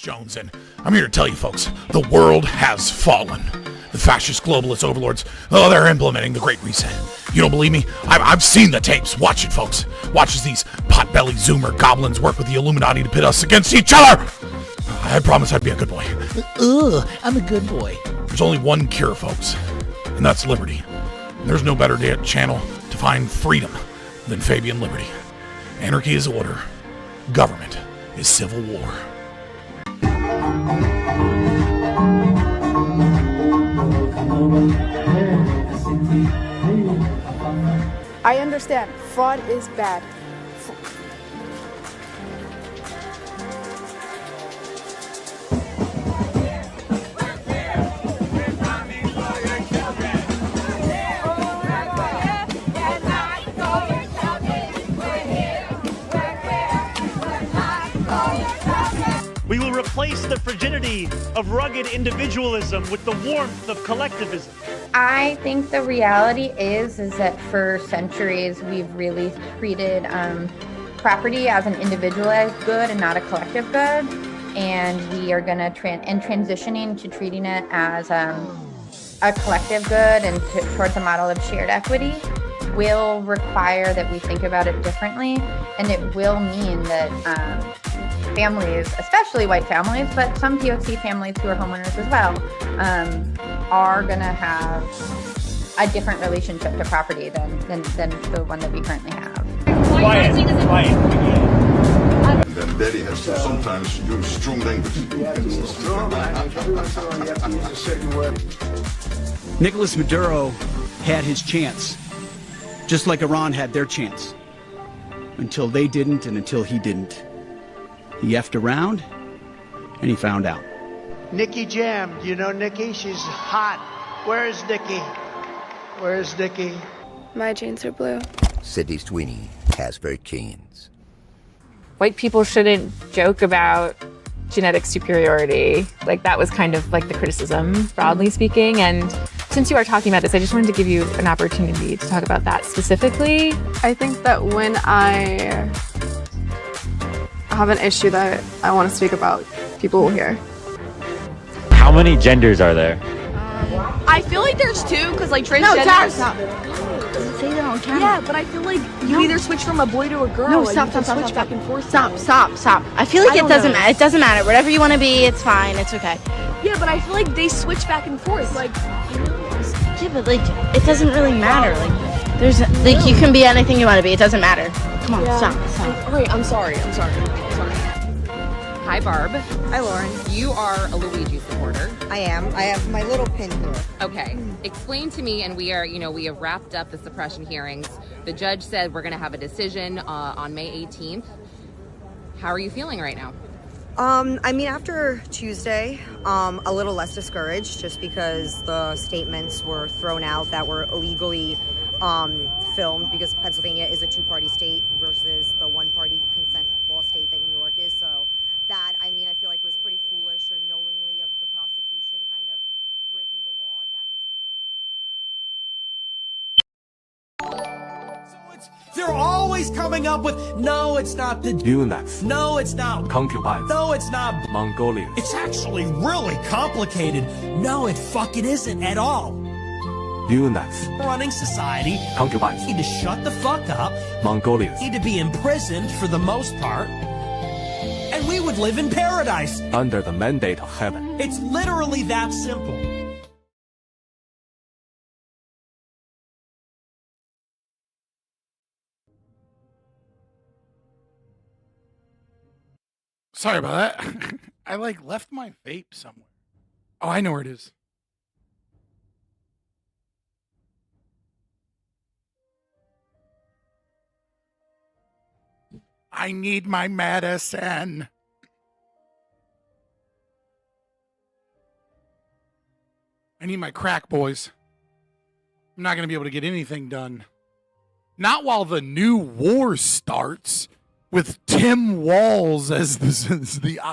Jones, and I'm here to tell you folks, the world has fallen. The fascist globalist overlords, they're implementing the Great Reset. You don't believe me? I've seen the tapes. Watch it, folks. Watch as these pot-bellied Zoomer goblins work with the Illuminati to pit us against each other. I promise I'd be a good boy. I'm a good boy. There's only one cure, folks, and that's liberty. And there's no better channel to find freedom than Fabian Liberty. Anarchy is order. Government is civil war. I understand. Fraud is bad. We will replace the frigidity of rugged individualism with the warmth of collectivism. I think the reality is that for centuries we've really treated property as an individualized good and not a collective good, and we are going to transitioning to treating it as a collective good and towards a model of shared equity will require that we think about it differently, and it will mean that families, especially white families, but some POC families who are homeowners as well, are going to have a different relationship to property than the one that we currently have. Quiet. And then Daddy has to sometimes use strong language. Nicolas Maduro had his chance, just like Iran had their chance, until they didn't and until he didn't. He effed around, and he found out. Nikki Jam, do you know Nikki? She's hot. Where's Nikki? Where's Nikki? My jeans are blue. Sydney Sweeney, Casper Keynes. White people shouldn't joke about genetic superiority. Like, that was kind of like the criticism, broadly speaking. And since you are talking about this, I just wanted to give you an opportunity to talk about that specifically. I think that when I have an issue that I want to speak about, people will hear. How many genders are there? I feel like there's two, because like transgender. No, stop. Doesn't say that on camera. Yeah, but I feel like you either switch from a boy to a girl. No, like stop. Back and forth. Stop. I feel like it doesn't matter. It doesn't matter. Whatever you want to be, it's fine. It's okay. Yeah, but I feel like they switch back and forth. Like, yeah, but like, it doesn't really matter. Like, there's like, you can be anything you want to be. It doesn't matter. Come on, stop. Wait, I'm sorry. Hi, Barb. Hi, Lauren. You are a Luigi supporter. I am. I have my little pin here. Okay. Explain to me, and we have wrapped up the suppression hearings. The judge said we're going to have a decision on May 18th. How are you feeling right now? I mean, after Tuesday, a little less discouraged, just because the statements were thrown out that were illegally filmed, because Pennsylvania is a two-party state versus the one-party consent law state that New York is. So that, I mean, I feel like was pretty foolish, or knowingly of the prosecution kind of breaking the law. That makes me feel a little bit better. They're always coming up with, no, it's not the eunuchs. No, it's not concubines. No, it's not Mongolians. It's actually really complicated. No, it fucking isn't at all. Eunuchs. Running society. Concubines. Need to shut the fuck up. Mongolians. Need to be imprisoned for the most part. And we would live in paradise. Under the mandate of heaven. It's literally that simple. Sorry about that. I left my vape somewhere. Oh, I know where it is. I need my medicine. I need my crack, boys. I'm not going to be able to get anything done. Not while the new war starts with Tim Walz as the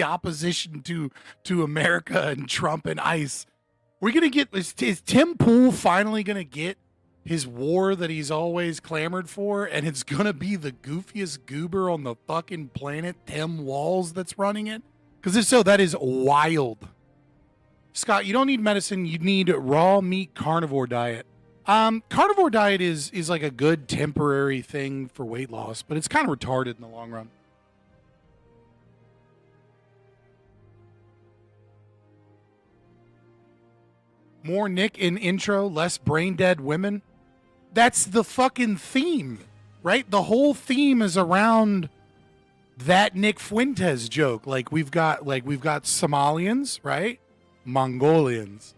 opposition to America and Trump and ICE. We're going to get is Tim Pool finally going to get his war that he's always clamored for, and it's gonna be the goofiest goober on the fucking planet, Tim Walz, that's running it? Because if so, that is wild. Scott, you don't need medicine. You need raw meat carnivore diet. Carnivore diet is like a good temporary thing for weight loss, but it's kind of retarded in the long run. More Nick in intro, less brain dead women. That's the fucking theme, right? The whole theme is around that Nick Fuentes joke. Like we've got Somalians, right? Mongolians.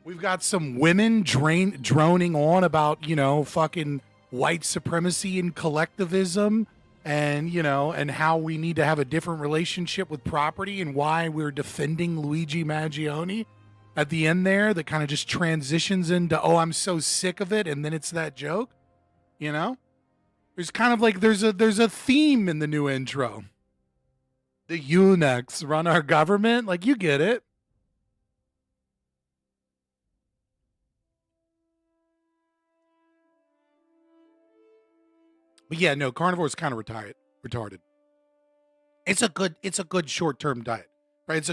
We've got some women droning on about, fucking white supremacy and collectivism and, and how we need to have a different relationship with property and why we're defending Luigi Maggioni at the end there that kind of just transitions into, oh, I'm so sick of it. And then it's that joke, There's kind of like, there's a theme in the new intro. The eunuchs run our government. Like, you get it. But yeah, no, carnivore is kind of retarded. It's a good short-term diet, right?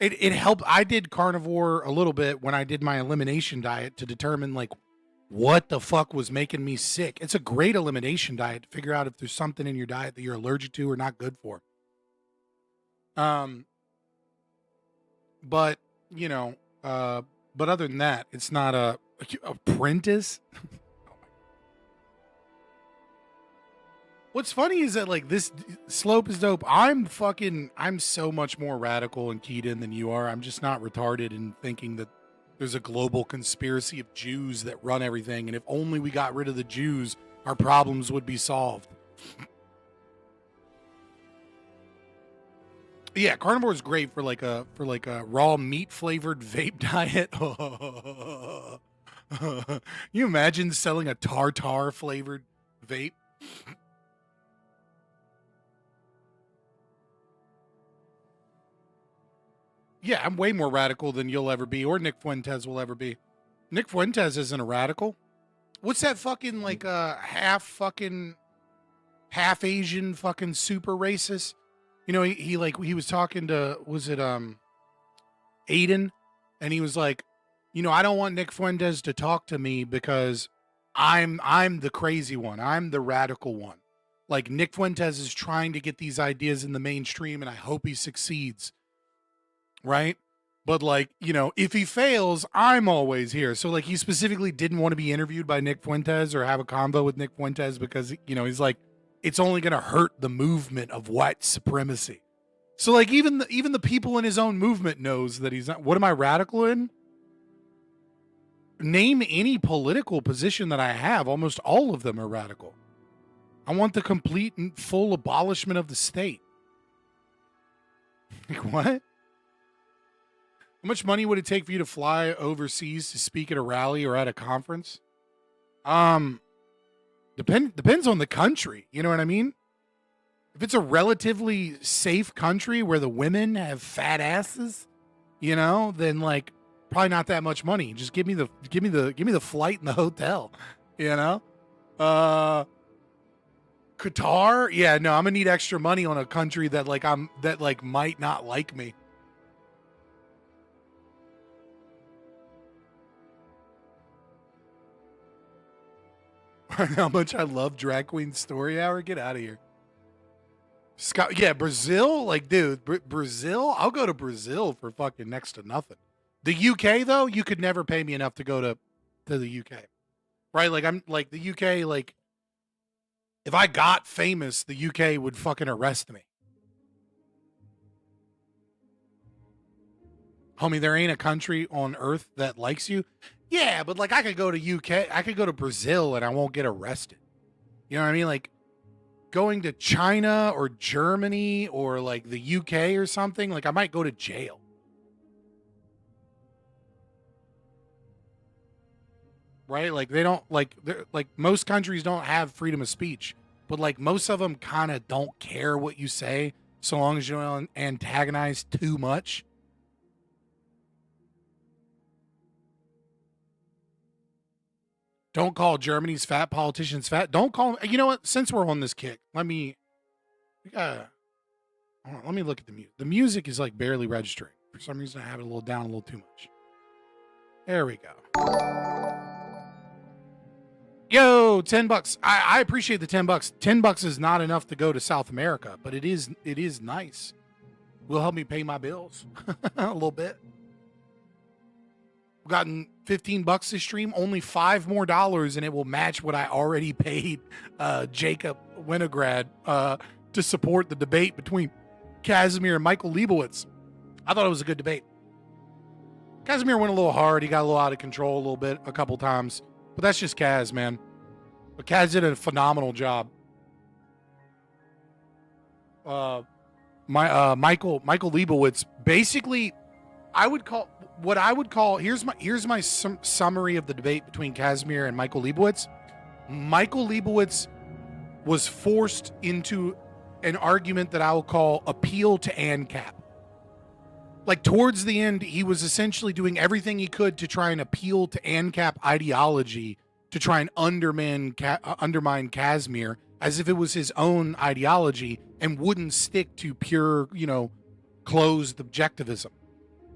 It helped. I did carnivore a little bit when I did my elimination diet to determine like what the fuck was making me sick. It's a great elimination diet to figure out if there's something in your diet that you're allergic to or not good for. But other than that, it's not a apprentice. What's funny is that like this slope is dope. I'm so much more radical and keyed in than you are. I'm just not retarded in thinking that there's a global conspiracy of Jews that run everything. And if only we got rid of the Jews, our problems would be solved. Yeah, carnivore is great for like a raw meat flavored vape diet. You imagine selling a tartar flavored vape? Yeah, I'm way more radical than you'll ever be, or Nick Fuentes will ever be. Nick Fuentes isn't a radical. What's that fucking like half Asian fucking super racist? He was talking to, was it Aiden, and he was like, I don't want Nick Fuentes to talk to me because I'm the crazy one. I'm the radical one. Like Nick Fuentes is trying to get these ideas in the mainstream, and I hope he succeeds. Right? But like, if he fails, I'm always here. So like he specifically didn't want to be interviewed by Nick Fuentes or have a convo with Nick Fuentes because, he's like, it's only going to hurt the movement of white supremacy. So like even the people in his own movement knows that he's not. What am I radical in? Name any political position that I have. Almost all of them are radical. I want the complete and full abolishment of the state. Like what? How much money would it take for you to fly overseas to speak at a rally or at a conference? Depends on the country. You know what I mean? If it's a relatively safe country where the women have fat asses, then like probably not that much money. Just give me the flight and the hotel. Qatar? Yeah, no, I'm gonna need extra money on a country that might not like me. How much I love Drag Queen Story Hour. Get out of here. Scott, yeah, Brazil, like, dude, Brazil. I'll go to Brazil for fucking next to nothing. The UK though, you could never pay me enough to go to the UK, right? Like I'm like the UK. Like if I got famous, the UK would fucking arrest me. Homie, there ain't a country on earth that likes you. Yeah, but like I could go to UK, I could go to Brazil and I won't get arrested. You know what I mean? Like going to China or Germany or like the UK or something, like I might go to jail. Right? Like they don't like most countries don't have freedom of speech, but like most of them kind of don't care what you say so long as you don't antagonize too much. Don't call Germany's fat politicians fat. Don't call. You know what? Since we're on this kick, let me look at the music. The music is like barely registering. For some reason, I have it a little down, a little too much. There we go. Yo, $10. I appreciate the $10. $10 is not enough to go to South America, but it is nice. Will help me pay my bills a little bit. I've gotten $15 this stream, only $5 more, and it will match what I already paid Jacob Winograd to support the debate between Casimir and Michael Leibowitz. I thought it was a good debate. Casimir went a little hard. He got a little out of control a little bit a couple times. But that's just Kaz, man. But Kaz did a phenomenal job. Michael Leibowitz, basically, here's my summary of the debate between Casimir and Michael Leibowitz. Michael Leibowitz was forced into an argument that I will call appeal to ANCAP. Like, towards the end, he was essentially doing everything he could to try and appeal to ANCAP ideology to try and undermine Casimir as if it was his own ideology and wouldn't stick to pure, closed objectivism.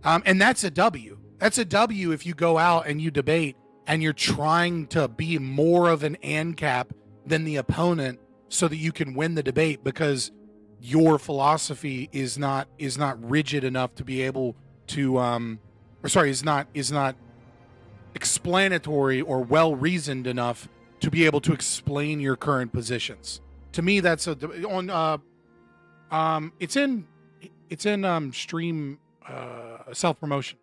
And that's a W. That's a W if you go out and you debate and you're trying to be more of an ANCAP than the opponent so that you can win the debate because your philosophy is not rigid enough to be able to is not explanatory or well reasoned enough to be able to explain your current positions. To me, that's it's in stream self promotion.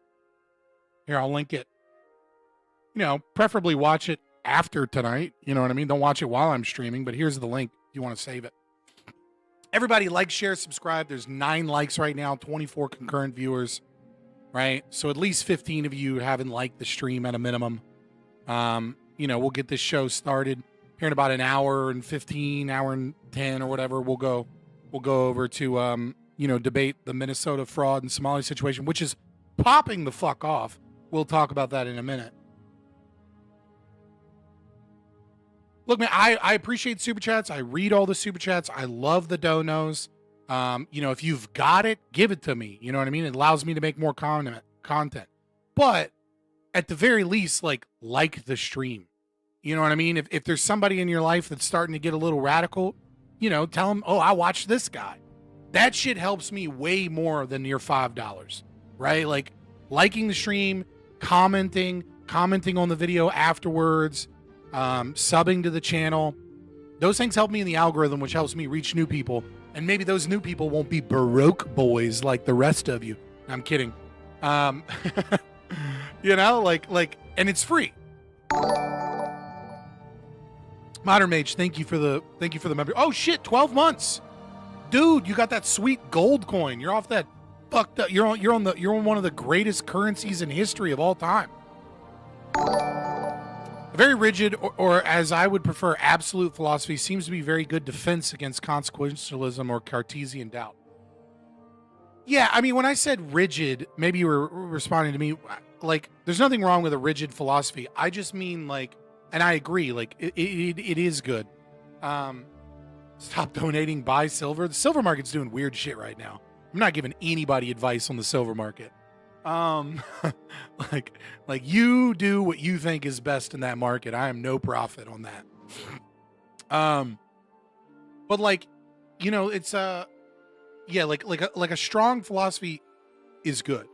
Here, I'll link it. Preferably watch it after tonight. You know what I mean? Don't watch it while I'm streaming, but here's the link if you want to save it. Everybody like, share, subscribe. There's 9 likes right now, 24 concurrent viewers, right? So at least 15 of you haven't liked the stream at a minimum. We'll get this show started here in about an hour and 15, hour and 10 or whatever. We'll go over to, debate the Minnesota fraud and Somali situation, which is popping the fuck off. We'll talk about that in a minute. Look, man, I appreciate super chats. I read all the super chats. I love the donos. If you've got it, give it to me. You know what I mean? It allows me to make more content. But at the very least, like the stream. You know what I mean? If there's somebody in your life that's starting to get a little radical, tell them, oh, I watched this guy. That shit helps me way more than your $5, right? Like liking the stream, commenting on the video afterwards, subbing to the channel. Those things help me in the algorithm, which helps me reach new people. And maybe those new people won't be Baroque boys like the rest of you. I'm kidding. And it's free. Modern Mage, thank you for the member. Oh shit, 12 months. Dude, you got that sweet gold coin. You're off that fucked up. You're on one of the greatest currencies in history of all time. A very rigid, or as I would prefer, absolute philosophy seems to be very good defense against consequentialism or Cartesian doubt. Yeah, I mean, when I said rigid, maybe you were responding to me, like, there's nothing wrong with a rigid philosophy. I just mean, like, and I agree, like, it is good. Stop donating, buy silver. The silver market's doing weird shit right now. I'm not giving anybody advice on the silver market. Like you do what you think is best in that market. I am no prophet on that. But like, it's like a strong philosophy is good.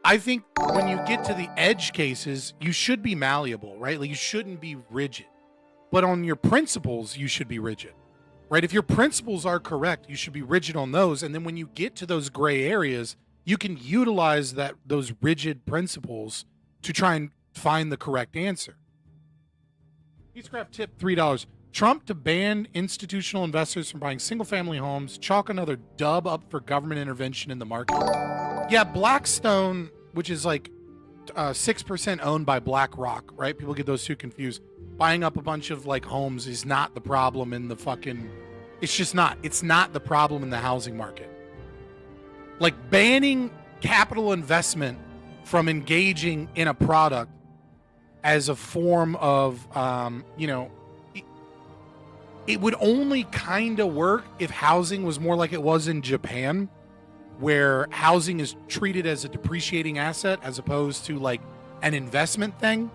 I think when you get to the edge cases, you should be malleable, right? Like you shouldn't be rigid, but on your principles, you should be rigid, right? If your principles are correct, you should be rigid on those. And then when you get to those gray areas, you can utilize those rigid principles to try and find the correct answer. Peacecraft tip $3. Trump to ban institutional investors from buying single-family homes. Chalk another dub up for government intervention in the market. Yeah, Blackstone, which is like 6% owned by BlackRock, right? People get those two confused. Buying up a bunch of like homes is not the problem in the fucking... It's just not. It's not the problem in the housing market. Like banning capital investment from engaging in a product as a form of, it would only kind of work if housing was more like it was in Japan, where housing is treated as a depreciating asset as opposed to like an investment thing.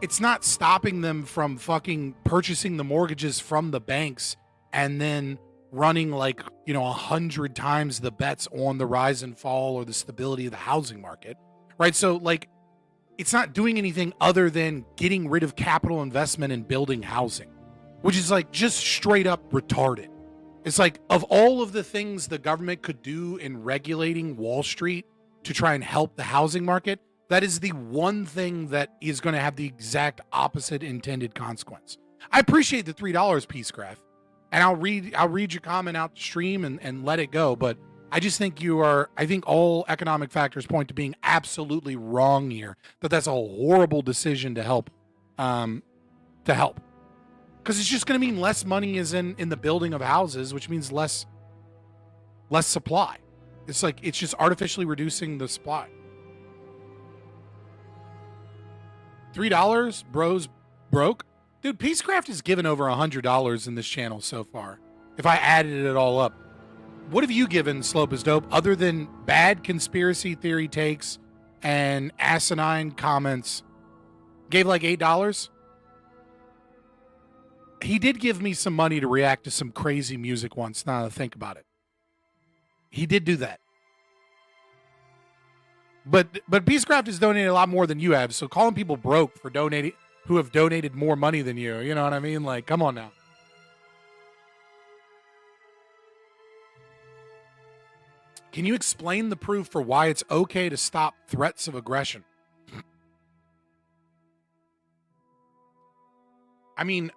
It's not stopping them from fucking purchasing the mortgages from the banks and then running like, 100 times the bets on the rise and fall or the stability of the housing market, right? So like, it's not doing anything other than getting rid of capital investment and building housing, which is like just straight up retarded. It's like, of all of the things the government could do in regulating Wall Street to try and help the housing market, that is the one thing that is going to have the exact opposite intended consequence. I appreciate the $3 piece, Graph, and I'll read your comment out the stream and let it go. But I just think I think all economic factors point to being absolutely wrong here. That's a horrible decision to help, because it's just going to mean less money is in the building of houses, which means less supply. It's like, it's just artificially reducing the supply. $3, bros broke. Dude, Peacecraft has given over $100 in this channel so far. If I added it all up, what have you given Slope is Dope other than bad conspiracy theory takes and asinine comments? Gave like $8. He did give me some money to react to some crazy music once, now that I think about it. He did do that. But Peacecraft has donated a lot more than you have, so calling people broke for donating, who have donated more money than you, you know what I mean? Like, come on now. Can you explain the proof for why it's okay to stop threats of aggression? I mean,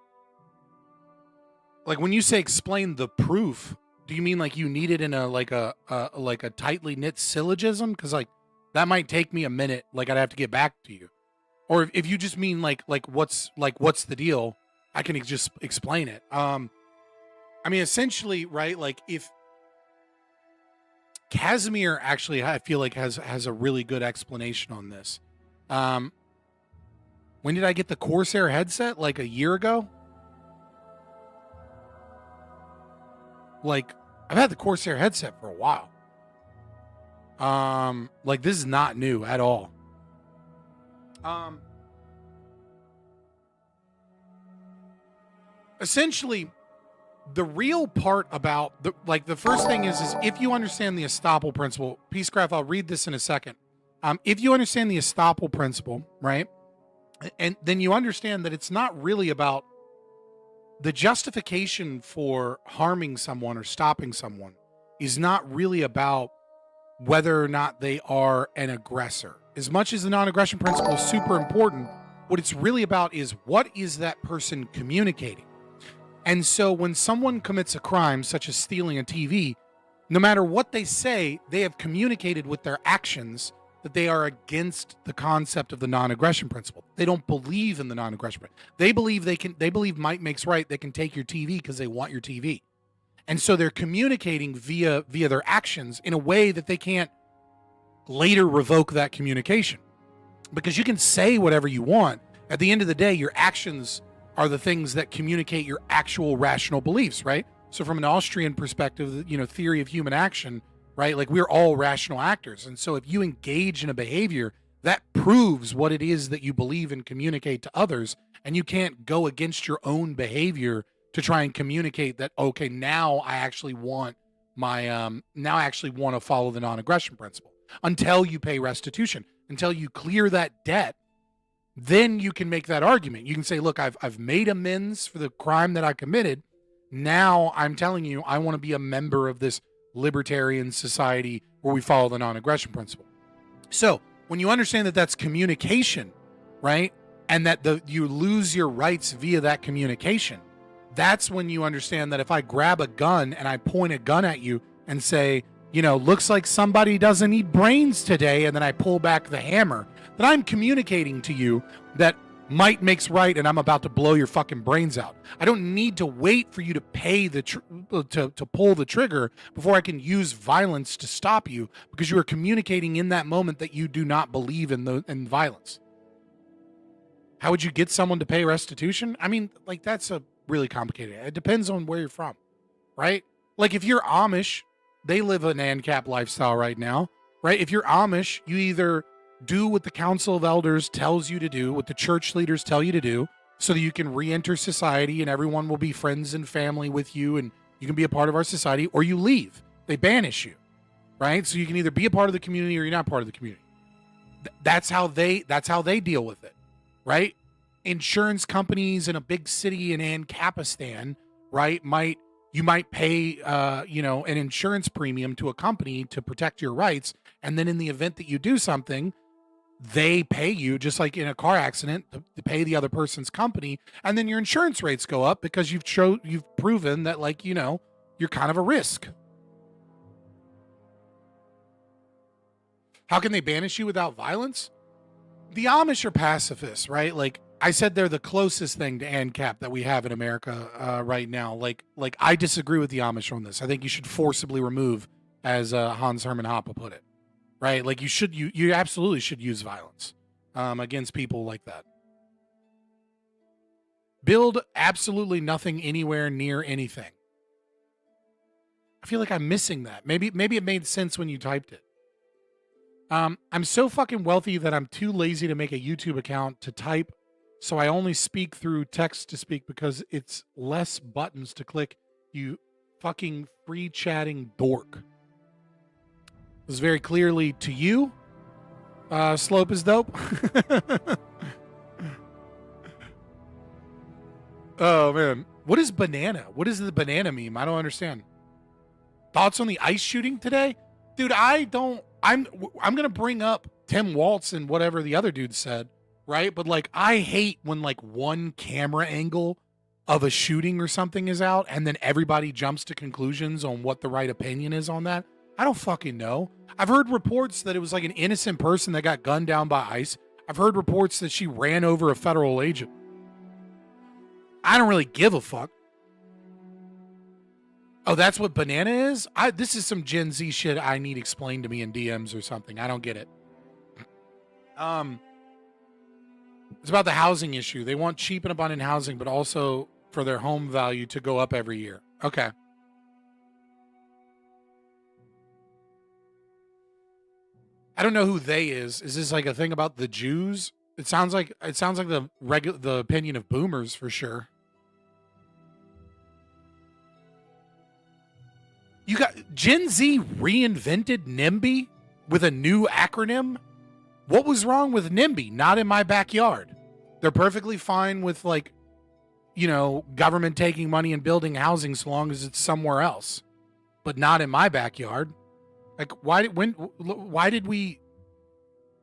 like when you say explain the proof, do you mean like you need it in a tightly knit syllogism? Because like that might take me a minute. Like I'd have to get back to you. Or if you just mean like what's the deal, I can just explain it. I mean, essentially, right? Like if Casimir actually, I feel like has a really good explanation on this. When did I get the Corsair headset? Like a year ago? Like I've had the Corsair headset for a while. Like this is not new at all. Essentially, the real part about the first thing is if you understand the estoppel principle, Peacecraft, I'll read this in a second. If you understand the estoppel principle, right? And then you understand that it's not really about the justification for harming someone or stopping someone is not really about whether or not they are an aggressor. As much as the non-aggression principle is super important, what it's really about is what is that person communicating? And so when someone commits a crime such as stealing a TV, no matter what they say, they have communicated with their actions that they are against the concept of the non-aggression principle. They don't believe in the non-aggression principle. They believe might makes right. They can take your TV because they want your TV. And so they're communicating via their actions in a way that they can't later revoke that communication. Because you can say whatever you want. At the end of the day, your actions are the things that communicate your actual rational beliefs, right? So from an Austrian perspective, theory of human action, right? Like we're all rational actors. And so if you engage in a behavior, that proves what it is that you believe and communicate to others. And you can't go against your own behavior to try and communicate that, okay, now I actually want to follow the non-aggression principle until you pay restitution, until you clear that debt. Then you can make that argument. You can say, look, I've made amends for the crime that I committed. Now I'm telling you, I want to be a member of this libertarian society where we follow the non-aggression principle. So when you understand that that's communication, right? And that you lose your rights via that communication, that's when you understand that if I grab a gun and I point a gun at you and say, looks like somebody doesn't eat brains today, and then I pull back the hammer, that I'm communicating to you that might makes right and I'm about to blow your fucking brains out. I don't need to wait for you to pay to pull the trigger before I can use violence to stop you, because you are communicating in that moment that you do not believe in violence. How would you get someone to pay restitution? I mean, like, that's a really complicated. It depends on where you're from, right? Like, if you're Amish, they live an ANCAP lifestyle right now, right? If you're Amish, you either do what the Council of Elders tells you to do, what the church leaders tell you to do, so that you can re-enter society and everyone will be friends and family with you and you can be a part of our society, or you leave. They banish you, right? So you can either be a part of the community or you're not part of the community. That's how they deal with it, right? Insurance companies in a big city in Ancapistan, right, you might pay an insurance premium to a company to protect your rights, and then in the event that you do something, they pay you, just like in a car accident, to pay the other person's company, and then your insurance rates go up because you've proven that, like, you're kind of a risk. How can they banish you without violence? The Amish are pacifists, right? Like I said, they're the closest thing to ANCAP that we have in America right now. Like I disagree with the Amish on this. I think you should forcibly remove, as Hans Hermann Hoppe put it, right? Like you absolutely should use violence against people like that. Build absolutely nothing anywhere near anything. I feel like I'm missing that. Maybe it made sense when you typed it. I'm so fucking wealthy that I'm too lazy to make a YouTube account to type, so I only speak through text to speak because it's less buttons to click, you fucking free chatting dork. It was very clearly to you. Slope is dope. Oh, man. What is banana? What is the banana meme? I don't understand. Thoughts on the ice shooting today? Dude, I'm going to bring up Tim Waltz and whatever the other dude said, right? But, like, I hate when, like, one camera angle of a shooting or something is out and then everybody jumps to conclusions on what the right opinion is on that. I don't fucking know. I've heard reports that it was, like, an innocent person that got gunned down by ICE. I've heard reports that she ran over a federal agent. I don't really give a fuck. Oh, that's what banana is? This is some Gen Z shit I need explained to me in DMs or something. I don't get it. It's about the housing issue. They want cheap and abundant housing, but also for their home value to go up every year. Okay. I don't know who they is. Is this like a thing about the Jews? It sounds like the opinion of boomers for sure. You got Gen Z reinvented NIMBY with a new acronym. What was wrong with NIMBY? Not in my backyard. They're perfectly fine with, like, government taking money and building housing so long as it's somewhere else, but not in my backyard. Like, why did we?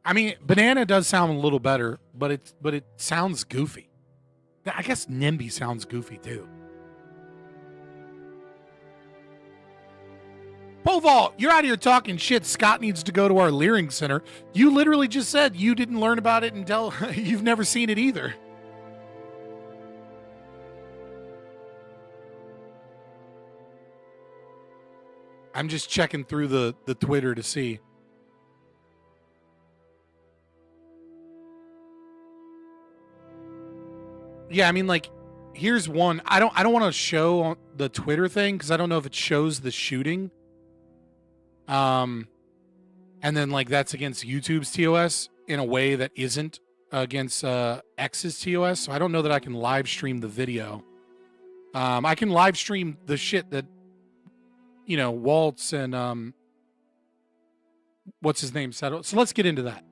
I mean, banana does sound a little better, but it sounds goofy. I guess NIMBY sounds goofy too. Poval, you're out here talking shit. Scott needs to go to our Leering Center. You literally just said you didn't learn about it until you've never seen it either. I'm just checking through the Twitter to see. Yeah, I mean, like, here's one. I don't want to show on the Twitter thing because I don't know if it shows the shooting. And then, like, that's against YouTube's TOS in a way that isn't against X's TOS. So I don't know that I can live stream the video. I can live stream the shit that, Waltz and what's his name said. So let's get into that.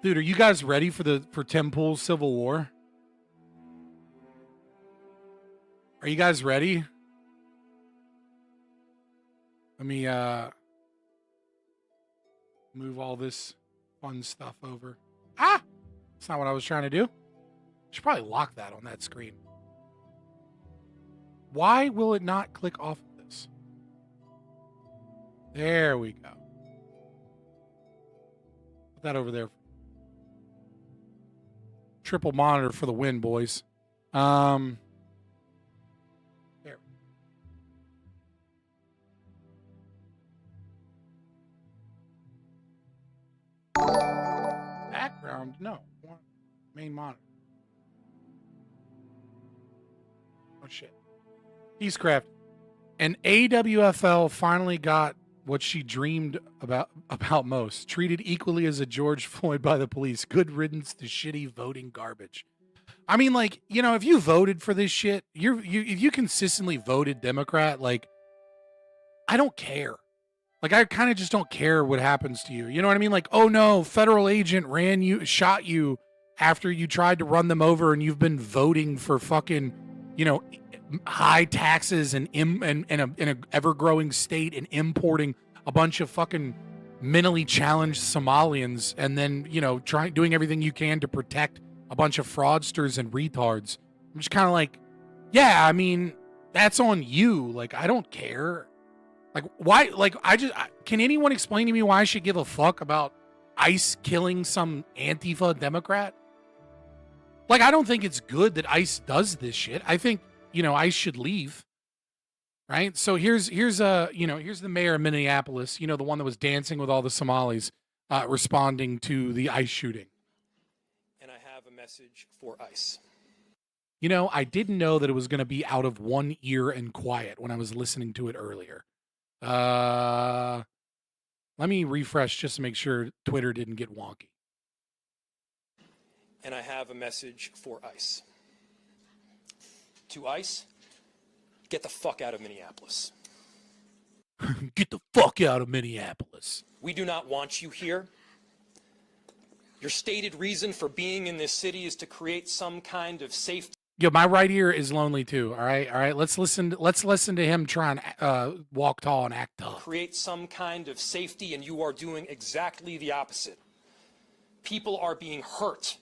Dude, are you guys ready for Tim Pool's Civil War? Are you guys ready? Let me move all this fun stuff over. That's not what I was trying to do. Should probably lock that on that screen. Why will it not click off of this? There we go. Put that over there. Triple monitor for the win, boys. There. Background, no. Main monitor. Oh shit. Peacecraft. And AWFL finally got what she dreamed about most. Treated equally as a George Floyd by the police. Good riddance to shitty voting garbage. I mean, like, you know, if you voted for this shit, if you consistently voted Democrat, like, I don't care. Like, I kind of just don't care what happens to you. You know what I mean? Like, oh no, federal agent shot you after you tried to run them over, and you've been voting for fucking, you know, high taxes and in a ever-growing state and importing a bunch of fucking mentally challenged Somalians, and then, you know, doing everything you can to protect a bunch of fraudsters and retards. I'm just kind of like, yeah, I mean, that's on you. Like, I don't care. Like, why? Like, can anyone explain to me why I should give a fuck about ICE killing some Antifa Democrat? Like, I don't think it's good that ICE does this shit. I think, you know, ICE should leave. Right? So here's the mayor of Minneapolis, you know, the one that was dancing with all the Somalis, responding to the ICE shooting. And I have a message for ICE. You know, I didn't know that it was going to be out of one ear and quiet when I was listening to it earlier. Let me refresh just to make sure Twitter didn't get wonky. And I have a message for ICE. To ICE, get the fuck out of Minneapolis. Get the fuck out of Minneapolis. We do not want you here. Your stated reason for being in this city is to create some kind of safety. Yo, my right ear is lonely too. All right. Let's listen to him try and walk tall and act tough. Create some kind of safety, and you are doing exactly the opposite. People are being hurt.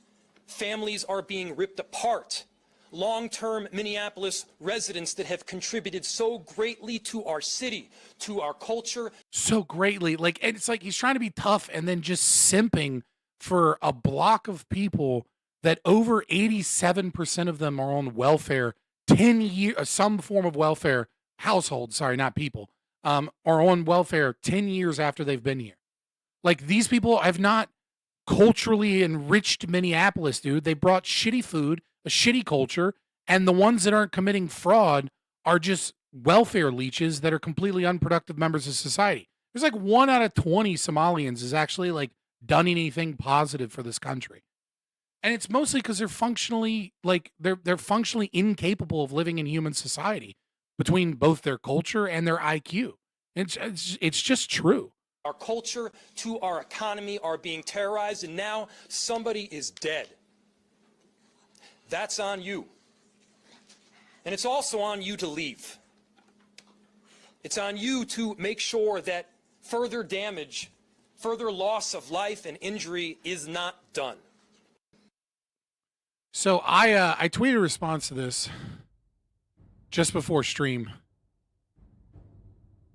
Families are being ripped apart. Long-term Minneapolis residents that have contributed so greatly to our city, to our culture. So greatly. Like, and it's like he's trying to be tough and then just simping for a block of people that over 87% of them are on welfare, 10 years, some form of welfare, households, sorry, not people, are on welfare 10 years after they've been here. Like, these people have not culturally enriched Minneapolis, dude. They brought shitty food, a shitty culture, and the ones that aren't committing fraud are just welfare leeches that are completely unproductive members of society. There's like 1 out of 20 Somalians is actually like done anything positive for this country. And it's mostly because they're functionally they're functionally incapable of living in human society between both their culture and their IQ. It's just true. Our culture to our economy are being terrorized, and now somebody is dead. That's on you. And it's also on you to leave. It's on you to make sure that further damage, further loss of life and injury is not done. So I tweeted a response to this just before stream.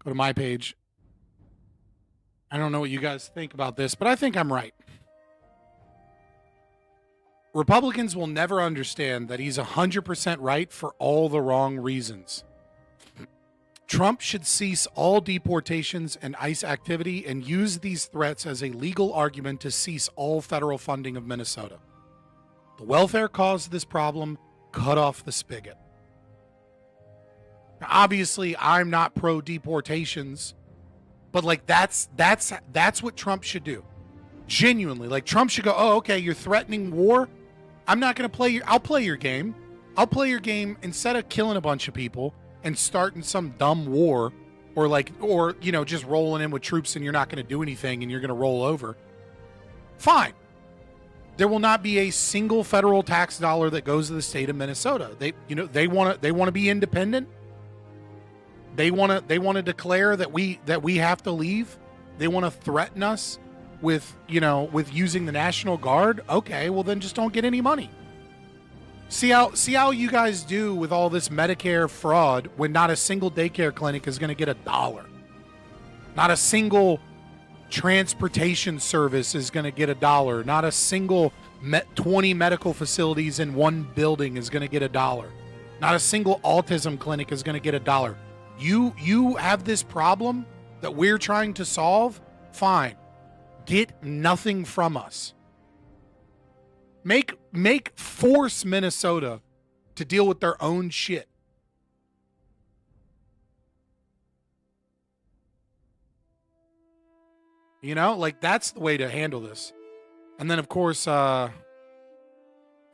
Go to my page. I don't know what you guys think about this, but I think I'm right. Republicans will never understand that he's 100% right for all the wrong reasons. Trump should cease all deportations and ICE activity and use these threats as a legal argument to cease all federal funding of Minnesota. The welfare caused this problem. Cut off the spigot. Now, obviously, I'm not pro deportations, but like that's what Trump should do. Genuinely, like Trump should go, "Oh, okay, you're threatening war. I'm not going to play I'll play your game. I'll play your game instead of killing a bunch of people and starting some dumb war, or you know, just rolling in with troops and you're not going to do anything and you're going to roll over. Fine. There will not be a single federal tax dollar that goes to the state of Minnesota. They want to be independent. They want to declare that we have to leave. They want to threaten us with using the National Guard. Okay, well then just don't get any money. See how you guys do with all this Medicare fraud when not a single daycare clinic is going to get $1. Not a single transportation service is going to get $1. Not a single 20 medical facilities in one building is going to get $1. Not a single autism clinic is going to get $1. You have this problem that we're trying to solve. Fine. Get nothing from us. Force Minnesota to deal with their own shit. You know, like that's the way to handle this. And then of course, I'll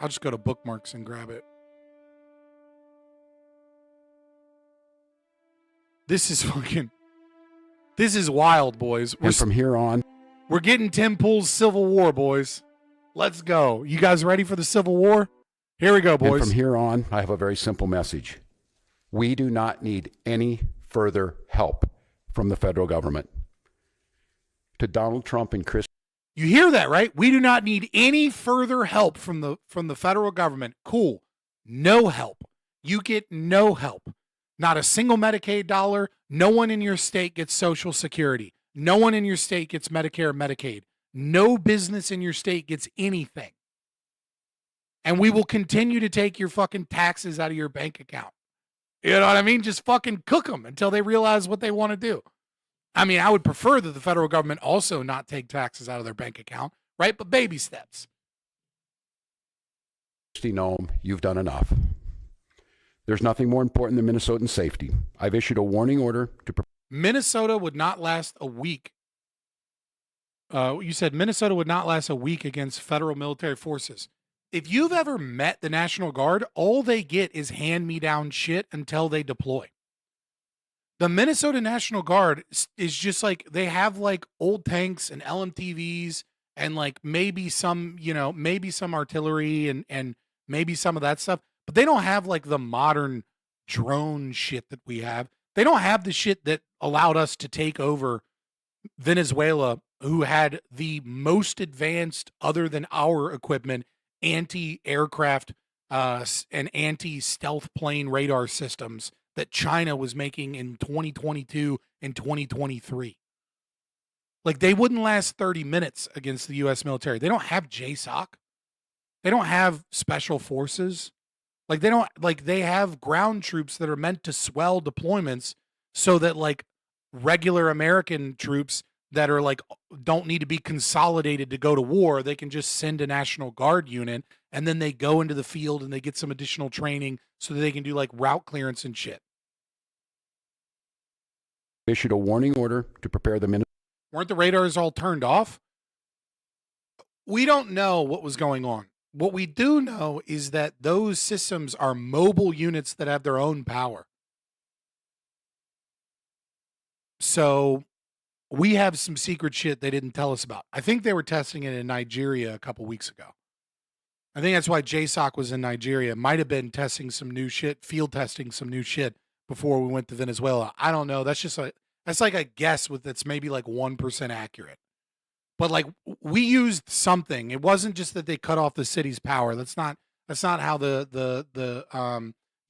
just go to bookmarks and grab it. This is wild, boys. And from here on, we're getting Tim Pool's Civil War, boys. Let's go. You guys ready for the Civil War? Here we go, boys. And from here on, I have a very simple message. We do not need any further help from the federal government. To Donald Trump and Chris. You hear that, right? We do not need any further help from the federal government. Cool. No help. You get no help. Not a single Medicaid dollar. No one in your state gets Social Security. No one in your state gets Medicare, Medicaid. No business in your state gets anything. And we will continue to take your fucking taxes out of your bank account. You know what I mean? Just fucking cook them until they realize what they want to do. I mean, I would prefer that the federal government also not take taxes out of their bank account, right? But baby steps. Noam, you've done enough. There's nothing more important than Minnesotan safety. I've issued a warning order to... Minnesota would not last a week. You said Minnesota would not last a week against federal military forces. If you've ever met the National Guard, all they get is hand-me-down shit until they deploy. The Minnesota National Guard is just like, they have like old tanks and LMTVs and like maybe some, maybe some artillery and maybe some of that stuff, but they don't have like the modern drone shit that we have. They don't have the shit that allowed us to take over Venezuela, who had the most advanced, other than our equipment, anti-aircraft and anti-stealth plane radar systems that China was making in 2022 and 2023. Like, they wouldn't last 30 minutes against the U.S. military. They don't have JSOC. They don't have special forces. They have ground troops that are meant to swell deployments so that like regular American troops that are like, don't need to be consolidated to go to war. They can just send a National Guard unit and then they go into the field and they get some additional training so that they can do like route clearance and shit. Issued a warning order to prepare the Weren't the radars all turned off? We don't know what was going on. What we do know is that those systems are mobile units that have their own power. So we have some secret shit they didn't tell us about. I think they were testing it in Nigeria a couple weeks ago. I think that's why JSOC was in Nigeria. Might have been testing some new shit, field testing some new shit before we went to Venezuela. I don't know. That's like a guess that's maybe like 1% accurate. But like, we used something. It wasn't just that they cut off the city's power. That's not how the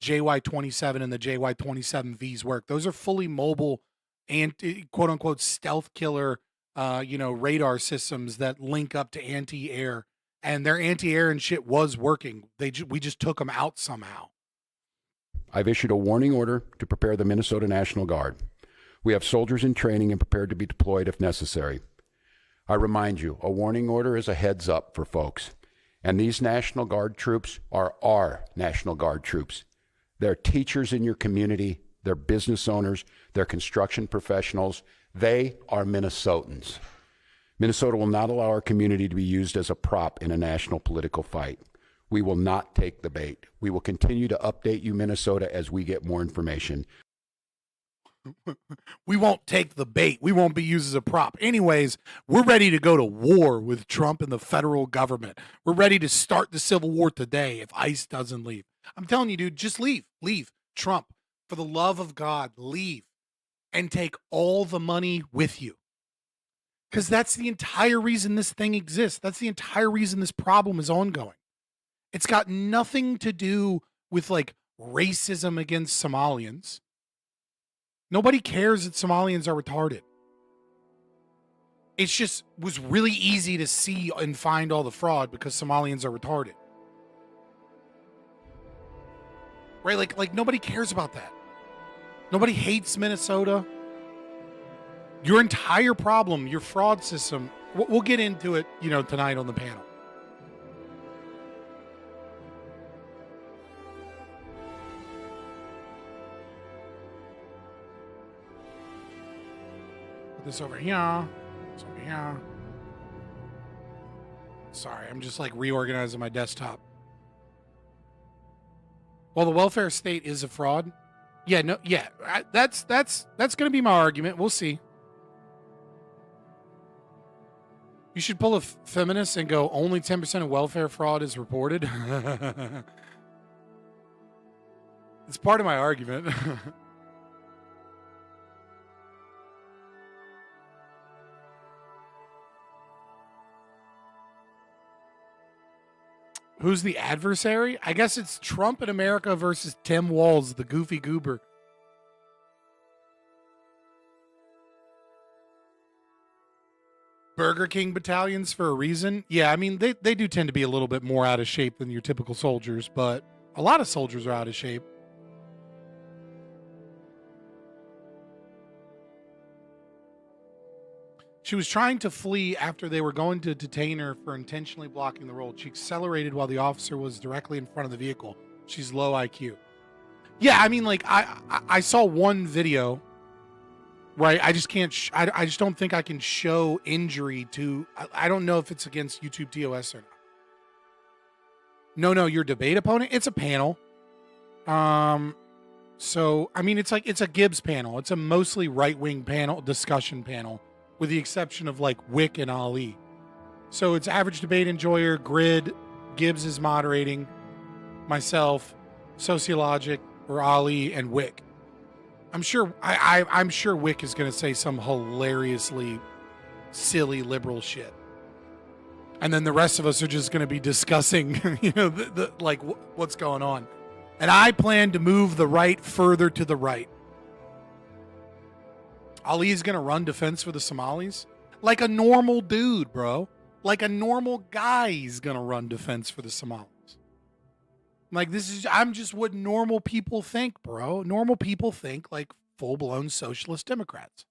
JY-27 and the JY-27Vs work. Those are fully mobile and quote unquote stealth killer radar systems that link up to anti-air, and their anti-air and shit was working. We just took them out somehow. I've issued a warning order to prepare the Minnesota National Guard. We have soldiers in training and prepared to be deployed if necessary. I remind you, a warning order is a heads up for folks. And these National Guard troops are our National Guard troops. They're teachers in your community. They're business owners. They're construction professionals. They are Minnesotans. Minnesota will not allow our community to be used as a prop in a national political fight. We will not take the bait. We will continue to update you, Minnesota, as we get more information. We won't take the bait. We won't be used as a prop. Anyways, we're ready to go to war with Trump and the federal government. We're ready to start the Civil War today if ICE doesn't leave. I'm telling you, dude, just leave. Leave. Trump, for the love of God, leave and take all the money with you. Because that's the entire reason this thing exists. That's the entire reason this problem is ongoing. It's got nothing to do with like racism against Somalians. Nobody cares that Somalians are retarded. It just was really easy to see and find all the fraud because Somalians are retarded. Right? Like nobody cares about that. Nobody hates Minnesota. Your entire problem, your fraud system, we'll get into it, tonight on the panel. Put this over here. This over here. Sorry, I'm just like reorganizing my desktop. Well, the welfare state is a fraud. Yeah, no, yeah. That's going to be my argument. We'll see. You should pull a feminist and go, only 10% of welfare fraud is reported. It's part of my argument. Who's the adversary? I guess it's Trump in America versus Tim Walz, the goofy goober. Burger King battalions for a reason. Yeah, I mean, they do tend to be a little bit more out of shape than your typical soldiers, but a lot of soldiers are out of shape. She was trying to flee after they were going to detain her for intentionally blocking the road. She accelerated while the officer was directly in front of the vehicle. She's low IQ. Yeah, I mean, like, I saw one video, right? I just can't, I just don't think I can show injury to, I don't know if it's against YouTube TOS or not. No, your debate opponent? It's a panel. So, I mean, it's a Gibbs panel. It's a mostly right-wing panel, discussion panel, with the exception of like Wick and Ali. So it's average debate enjoyer, Grid, Gibbs is moderating, myself, Sociologic, or Ali, and Wick. I'm sure I'm sure Wick is going to say some hilariously silly liberal shit, and then the rest of us are just going to be discussing, the like what's going on. And I plan to move the right further to the right. Ali's going to run defense for the Somalis? Like a normal dude, bro. Like a normal guy, he's going to run defense for the Somalis. Like, I'm just what normal people think, bro. Normal people think like full-blown socialist Democrats.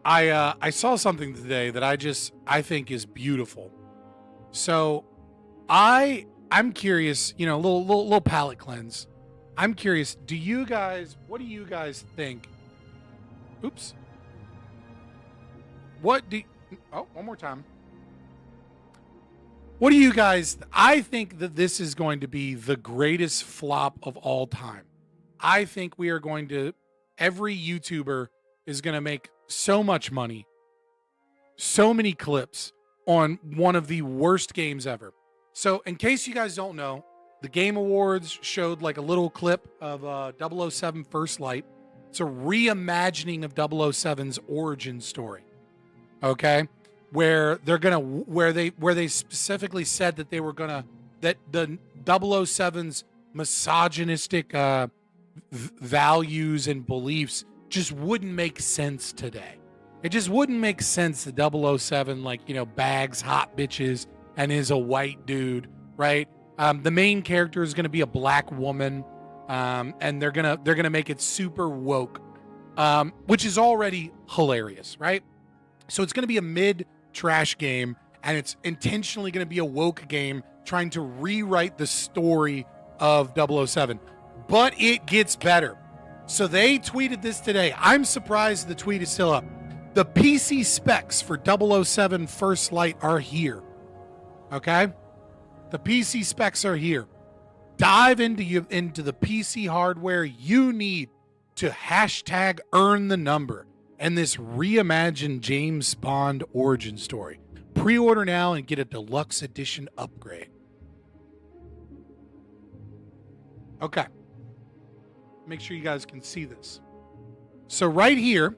I saw something today that I think is beautiful. So I'm curious, a little palate cleanse. I'm curious, what do you guys think? Oops. One more time. What do you guys, I think that this is going to be the greatest flop of all time. I think every YouTuber is going to make so much money, so many clips on one of the worst games ever. So in case you guys don't know, the Game Awards showed like a little clip of 007 First Light. It's a reimagining of 007's origin story. Okay? Where they specifically said that that the 007's misogynistic values and beliefs just wouldn't make sense today. It just wouldn't make sense that 007 bags hot bitches and is a white dude, right? The main character is going to be a black woman, and they're gonna make it super woke, which is already hilarious, right? So it's going to be a mid-trash game, and it's intentionally going to be a woke game trying to rewrite the story of 007. But it gets better. So they tweeted this today. I'm surprised the tweet is still up. The PC specs for 007 First Light are here. Okay? The PC specs are here. Dive into the PC hardware you need to hashtag earn the number and this reimagined James Bond origin story. Pre-order now and get a deluxe edition upgrade. Okay. Make sure you guys can see this. So right here,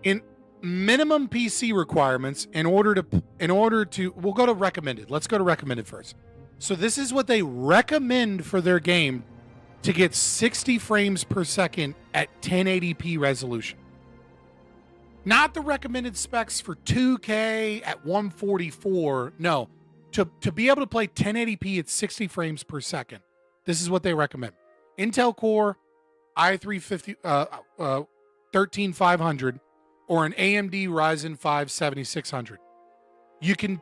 in minimum PC requirements, in order to, we'll go to recommended. Let's go to recommended first. So this is what they recommend for their game to get 60 frames per second at 1080p resolution. Not the recommended specs for 2K at 144. No, to be able to play 1080p at 60 frames per second. This is what they recommend. Intel Core i3 13500 or an AMD Ryzen 5 7600. You can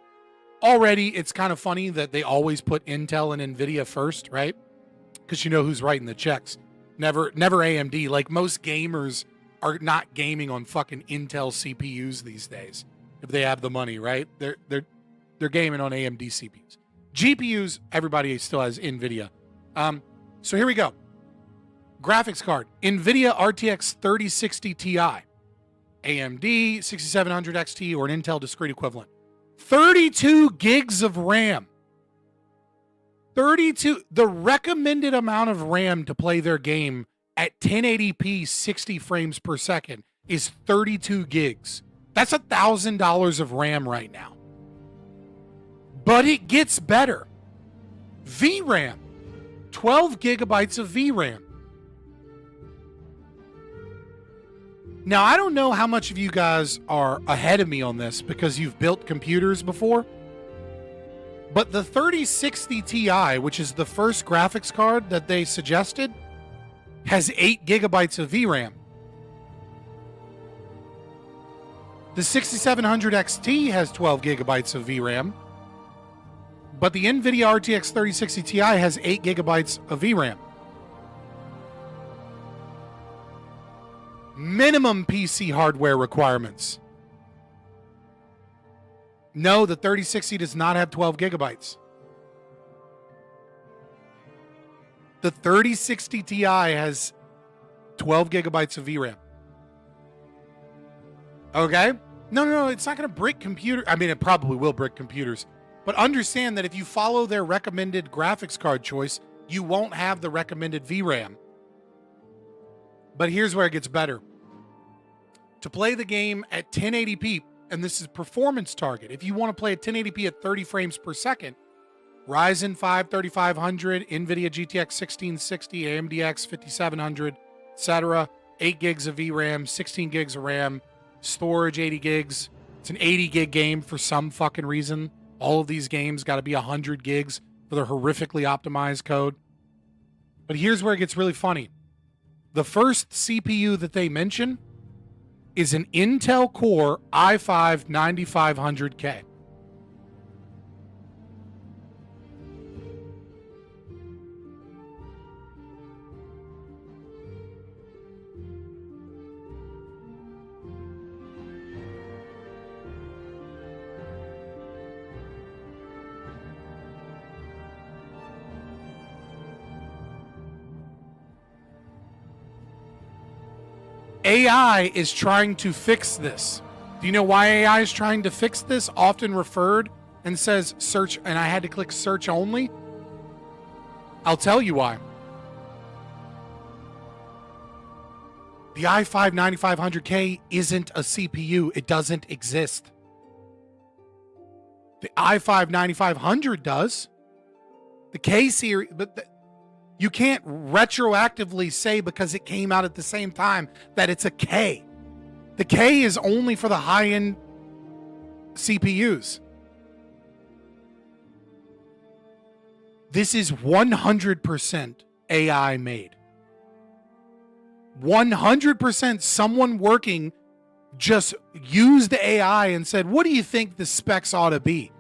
already it's kind of funny that they always put Intel and NVIDIA first, right? Because you know who's writing the checks. Never AMD. Like, most gamers are not gaming on fucking Intel CPUs these days if they have the money, right? They're gaming on AMD CPUs. GPUs, everybody still has NVIDIA. So here we go. Graphics card, NVIDIA RTX 3060 Ti, AMD 6700 XT, or an Intel discrete equivalent. 32 gigs of RAM. 32, the recommended amount of RAM to play their game at 1080p 60 frames per second is 32 gigs. That's $1,000 of RAM right now. But it gets better. VRAM, 12 gigabytes of VRAM. Now, I don't know how much of you guys are ahead of me on this because you've built computers before, but the 3060 Ti, which is the first graphics card that they suggested, has 8 gigabytes of VRAM. The 6700 XT has 12 gigabytes of VRAM, but the NVIDIA RTX 3060 Ti has 8 gigabytes of VRAM. Minimum PC hardware requirements. No, the 3060 does not have 12 gigabytes. The 3060 Ti has 12 gigabytes of VRAM. Okay? No, it's not going to brick computer. I mean, it probably will brick computers. But understand that if you follow their recommended graphics card choice, you won't have the recommended VRAM. But here's where it gets better. To play the game at 1080p, and this is performance target, if you want to play at 1080p at 30 frames per second, Ryzen 5 3500, NVIDIA GTX 1660, AMD 5700, etc., 8 gigs of VRAM, 16 gigs of RAM, storage 80 gigs. It's an 80 gig game for some fucking reason. All of these games got to be 100 gigs for their horrifically optimized code. But here's where it gets really funny. The first CPU that they mention is an Intel Core i5 9500K. AI is trying to fix this. Do you know why AI is trying to fix this? Often referred and says search, and I had to click search only. I'll tell you why. The i5 9500K isn't a CPU. It doesn't exist. The i5 9500 does. The K series, but you can't retroactively say because it came out at the same time that it's a K. The K is only for the high-end CPUs. This is 100% AI made. 100% someone working just used the AI and said, what do you think the specs ought to be?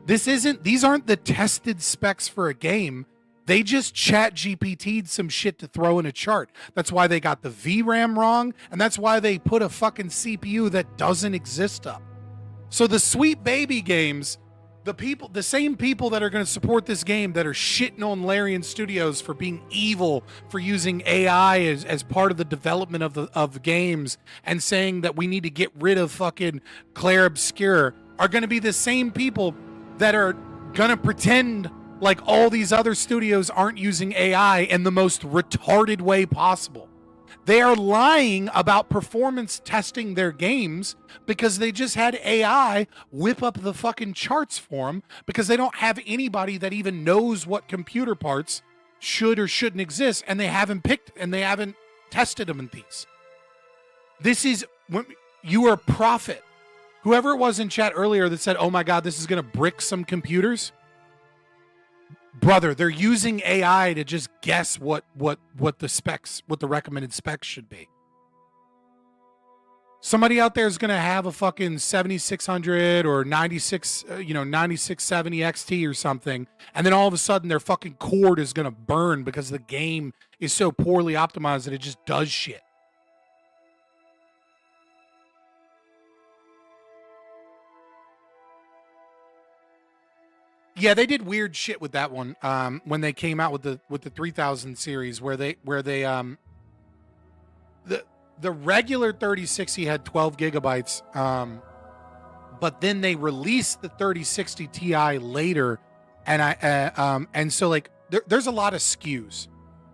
These aren't the tested specs for a game. They just chat GPT'd some shit to throw in a chart. That's why they got the VRAM wrong, and that's why they put a fucking CPU that doesn't exist up. So the Sweet Baby games, the same people that are going to support this game that are shitting on Larian Studios for being evil, for using AI as part of the development of games, and saying that we need to get rid of fucking Claire Obscure, are going to be the same people that are going to pretend like all these other studios aren't using AI in the most retarded way possible. They are lying about performance testing their games because they just had AI whip up the fucking charts for them because they don't have anybody that even knows what computer parts should or shouldn't exist, and they haven't tested them in these. This is when you are a prophet. Whoever it was in chat earlier that said, oh my God, this is going to brick some computers. Brother, they're using AI to just guess what the recommended specs should be. Somebody out there is going to have a fucking 7600 or 9670 XT or something, and then all of a sudden their fucking cord is going to burn because the game is so poorly optimized that it just does shit. Yeah, they did weird shit with that one when they came out with the 3000 series where the regular 3060 had 12 gigabytes, but then they released the 3060 Ti later, and so like there's a lot of SKUs,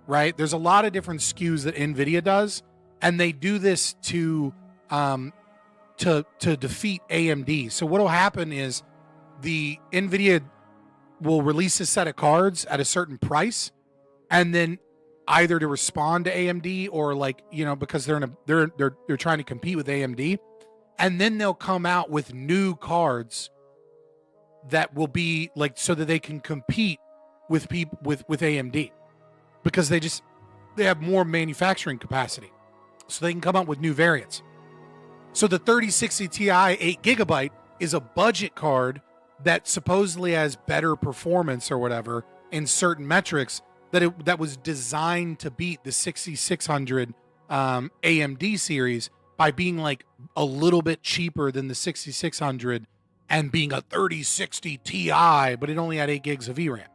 right? There's a lot of different SKUs that NVIDIA does, and they do this to defeat AMD. So what'll happen is the NVIDIA will release a set of cards at a certain price, and then either to respond to AMD or like, you know, because they're trying to compete with AMD, and then they'll come out with new cards that will be like so that they can compete with people with AMD, because they have more manufacturing capacity, so they can come out with new variants. So the 3060 Ti 8 gigabyte is a budget card that supposedly has better performance or whatever in certain metrics, that was designed to beat the 6600 AMD series by being like a little bit cheaper than the 6600 and being a 3060 Ti, but it only had 8 gigs of VRAM.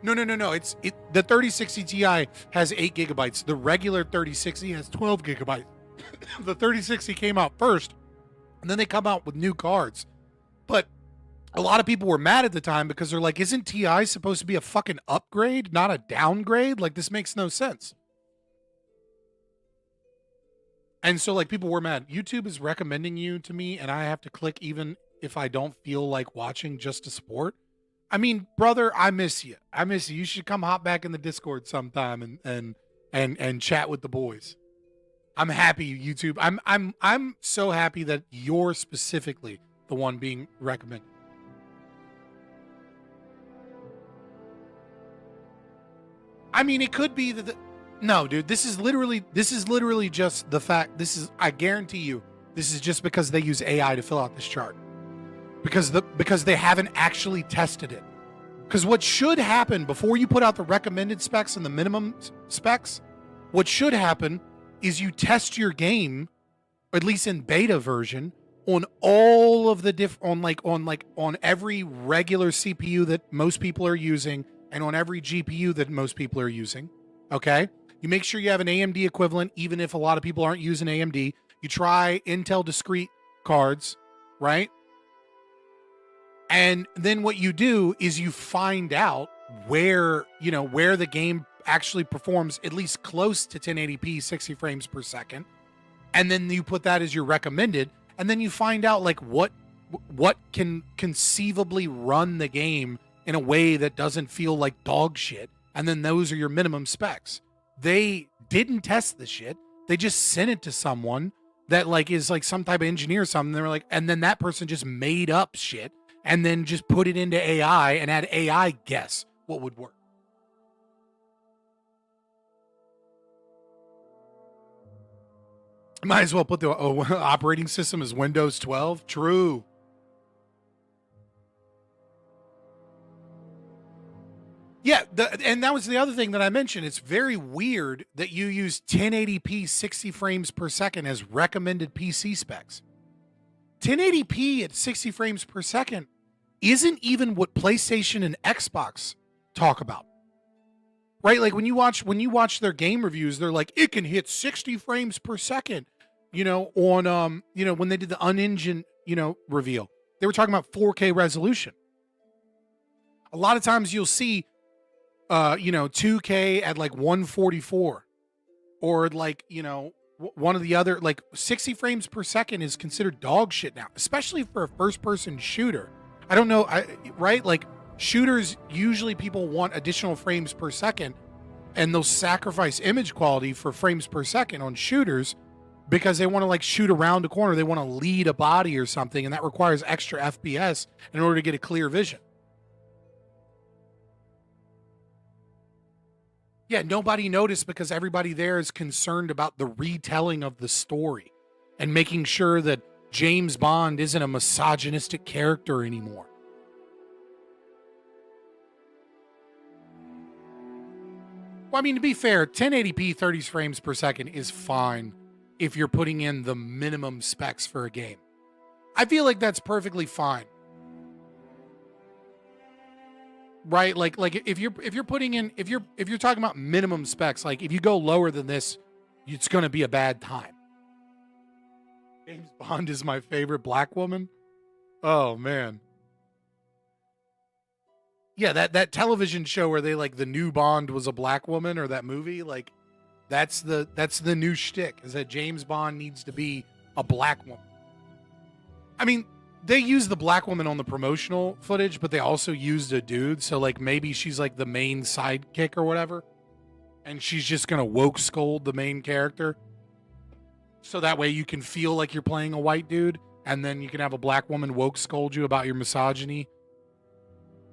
No. The 3060 Ti has 8 gigabytes. The regular 3060 has 12 gigabytes. The 3060 came out first, and then they come out with new cards. But a lot of people were mad at the time because they're like, isn't Ti supposed to be a fucking upgrade, not a downgrade? Like, this makes no sense. And so, like, people were mad. YouTube is recommending you to me, and I have to click even if I don't feel like watching just to support. I mean, brother, I miss you. You should come hop back in the Discord sometime and chat with the boys. I'm happy, YouTube. I'm so happy that you're specifically the one being recommended. I mean, it could be that no, dude, this is literally just the fact. I guarantee you, this is just because they use AI to fill out this chart. Because they haven't actually tested it. Because what should happen before you put out the recommended specs and the minimum specs, what should happen is you test your game, or at least in beta version, on all of the on every regular CPU that most people are using, and on every GPU that most people are using. Okay, you make sure you have an AMD equivalent, even if a lot of people aren't using AMD. You try Intel discrete cards, right? And then what you do is you find out where the game actually performs at least close to 1080p 60 frames per second, and then you put that as your recommended, and then you find out like what can conceivably run the game in a way that doesn't feel like dog shit, and then those are your minimum specs. They didn't test the shit. They just sent it to someone that like is like some type of engineer or something. They're like, and then that person just made up shit and then just put it into AI and had AI guess what would work. Might as well put the operating system as Windows 12. True. Yeah, and that was the other thing that I mentioned. It's very weird that you use 1080p 60 frames per second as recommended PC specs. 1080p at 60 frames per second isn't even what PlayStation and Xbox talk about. Right? Like when you watch their game reviews, they're like, it can hit 60 frames per second. On when they did the Unengine, reveal, they were talking about 4K resolution. A lot of times you'll see 2K at like 144, or like, one of the other, like 60 frames per second is considered dog shit now, especially for a first person shooter. I don't know. Right? Like shooters, usually people want additional frames per second, and they'll sacrifice image quality for frames per second on shooters because they want to like shoot around a corner. They want to lead a body or something, and that requires extra FPS in order to get a clear vision. Yeah, nobody noticed because everybody there is concerned about the retelling of the story and making sure that James Bond isn't a misogynistic character anymore. Well, I mean, to be fair, 1080p 30 frames per second is fine if you're putting in the minimum specs for a game. I feel like that's perfectly fine. Right? Like if you're putting in if you're talking about minimum specs, like if you go lower than this, it's going to be a bad time. James Bond is my favorite black woman. Oh man. Yeah, that television show where they like the new Bond was a black woman, or that movie, like that's the new shtick, is that James Bond needs to be a black woman. I mean, they used the black woman on the promotional footage, but they also used a dude, so like maybe she's like the main sidekick or whatever, and she's just gonna woke scold the main character, so that way you can feel like you're playing a white dude, and then you can have a black woman woke scold you about your misogyny.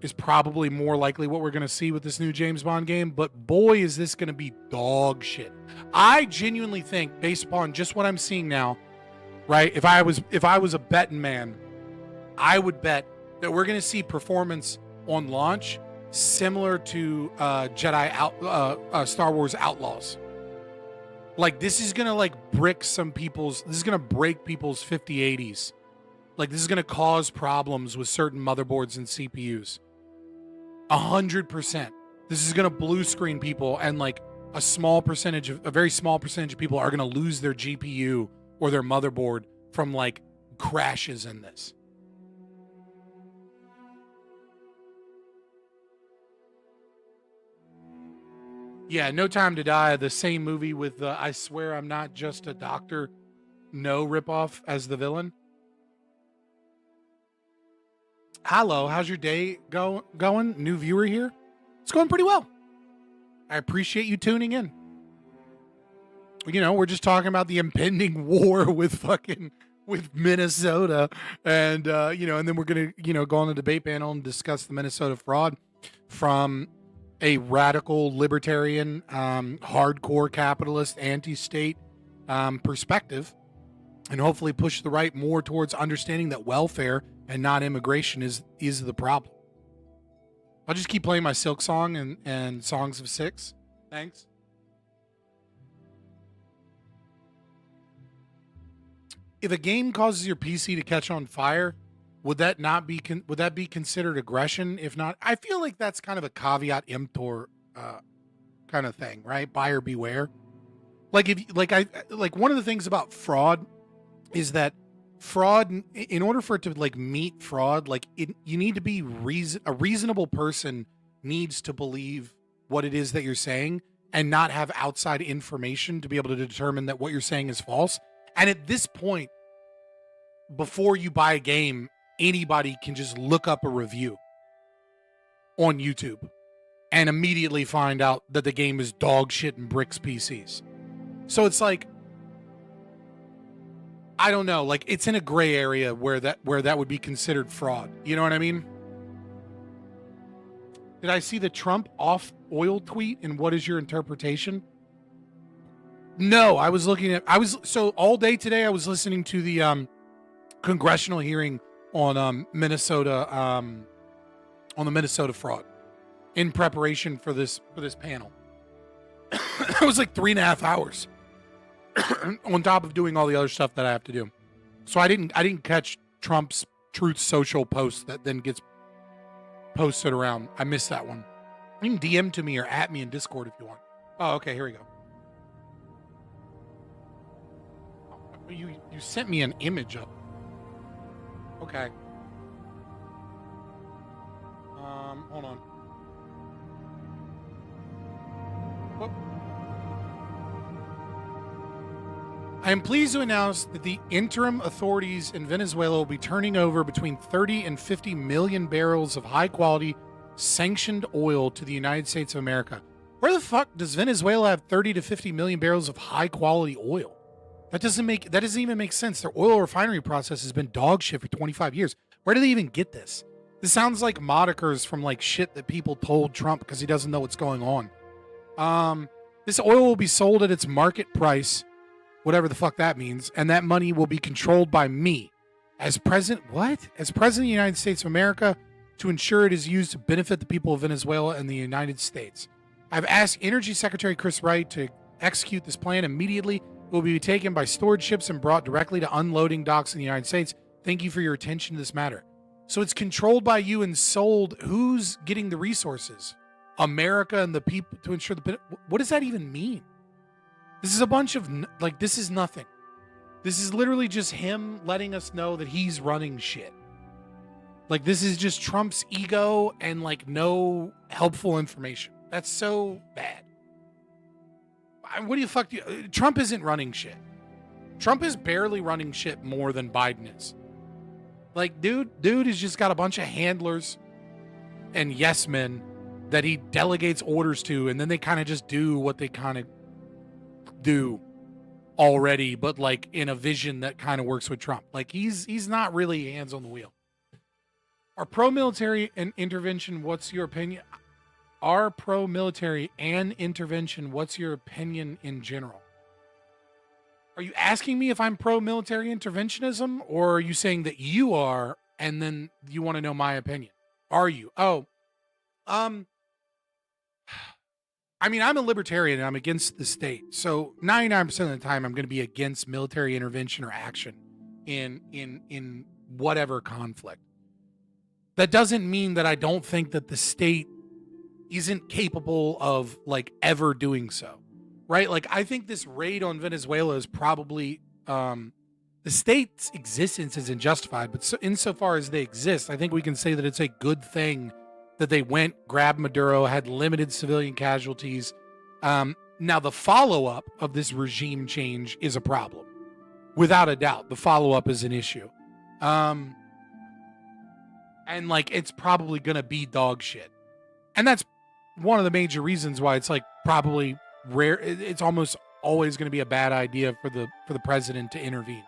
Is probably more likely what we're going to see with this new James Bond game, but boy, is this going to be dog shit. I genuinely think, based upon just what I'm seeing now, right? If I was a betting man, I would bet that we're going to see performance on launch similar to Star Wars Outlaws. Like, this is going to like break people's 5080s. Like, this is going to cause problems with certain motherboards and CPUs. 100%. This is going to blue screen people, and like a very small percentage of people are going to lose their GPU or their motherboard from like crashes in this. Yeah, No Time to Die, the same movie with the I Swear I'm Not Just a Doctor No ripoff as the villain. Hello, how's your day going? New viewer here? It's going pretty well. I appreciate you tuning in. You know, we're just talking about the impending war with Minnesota, and and then we're gonna go on the debate panel and discuss the Minnesota fraud from a radical libertarian, hardcore capitalist, anti-state perspective, and hopefully push the right more towards understanding that welfare and not immigration is the problem. I'll just keep playing my Silk Song and Songs of Six. Thanks. If a game causes your PC to catch on fire, would that be considered aggression? If not, I feel like that's kind of a caveat emptor kind of thing, right? Buyer beware. Like one of the things about fraud is that fraud, in order for it to like meet fraud, like you need to be a reasonable person needs to believe what it is that you're saying and not have outside information to be able to determine that what you're saying is false. And at this point, before you buy a game, anybody can just look up a review on YouTube and immediately find out that the game is dog shit and bricks PCs. So it's like, I don't know, like it's in a gray area where that would be considered fraud. You know what I mean? Did I see the Trump off oil tweet, and what is your interpretation? No, so all day today I was listening to the congressional hearing on Minnesota on the Minnesota fraud in preparation for this panel. It was like 3.5 hours. On top of doing all the other stuff that I have to do. So I didn't catch Trump's Truth Social post that then gets posted around. I missed that one. You can DM to me or at me in Discord if you want. Oh, okay, here we go. You sent me an image of. Okay. Hold on. Whoop. I am pleased to announce that the interim authorities in Venezuela will be turning over between 30 and 50 million barrels of high-quality, sanctioned oil to the United States of America. Where the fuck does Venezuela have 30 to 50 million barrels of high-quality oil? That doesn't even make sense. Their oil refinery process has been dog shit for 25 years. Where do they even get this? This sounds like monikers from like shit that people told Trump because he doesn't know what's going on. This oil will be sold at its market price, whatever the fuck that means, and that money will be controlled by me as president. What? As president of the United States of America, to ensure it is used to benefit the people of Venezuela and the United States. I've asked Energy Secretary Chris Wright to execute this plan immediately. It will be taken by storage ships and brought directly to unloading docks in the United States. Thank you for your attention to this matter. So it's controlled by you and sold. Who's getting the resources? America and the people to ensure the. What does that even mean? This is a bunch of, like, this is nothing. This is literally just him letting us know that he's running shit. Like, this is just Trump's ego and, like, no helpful information. That's so bad. What do you fuck do you, Trump isn't running shit. Trump is barely running shit more than Biden is. Like, dude has just got a bunch of handlers and yes men that he delegates orders to, and then they kind of just do what they kind of do already, but like in a vision that kind of works with Trump. Like, he's not really hands on the wheel. Are pro-military and intervention, what's your opinion? Are pro-military and intervention, what's your opinion in general? Are you asking me if I'm pro-military interventionism, or are you saying that you are and then you want to know my opinion? Are you? I mean, I'm a libertarian and I'm against the state. So 99% of the time I'm going to be against military intervention or action in whatever conflict. That doesn't mean that I don't think that the state isn't capable of, like, ever doing so, right? Like, I think this raid on Venezuela is probably, the state's existence isn't justified, but so, insofar as they exist, I think we can say that it's a good thing that they went, grabbed Maduro, had limited civilian casualties. Now, the follow-up of this regime change is a problem. Without a doubt, the follow-up is an issue. And, like, it's probably going to be dog shit. And that's one of the major reasons why it's, like, probably rare. It's almost always going to be a bad idea for the president to intervene.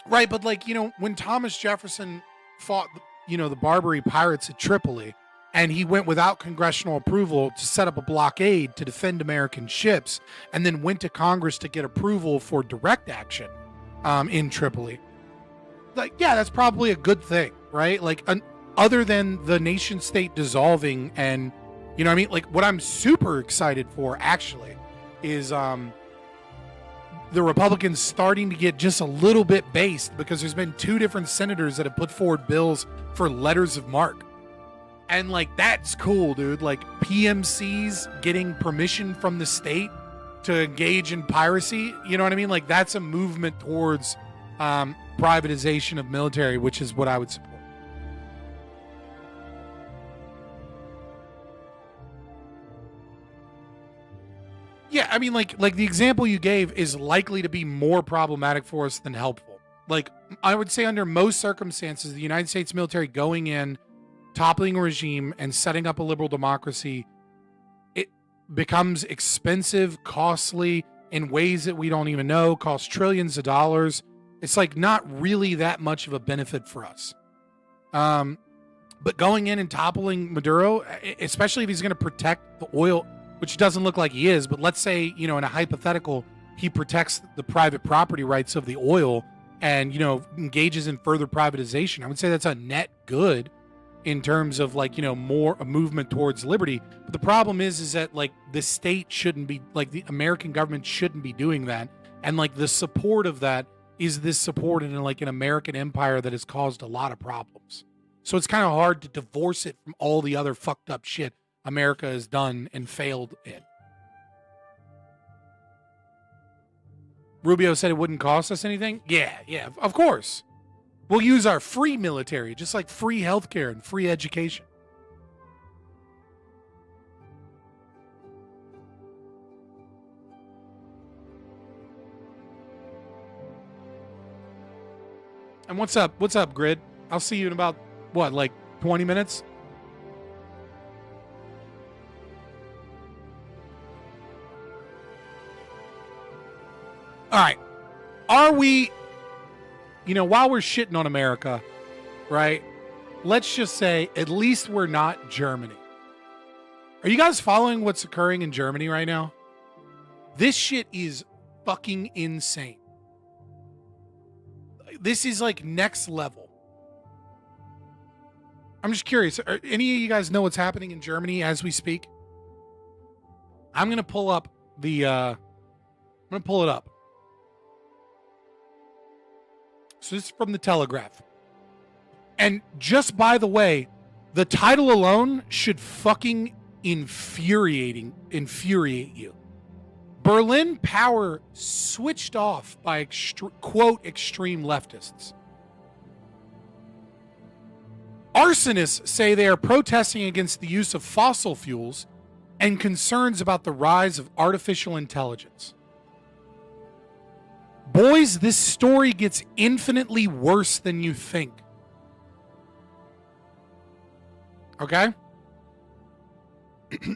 Right, but, like, you know, when Thomas Jefferson fought, you know, the Barbary pirates at Tripoli, and he went without congressional approval to set up a blockade to defend American ships, and then went to Congress to get approval for direct action in Tripoli. Like, yeah, that's probably a good thing, right? Like, other than the nation state dissolving, and, you know what I mean? Like, what I'm super excited for, actually, is the Republicans starting to get just a little bit based, because there's been 2 different senators that have put forward bills for letters of marque. And, like, that's cool, dude. Like, PMCs getting permission from the state to engage in piracy, you know what I mean? Like, that's a movement towards privatization of military, which is what I would support. Yeah, I mean, like the example you gave is likely to be more problematic for us than helpful. Like, I would say under most circumstances, the United States military going in, toppling a regime, and setting up a liberal democracy, it becomes expensive, costly in ways that we don't even know, costs trillions of dollars. It's, like, not really that much of a benefit for us. But going in and toppling Maduro, especially if he's going to protect the oil, which doesn't look like he is, but let's say, you know, in a hypothetical, he protects the private property rights of the oil and, you know, engages in further privatization. I would say that's a net good in terms of, like, you know, more a movement towards liberty. But the problem is that, like, the state shouldn't be, like, the American government shouldn't be doing that. And, like, the support of that is this support in, like, an American empire that has caused a lot of problems. So it's kind of hard to divorce it from all the other fucked up shit America has done and failed in. Rubio said it wouldn't cost us anything. Yeah, of course. We'll use our free military, just like free healthcare and free education. And what's up? What's up, Grid? I'll see you in about, what, like 20 minutes? All right. Are we, you know, while we're shitting on America, right? Let's just say at least we're not Germany. Are you guys following what's occurring in Germany right now? This shit is fucking insane. This is like next level. I'm just curious. Any of you guys know what's happening in Germany as we speak? I'm going to pull up the, I'm going to pull it up. So this is from the Telegraph. And just by the way, the title alone should fucking infuriate you. Berlin power switched off by quote extreme leftists. Arsonists say they are protesting against the use of fossil fuels and concerns about the rise of artificial intelligence. Boys, this story gets infinitely worse than you think. Okay?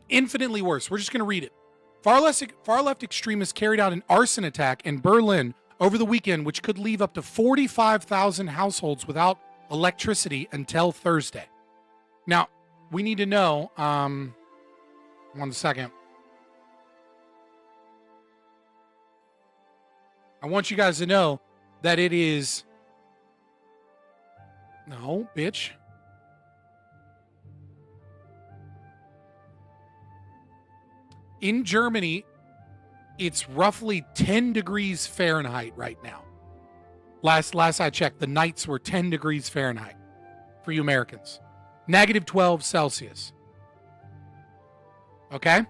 Infinitely worse. We're just going to read it. Far left extremists carried out an arson attack in Berlin over the weekend, which could leave up to 45,000 households without electricity until Thursday. Now, we need to know, 1 second. I want you guys to know that it is... No, bitch. In Germany, it's roughly 10 degrees Fahrenheit right now. Last I checked, the nights were 10 degrees Fahrenheit for you Americans. -12 Celsius. Okay?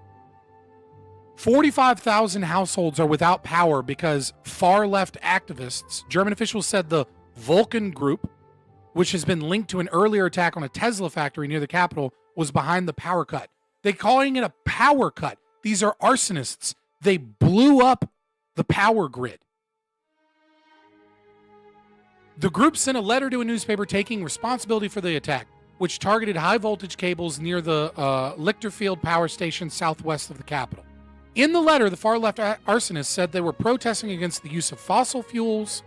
45,000 households are without power because far-left activists, German officials said the Vulcan Group, which has been linked to an earlier attack on a Tesla factory near the capital, was behind the power cut. They're calling it a power cut. These are arsonists. They blew up the power grid. The group sent a letter to a newspaper taking responsibility for the attack, which targeted high-voltage cables near the Lichterfield power station southwest of the capital. In the letter, the far-left arsonists said they were protesting against the use of fossil fuels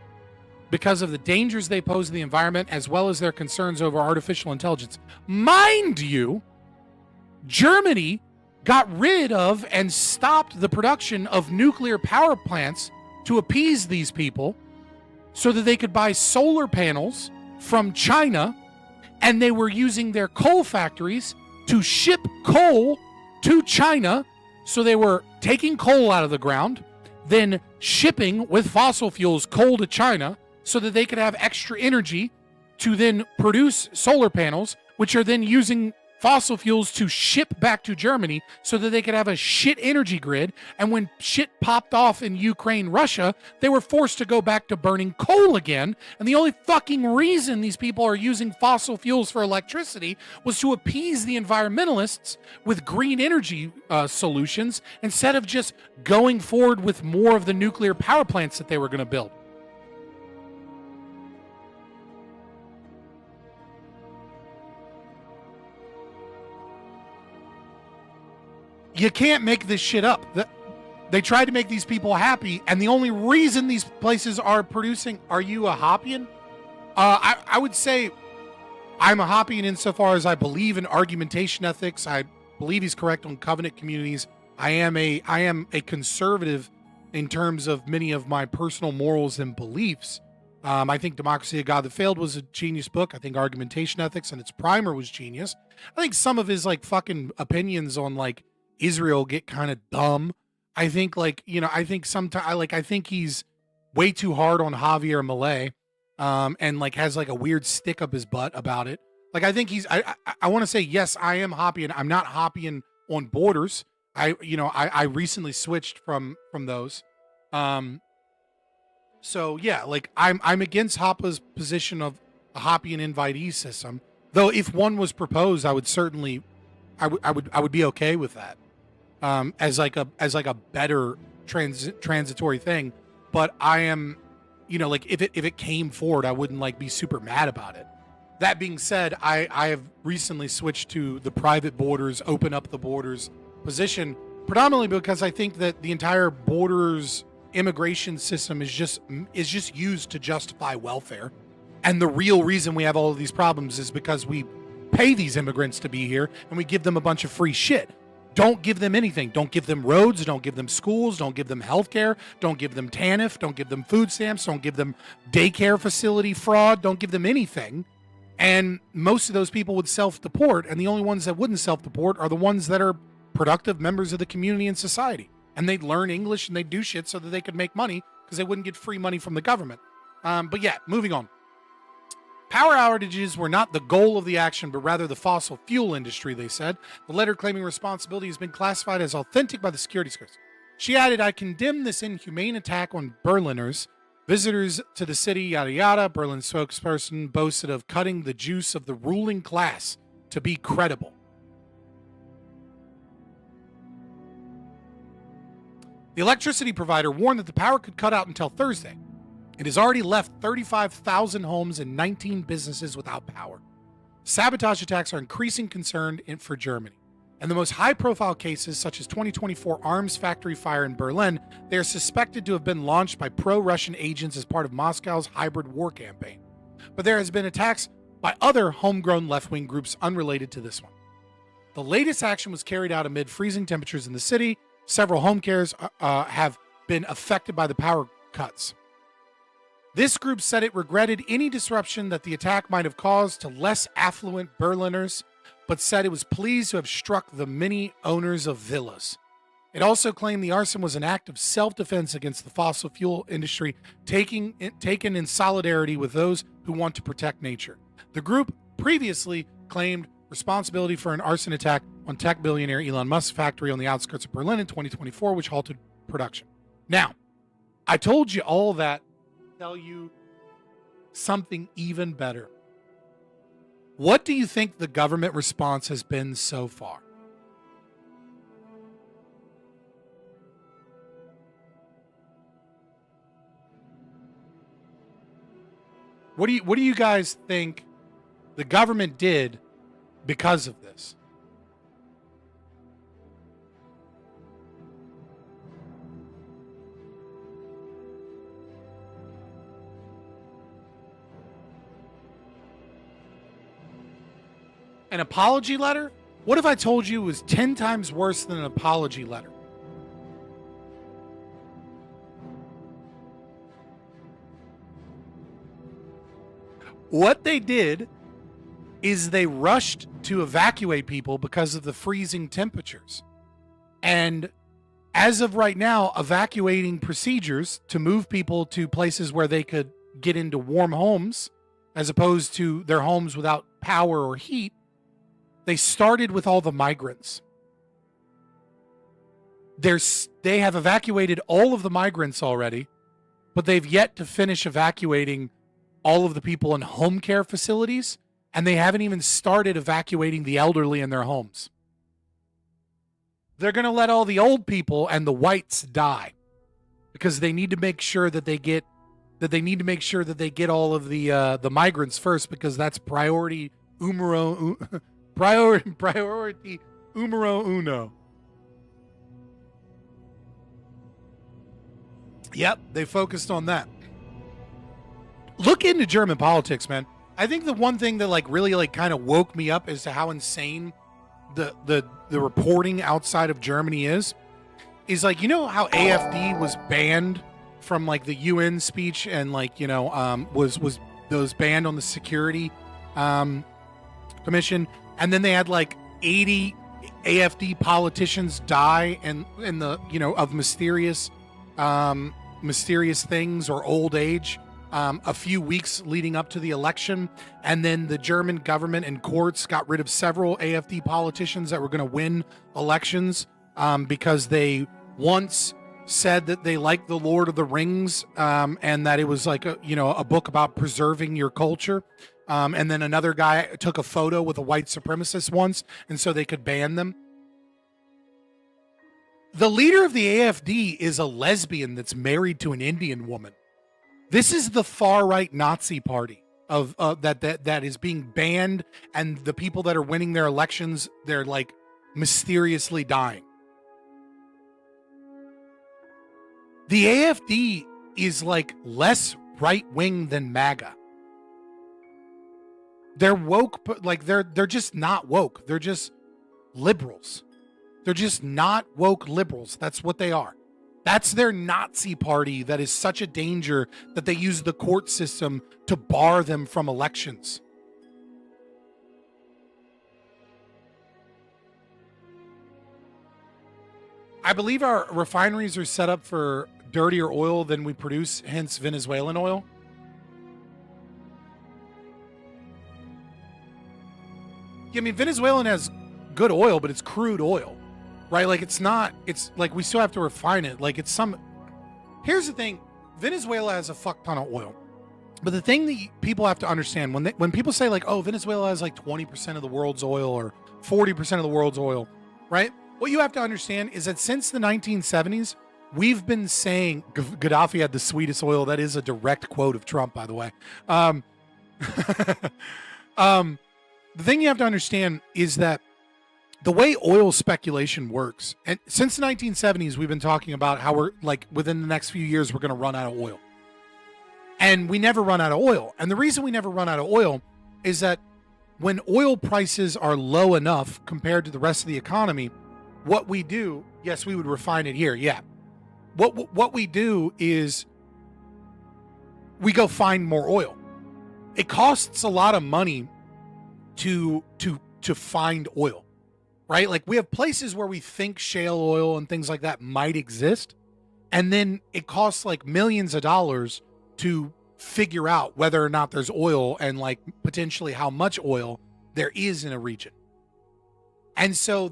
because of the dangers they pose to the environment, as well as their concerns over artificial intelligence. Mind you, Germany got rid of and stopped the production of nuclear power plants to appease these people so that they could buy solar panels from China, and they were using their coal factories to ship coal to China. So they were taking coal out of the ground, then shipping with fossil fuels coal to China so that they could have extra energy to then produce solar panels, which are then using fossil fuels to ship back to Germany so that they could have a shit energy grid. And when shit popped off in Ukraine, Russia, they were forced to go back to burning coal again. And the only fucking reason these people are using fossil fuels for electricity was to appease the environmentalists with green energy solutions instead of just going forward with more of the nuclear power plants that they were going to build. You can't make this shit up. They tried to make these people happy, and the only reason these places are producing... Are you a Hoppian? I would say I'm a Hoppian insofar as I believe in argumentation ethics. I believe he's correct on covenant communities. I am a conservative in terms of many of my personal morals and beliefs. I think Democracy of God That Failed was a genius book. I think Argumentation Ethics and its primer was genius. I think some of his like fucking opinions on like Israel get kind of dumb. I think like, you know, I think sometimes I think he's way too hard on Javier Milei, and like has like a weird stick up his butt about it. Like I think he's, I want to say, yes, I am Hoppian. I'm not Hoppian on borders. I recently switched from those. So yeah, like I'm against Hoppa's position of a Hoppian invitee system. Though if one was proposed, I would certainly, I would be okay with that. As like a better transitory thing. But I am, you know, like if it came forward, I wouldn't like be super mad about it. That being said, I have recently switched to the private borders, open up the borders position, predominantly because I think that the entire borders immigration system is just used to justify welfare. And the real reason we have all of these problems is because we pay these immigrants to be here and we give them a bunch of free shit. Don't give them anything. Don't give them roads. Don't give them schools. Don't give them healthcare. Don't give them TANF. Don't give them food stamps. Don't give them daycare facility fraud. Don't give them anything. And most of those people would self-deport, and the only ones that wouldn't self-deport are the ones that are productive members of the community and society. And they'd learn English and they'd do shit so that they could make money because they wouldn't get free money from the government. But yeah, moving on. Power outages were not the goal of the action, but rather the fossil fuel industry, they said. The letter claiming responsibility has been classified as authentic by the security service. She added, I condemn this inhumane attack on Berliners. Visitors to the city, yada yada. Berlin spokesperson boasted of cutting the juice of the ruling class to be credible. The electricity provider warned that the power could cut out until Thursday. It has already left 35,000 homes and 19 businesses without power. Sabotage attacks are increasing concern for Germany. And the most high-profile cases, such as 2024 arms factory fire in Berlin, they are suspected to have been launched by pro-Russian agents as part of Moscow's hybrid war campaign. But there has been attacks by other homegrown left-wing groups unrelated to this one. The latest action was carried out amid freezing temperatures in the city. Several home cares have been affected by the power cuts. This group said it regretted any disruption that the attack might have caused to less affluent Berliners, but said it was pleased to have struck the many owners of villas. It also claimed the arson was an act of self-defense against the fossil fuel industry, taken in solidarity with those who want to protect nature. The group previously claimed responsibility for an arson attack on tech billionaire Elon Musk's factory on the outskirts of Berlin in 2024, which halted production. Now, I told you all that to tell you something even better. What do you think the government response has been so far? What do you guys think the government did because of this? An apology letter? What if I told you it was 10 times worse than an apology letter? What they did is they rushed to evacuate people because of the freezing temperatures. And as of right now, evacuating procedures to move people to places where they could get into warm homes as opposed to their homes without power or heat, they started with all the migrants. They have evacuated all of the migrants already, but they've yet to finish evacuating all of the people in home care facilities, and they haven't even started evacuating the elderly in their homes. They're going to let all the old people and the whites die because they need to make sure that they get all of the migrants first, because that's priority numero uno. Yep, they focused on that. Look into German politics, man. I think the one thing that really kind of woke me up as to how insane the reporting outside of Germany is you know how AfD was banned from the UN speech and was banned on the security commission, and then they had 80 AfD politicians die in the of mysterious things or old age a few weeks leading up to the election. And then the German government and courts got rid of several AfD politicians that were going to win elections because they once said that they liked the Lord of the Rings and that it was a book about preserving your culture. And then another guy took a photo with a white supremacist once, and so they could ban them. The leader of the AfD is a lesbian that's married to an Indian woman. This is the far-right Nazi party of that is being banned, and the people that are winning their elections, they're mysteriously dying. The AfD is less right-wing than MAGA. They're woke, but they're just not woke. They're just liberals. They're just not woke liberals. That's what they are. That's their Nazi party that is such a danger that they use the court system to bar them from elections. I believe our refineries are set up for dirtier oil than we produce, hence Venezuelan oil. Yeah, I mean, Venezuelan has good oil, but it's crude oil, right? Like, it's like we still have to refine it. Like, here's the thing. Venezuela has a fuck ton of oil. But the thing that people have to understand, when people say like, oh, Venezuela has like 20% of the world's oil or 40% of the world's oil, right? What you have to understand is that since the 1970s, we've been saying Gaddafi had the sweetest oil. That is a direct quote of Trump, by the way. The thing you have to understand is that the way oil speculation works, and since the 1970s, we've been talking about how we're like within the next few years, we're going to run out of oil. And we never run out of oil. And the reason we never run out of oil is that when oil prices are low enough compared to the rest of the economy, what we do, yes, we would refine it here. Yeah. What we do is we go find more oil. It costs a lot of money to find oil, right? Like we have places where we think shale oil and things like that might exist. And then it costs like millions of dollars to figure out whether or not there's oil and like potentially how much oil there is in a region. And so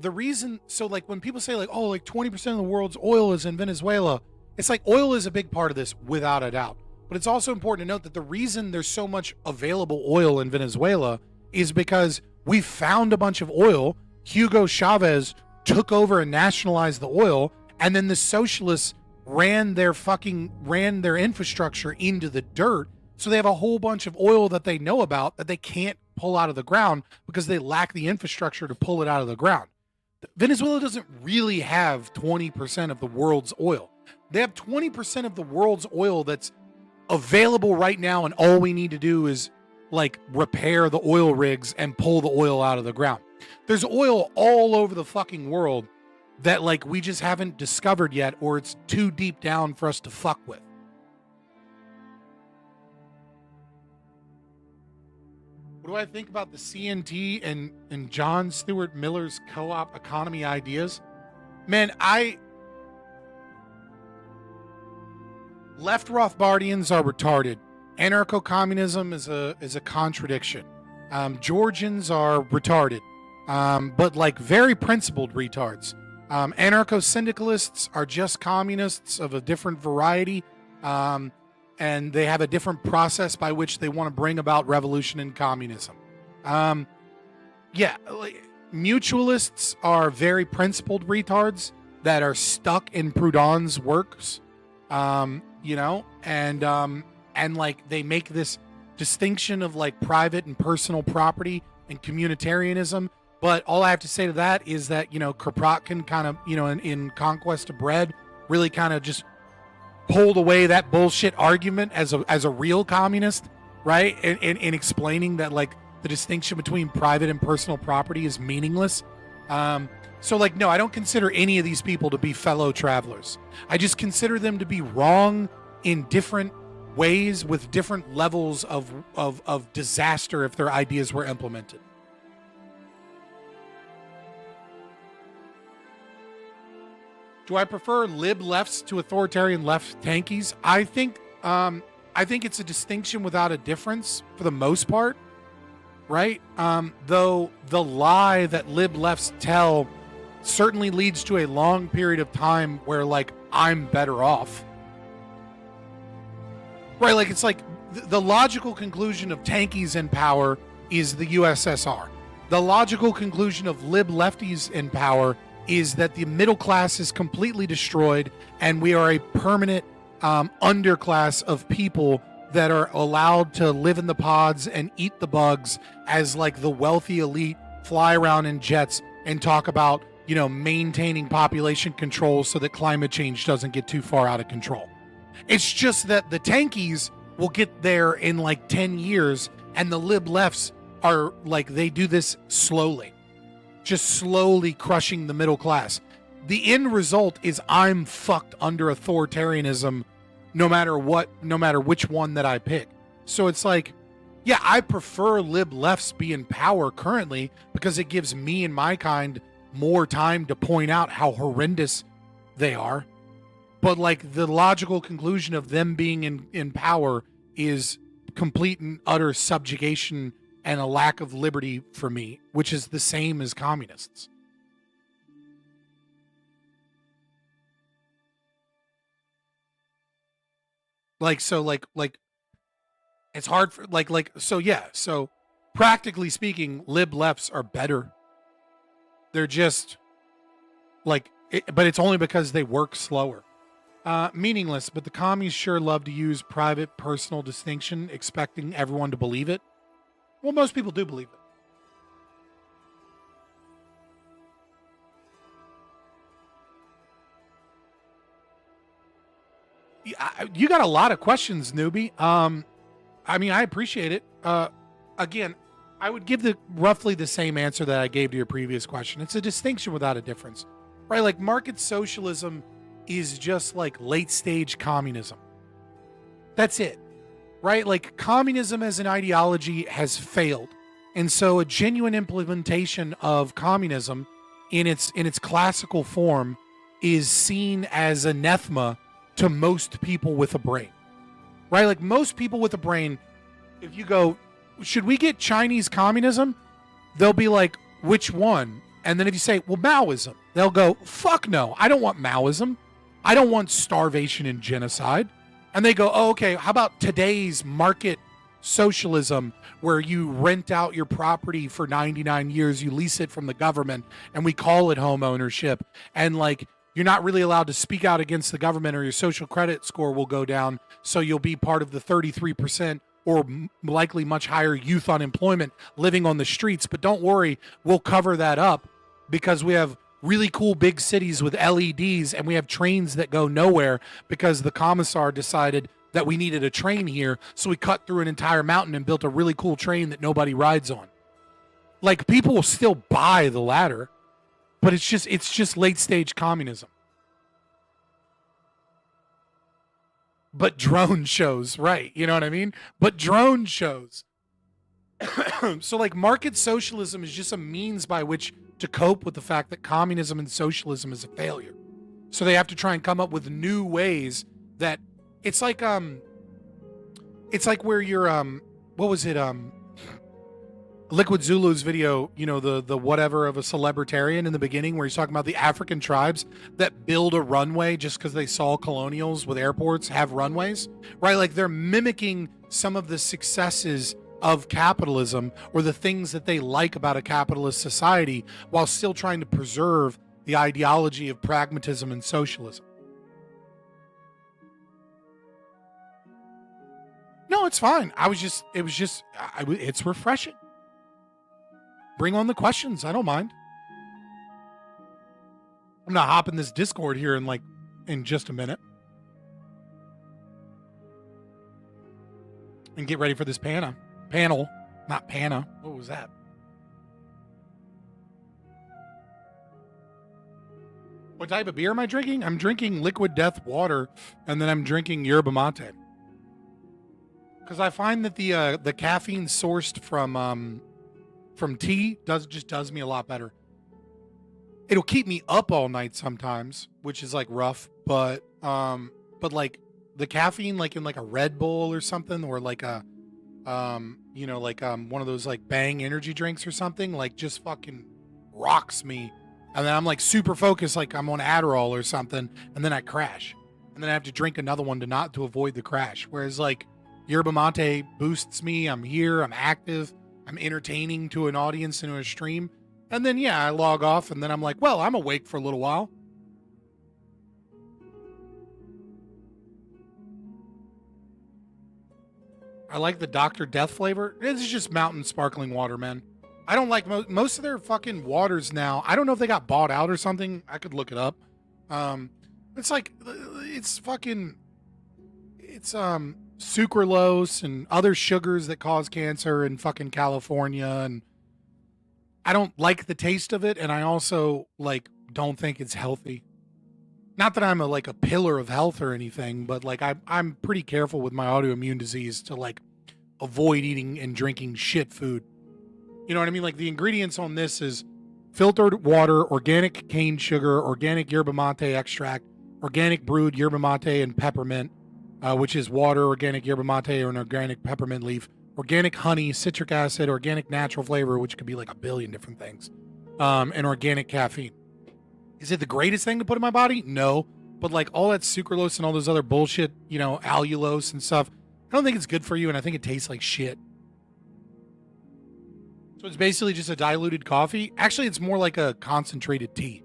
like when people say like, oh, like 20% of the world's oil is in Venezuela, it's like oil is a big part of this without a doubt. But it's also important to note that the reason there's so much available oil in Venezuela is because we found a bunch of oil. Hugo Chavez took over and nationalized the oil, and then the socialists ran their infrastructure into the dirt. So they have a whole bunch of oil that they know about that they can't pull out of the ground because they lack the infrastructure to pull it out of the ground. Venezuela doesn't really have 20% of the world's oil. They have 20% of the world's oil that's available right now, and all we need to do is like repair the oil rigs and pull the oil out of the ground. There's oil all over the fucking world that like we just haven't discovered yet, or it's too deep down for us to fuck with. What do I think about the CNT and John Stuart Miller's co-op economy ideas? Man, left Rothbardians are retarded. Anarcho-communism is a contradiction. Georgians are retarded, but like very principled retards. Anarcho-syndicalists are just communists of a different variety, and they have a different process by which they want to bring about revolution in communism. Mutualists are very principled retards that are stuck in Proudhon's works, and like they make this distinction of like private and personal property and communitarianism. But all I have to say to that is that, Kropotkin kind of, in Conquest of Bread, really kind of just pulled away that bullshit argument as a real communist, right? In explaining that like the distinction between private and personal property is meaningless. So like, no, I don't consider any of these people to be fellow travelers. I just consider them to be wrong in different ways with different levels of disaster if their ideas were implemented. Do I prefer lib lefts to authoritarian left tankies? I think it's a distinction without a difference for the most part, right? Though the lie that lib lefts tell certainly leads to a long period of time where like I'm better off. Right, like it's like the logical conclusion of tankies in power is the USSR. The logical conclusion of lib lefties in power is that the middle class is completely destroyed and we are a permanent underclass of people that are allowed to live in the pods and eat the bugs as like the wealthy elite fly around in jets and talk about, maintaining population control so that climate change doesn't get too far out of control. It's just that the tankies will get there in like 10 years and the lib lefts are like, they do this slowly. Just slowly crushing the middle class. the end result is I'm fucked under authoritarianism no matter which one that I pick. So it's like, yeah, I prefer lib lefts be in power currently because it gives me and my kind more time to point out how horrendous they are. But like the logical conclusion of them being in power is complete and utter subjugation and a lack of liberty for me, which is the same as communists. It's hard for so practically speaking, lib lefts are better. They're just but it's only because they work slower. Meaningless, but the commies sure love to use private personal distinction, expecting everyone to believe it. Well, most people do believe it. You got a lot of questions, newbie. I mean, I appreciate it. Again, I would give roughly the same answer that I gave to your previous question. It's a distinction without a difference, right? Like market socialism is just like late stage communism. That's it, right? Like communism as an ideology has failed. And so a genuine implementation of communism in its classical form is seen as anathema to most people with a brain, right? Like most people with a brain, if you go, should we get Chinese communism? They'll be like, which one? And then if you say, well, Maoism, they'll go, fuck no, I don't want Maoism. I don't want starvation and genocide. And they go, oh, okay, how about today's market socialism where you rent out your property for 99 years, you lease it from the government, and we call it home ownership. And like, you're not really allowed to speak out against the government or your social credit score will go down. So you'll be part of the 33% or likely much higher youth unemployment living on the streets. But don't worry, we'll cover that up because we have really cool big cities with LEDs and we have trains that go nowhere because the commissar decided that we needed a train here. So we cut through an entire mountain and built a really cool train that nobody rides on. Like people will still buy the latter, but it's just late stage communism. But drone shows, right? You know what I mean? But drone shows. So like market socialism is just a means by which to cope with the fact that communism and socialism is a failure. So they have to try and come up with new ways that it's like where you're what was it Liquid Zulu's video, you know, the whatever of a celebritarian in the beginning where he's talking about the African tribes that build a runway just because they saw colonials with airports have runways, right? Like they're mimicking some of the successes of capitalism or the things that they like about a capitalist society while still trying to preserve the ideology of pragmatism and socialism. No, it's fine. It's refreshing. Bring on the questions. I don't mind. I'm not hopping this Discord here in just a minute. And get ready for this panel. Not Pana. What was that? What type of beer am I drinking? I'm drinking Liquid Death water, and then I'm drinking yerba mate. Because I find that the caffeine sourced from tea does me a lot better. It'll keep me up all night sometimes, which is like rough, but like the caffeine like in like a Red Bull or something, or like a one of those like Bang energy drinks or something, like just fucking rocks me. And then I'm like super focused, like I'm on Adderall or something, and then I crash. And then I have to drink another one to avoid the crash. Whereas like yerba mate boosts me, I'm here, I'm active, I'm entertaining to an audience and to a stream. And then, yeah, I log off and then I'm like, well, I'm awake for a little while. I like the Dr. Death flavor. It's just mountain sparkling water, man. I don't like most of their fucking waters now. I don't know if they got bought out or something. I could look it up. It's like, it's sucralose and other sugars that cause cancer in fucking California. And I don't like the taste of it. And I also like don't think it's healthy. Not that I'm a pillar of health or anything, but like I'm pretty careful with my autoimmune disease to like avoid eating and drinking shit food. You know what I mean? Like the ingredients on this is filtered water, organic cane sugar, organic yerba mate extract, organic brewed yerba mate and peppermint, which is water, organic yerba mate, or an organic peppermint leaf, organic honey, citric acid, organic natural flavor, which could be like a billion different things, and organic caffeine. Is it the greatest thing to put in my body? No. But like all that sucralose and all those other bullshit, allulose and stuff, I don't think it's good for you, and I think it tastes like shit. So it's basically just a diluted coffee. Actually, it's more like a concentrated tea.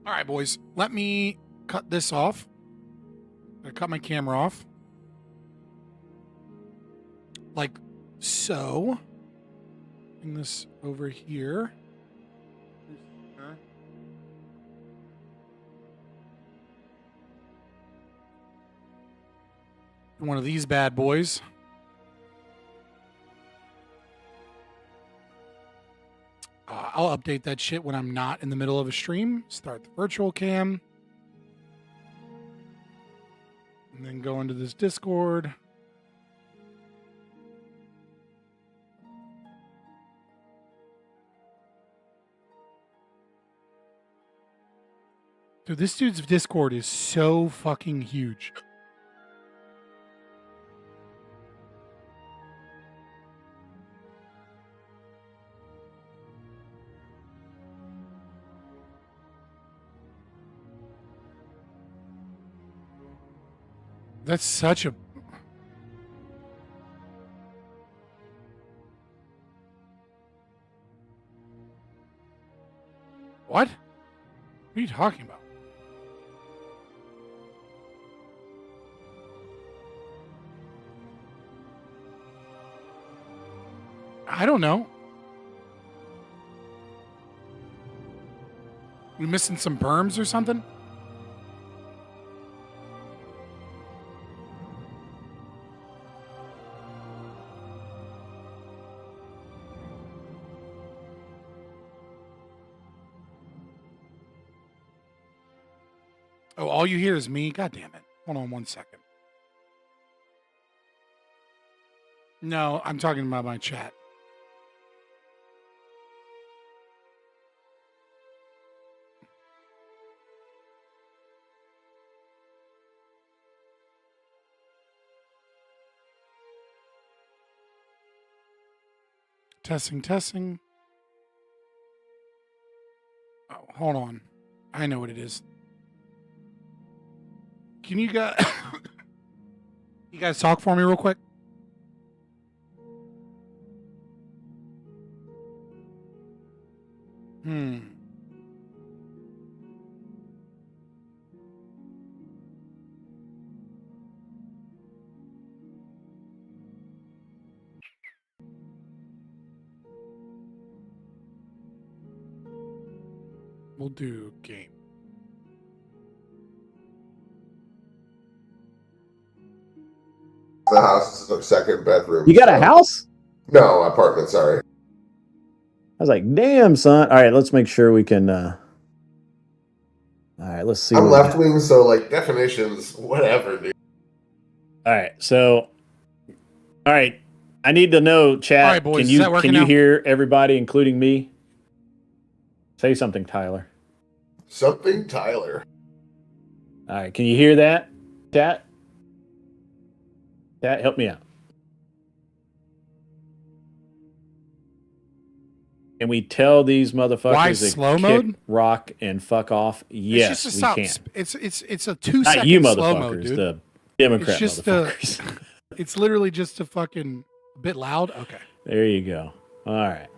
All right, boys, let me cut this off. I cut my camera off. Like so. Bring this over here. One of these bad boys. I'll update that shit when I'm not in the middle of a stream. Start the virtual cam. And then go into this Discord. Dude, this dude's Discord is so fucking huge. That's such a... What? What are you talking about? I don't know. We missing some perms or something? Oh, all you hear is me? God damn it. Hold on 1 second. No, I'm talking about my chat. Testing, testing. Oh, hold on. I know what it is. Can you guys you guys talk for me real quick? We'll do game. The house is the second bedroom. You got a house? No, apartment, sorry. I was like, damn, son. All right, let's make sure we can. All right, let's see. I'm left wing, so like definitions, whatever, dude. All right, so. All right, I need to know, chat. All right, boys, can you is that working can you now? hear everybody, including me? Say something, Tyler. Something, Tyler. All right, can you hear that, chat? Chat, help me out. Can we tell these motherfuckers Why to slow kick, mode? rock, and fuck off? Yes, it's just we can. It's a 2 Not second you slow motherfuckers, mode, dude. the Democrat it's just motherfuckers. It's literally just a fucking bit loud. Okay. There you go. All right.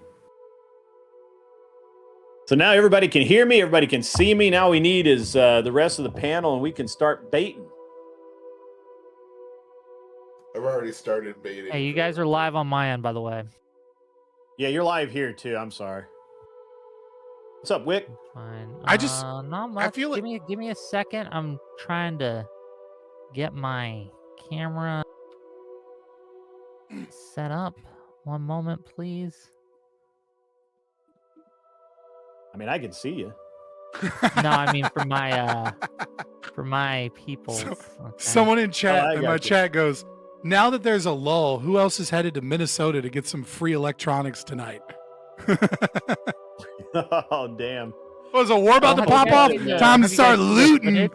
So now everybody can hear me. Everybody can see me. Now we need is the rest of the panel, and we can start baiting. I've already started baiting. Hey, you guys are live on my end, by the way. Yeah, you're live here too. I'm sorry. What's up, Wick? Fine. I just- not much. I feel like- give me a second. I'm trying to get my camera set up. One moment, please. I mean, I can see you. No, I mean for my people. Someone in chat I in got my you. chat goes, now that there's a lull, who else is headed to Minnesota to get some free electronics tonight? Oh, damn. Was a war about to pop off? Time to start looting.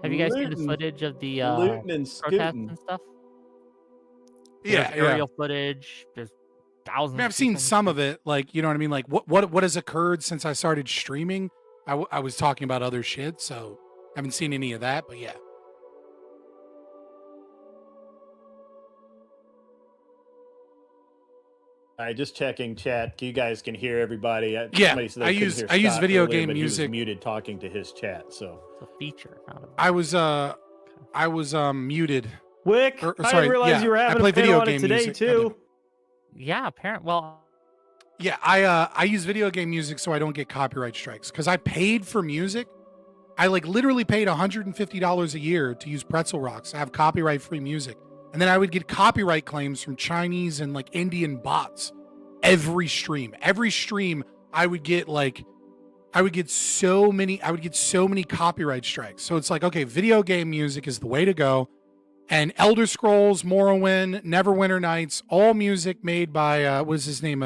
Have you guys seen the Looting. footage of the Looting and protests scooting. and stuff? Yeah, There's aerial footage. There's thousands. I mean, I've seen some of it. Like, you know what I mean? Like, what has occurred since I started streaming? I was talking about other shit, so I haven't seen any of that. But yeah, All right, just checking chat. You guys can hear everybody. Yeah, somebody said they I couldn't use- hear I use Scott video earlier, game but he was music. muted talking to his chat. So It's a feature, not a I was muted. Wick, Or- I sorry, didn't realize yeah, you were I having play a panel video on it game today music. too. Yeah, apparent. Well, Yeah, I use video game music so I don't get copyright strikes because I paid for music. I like literally paid $150 a year to use Pretzel Rocks to have copyright free music, and then I would get copyright claims from Chinese and like Indian bots every stream. Every stream I would get so many copyright strikes. So it's like, okay, video game music is the way to go. And Elder Scrolls, Morrowind, Neverwinter Nights, all music made by what is his name,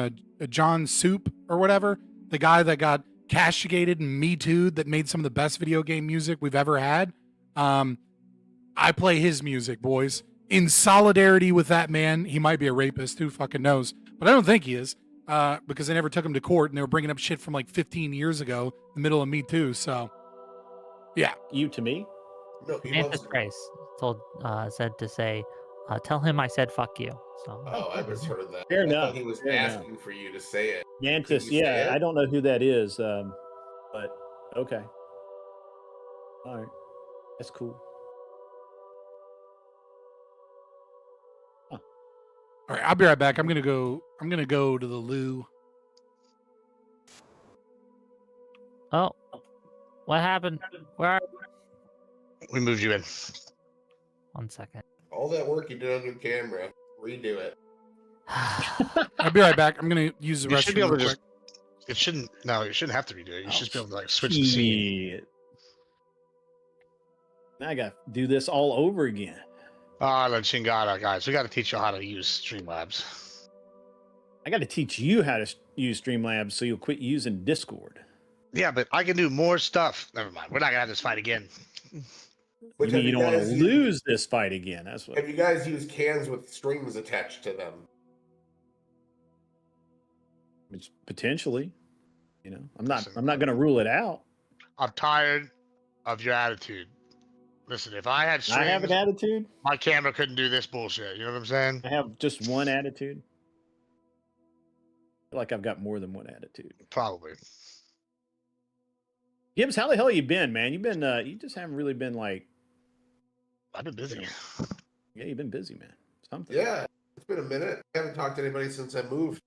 John Soup or whatever, the guy that got castigated and Me Too'd that made some of the best video game music we've ever had. I play his music, boys, in solidarity with that man. He might be a rapist, who fucking knows, but I don't think he is, because they never took him to court and they were bringing up shit from like 15 years ago, in the middle of Me Too. So, yeah. You to me? No, he Mantis loves Price said to say, tell him I said fuck you. So Oh, I misheard that. Fair I enough. thought he was Fair enough. asking for you to say it. Mantis, Can you say yeah, it? I don't know who that is, but okay. All right, that's cool. All right, I'll be right back. I'm gonna go to the loo. Oh, what happened? Where are We moved you in. 1 second. All that work you did on your camera, redo it. I'll be right back. I'm gonna use the You restroom. should be able to real just. quick. It shouldn't. No, you shouldn't have to redo it. You should just be able to like switch the scene. Shit. Now I got to do this all over again. Ah, the chingada, guys. We got to teach you how to use Streamlabs. I got to teach you how to use Streamlabs so you'll quit using Discord. Yeah, but I can do more stuff. Never mind. We're not gonna have this fight again. Which You mean you have don't want to guys used- lose this fight again? That's what. Have you guys used cans with strings attached to them? It's potentially, you know, I'm not going to rule it out. I'm tired of your attitude. Listen, if I had strings, I have an attitude. my camera couldn't do this bullshit. You know what I'm saying? I have just one attitude. I feel like I've got more than one attitude. Probably. Gibbs, how the hell you been, man? You've been, you just haven't really been like. I've been busy. Yeah, you've been busy, man. Something. Yeah, it's been a minute. I haven't talked to anybody since I moved.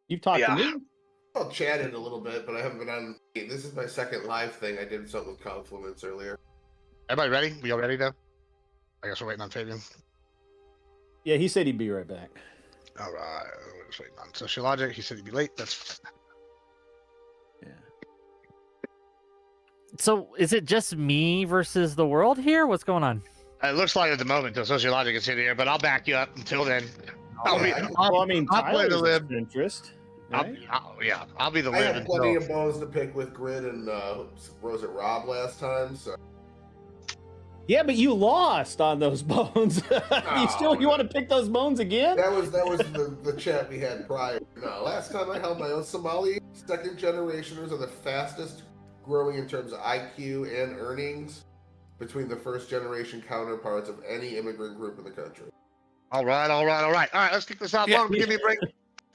You've talked to me. I'll chatted a little bit, but I haven't been on. This is my second live thing. I did something with Confluence earlier. Everybody ready? We all ready though? I guess we're waiting on Fabian. Yeah, he said he'd be right back. All right, we're just waiting on Sociologic. He said he'd be late. That's So is it just me versus the world here? What's going on? It looks like at the moment the Sociologic is in here, but I'll back you up until then. I'll play the Tyler's lib. Interest. Right? I'll be the I lib had plenty until. of bones to pick with Grid and was it Rob last time? So Yeah, but you lost on those bones. You want to pick those bones again? that was the chat we had prior. No, last time I held my own. Somali second generationers are the fastest growing in terms of IQ and earnings between the first generation counterparts of any immigrant group in the country. All right. All right, let's kick this out. Yeah. Give me a break.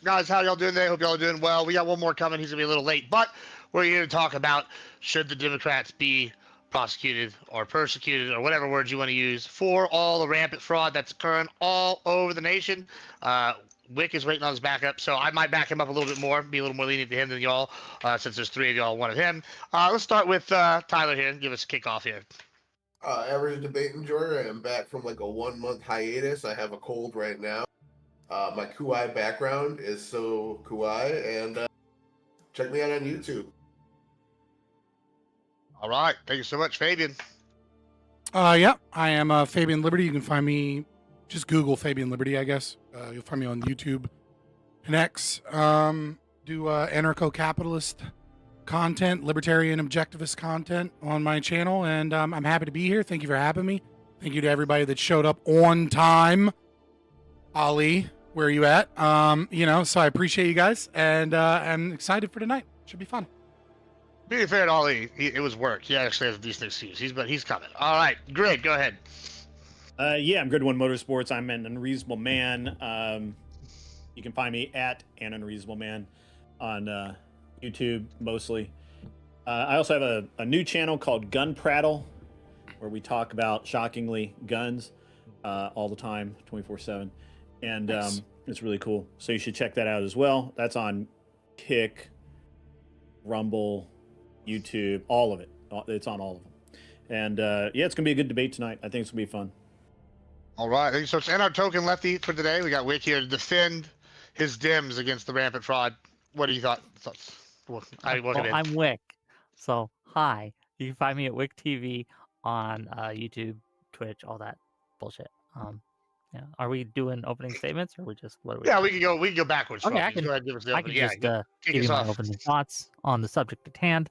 Guys, how y'all doing today? Hope y'all are doing well. We got one more coming. He's going to be a little late, but we're here to talk about should the Democrats be prosecuted or persecuted or whatever words you want to use for all the rampant fraud that's occurring all over the nation. Wick is waiting on his backup, so I might back him up a little bit more, be a little more lenient to him than y'all, since there's 3 of y'all wanted him. Let's start with Tyler here and give us a kickoff here. Average debate enjoyer. I am back from like a 1-month hiatus. I have a cold right now. My Kuai background is so Kuai, and check me out on YouTube. All right, thank you so much, Fabian. Yeah, I am Fabian Liberty. You can find me, just Google Fabian Liberty, I guess. You'll find me on YouTube and X. Do anarcho-capitalist content, libertarian objectivist content on my channel, and I'm happy to be here. Thank you for having me. Thank you to everybody that showed up on time. Ali, where are you at? So I appreciate you guys, and I'm excited for tonight. Should be fun. Being fair to Ollie, it was work. He actually has a decent excuse. He's coming. All right, Greg, go ahead. Yeah, I'm Good One Motorsports. I'm an unreasonable man. You can find me at an unreasonable man on YouTube mostly. I also have a new channel called Gun Prattle, where we talk about, shockingly, guns all the time, 24/7, and nice. It's really cool. So you should check that out as well. That's on Kick, Rumble, YouTube, all of it. It's on all of them. And yeah, it's gonna be a good debate tonight. I think it's gonna be fun. All right, so it's our token lefty for today. We got Wick here to defend his Dems against the rampant fraud. What do you thoughts? I'm Wick. So hi, you can find me at Wick TV on YouTube, Twitch, all that bullshit. Yeah. Are we doing opening statements, or we just what? Are we Yeah, we can go backwards. Okay, I can go ahead and give us the opening. just give you my opening thoughts on the subject at hand.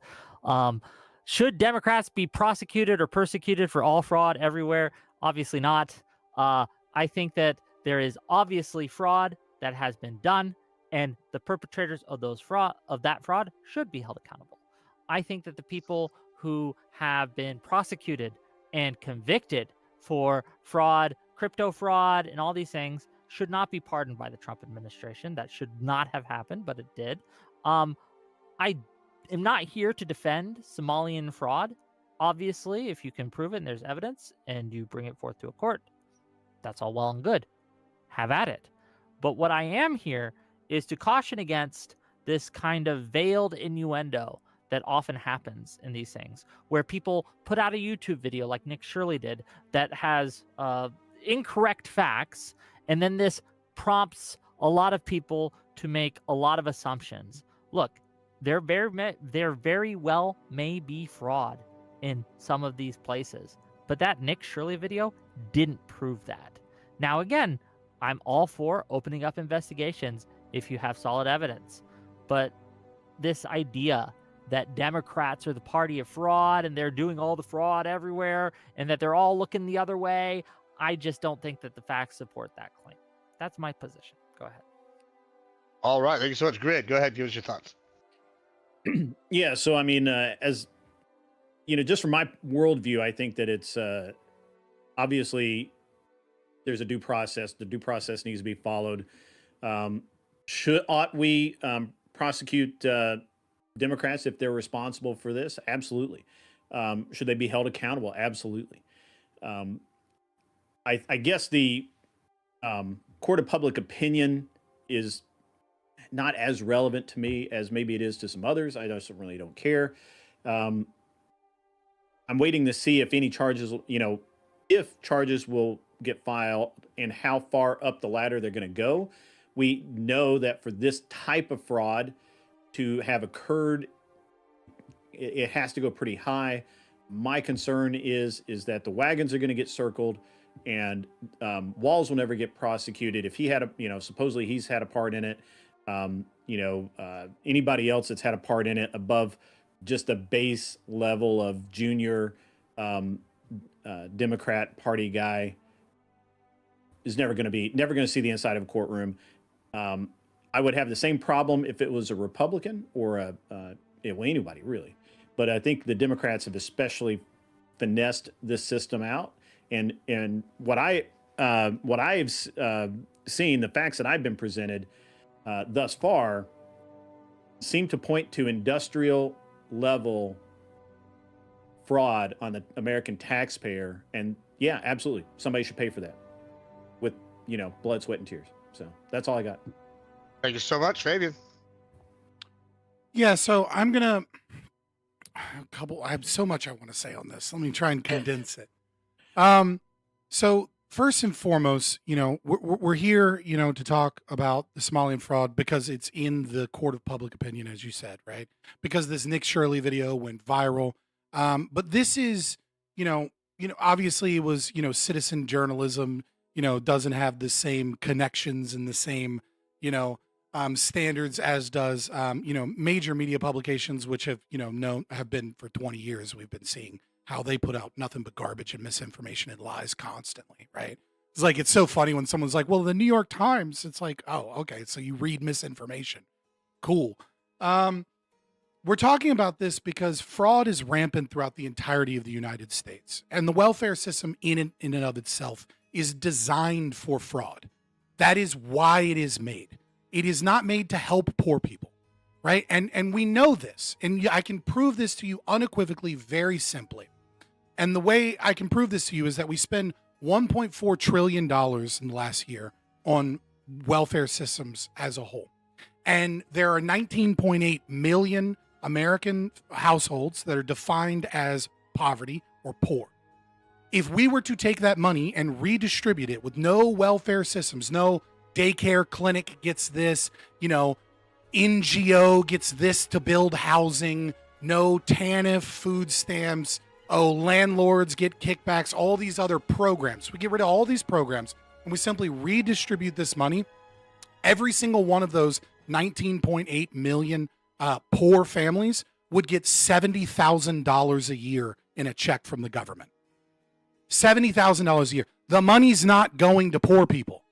Should Democrats be prosecuted or persecuted for all fraud everywhere? Obviously not. I think that there is obviously fraud that has been done, and the perpetrators of that fraud should be held accountable. I think that the people who have been prosecuted and convicted for fraud, crypto fraud, and all these things should not be pardoned by the Trump administration. That should not have happened, but it did. I am not here to defend Somalian fraud. Obviously, if you can prove it and there's evidence and you bring it forth to a court, that's all well and good. Have at it. But what I am here is to caution against this kind of veiled innuendo that often happens in these things, where people put out a YouTube video like Nick Shirley did that has incorrect facts, and then this prompts a lot of people to make a lot of assumptions. Look, there very well may be fraud in some of these places, but that Nick Shirley video didn't prove that. Now, again, I'm all for opening up investigations if you have solid evidence, but this idea that Democrats are the party of fraud and they're doing all the fraud everywhere and that they're all looking the other way, I just don't think that the facts support that claim. That's my position. Go ahead. All right. Thank you so much, Grid. Go ahead. Give us your thoughts. Yeah. So, I mean, as you know, just from my worldview, I think that it's obviously there's a due process. The due process needs to be followed. Ought we prosecute Democrats if they're responsible for this? Absolutely. Should they be held accountable? Absolutely. I guess the court of public opinion is not as relevant to me as maybe it is to some others. I just really don't care. I'm waiting to see if any charges, if charges will get filed and how far up the ladder they're going to go. We know that for this type of fraud to have occurred, it has to go pretty high. My concern is that the wagons are going to get circled, and Walls will never get prosecuted. If he had supposedly he's had a part in it, anybody else that's had a part in it above just a base level of junior Democrat Party guy is never going to see the inside of a courtroom. I would have the same problem if it was a Republican or anybody really. But I think the Democrats have especially finessed this system out. And what I've seen, the facts that I've been presented thus far seem to point to industrial level fraud on the American taxpayer. And yeah, absolutely, somebody should pay for that with blood, sweat, and tears. So that's all I got. Thank you so much, Fabian. Yeah, so I'm gonna I have so much I want to say on this. Let me try and condense it. So first and foremost, we're here, to talk about the Somalian fraud because it's in the court of public opinion, as you said, right? Because this Nick Shirley video went viral. But this is, obviously it was, citizen journalism, doesn't have the same connections and the same, standards as does, major media publications, which have, have been for 20 years. We've been seeing how they put out nothing but garbage and misinformation and lies constantly, right? It's like, it's so funny when someone's like, well, the New York Times, it's like, oh, okay. So you read misinformation. Cool. We're talking about this because fraud is rampant throughout the entirety of the United States. And the welfare system in and of itself is designed for fraud. That is why it is made. It is not made to help poor people, right? And we know this. And I can prove this to you unequivocally, very simply. And the way I can prove this to you is that we spend $1.4 trillion in the last year on welfare systems as a whole. And there are 19.8 million American households that are defined as poverty or poor. If we were to take that money and redistribute it with no welfare systems, no daycare clinic gets this, NGO gets this to build housing, no TANF food stamps, landlords get kickbacks, all these other programs. We get rid of all these programs and we simply redistribute this money. Every single one of those 19.8 million poor families would get $70,000 a year in a check from the government. $70,000 a year. The money's not going to poor people.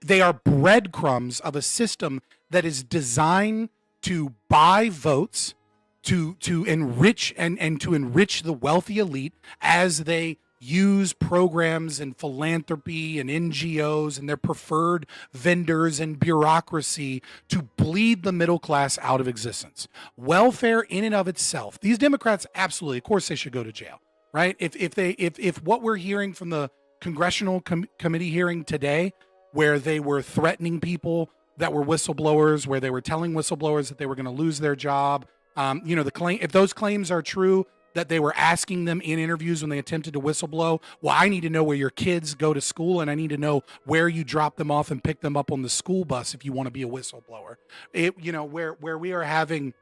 They are breadcrumbs of a system that is designed to buy votes, to enrich and to enrich the wealthy elite as they use programs and philanthropy and NGOs and their preferred vendors and bureaucracy to bleed the middle class out of existence. Welfare in and of itself, these Democrats, absolutely, of course they should go to jail, right? If what we're hearing from the congressional committee hearing today, where they were threatening people that were whistleblowers, where they were telling whistleblowers that they were going to lose their job, the claim, if those claims are true, that they were asking them in interviews when they attempted to whistleblow, well, I need to know where your kids go to school and I need to know where you drop them off and pick them up on the school bus if you want to be a whistleblower. Where we are having,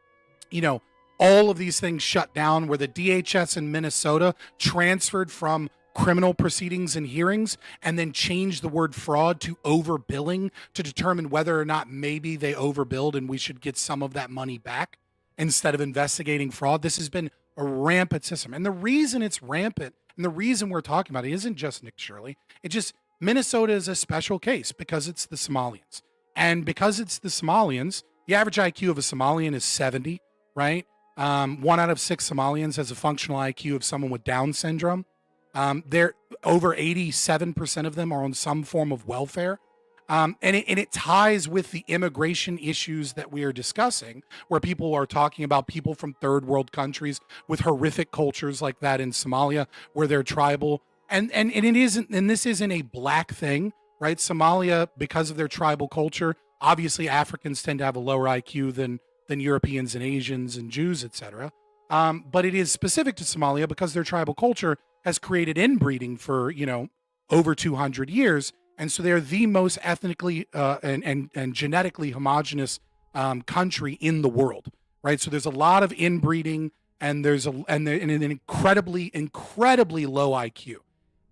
all of these things shut down, where the DHS in Minnesota transferred from criminal proceedings and hearings and then changed the word fraud to overbilling to determine whether or not maybe they overbilled and we should get some of that money back instead of investigating fraud. This has been a rampant system. And the reason it's rampant and the reason we're talking about it isn't just Nick Shirley. It's just Minnesota is a special case because it's the Somalians. And because it's the Somalians, the average IQ of a Somalian is 70, right? 1 out of 6 Somalians has a functional IQ of someone with Down syndrome. They're over 87% of them are on some form of welfare. And it ties with the immigration issues that we are discussing, where people are talking about people from third world countries with horrific cultures like that in Somalia, where they're tribal. And it isn't, and this isn't a black thing, right? Somalia, because of their tribal culture, obviously Africans tend to have a lower IQ than Europeans and Asians and Jews, etc. But it is specific to Somalia because their tribal culture has created inbreeding for, over 200 years. And so they're the most ethnically and genetically homogenous country in the world, right? So there's a lot of inbreeding, and there's an incredibly low IQ,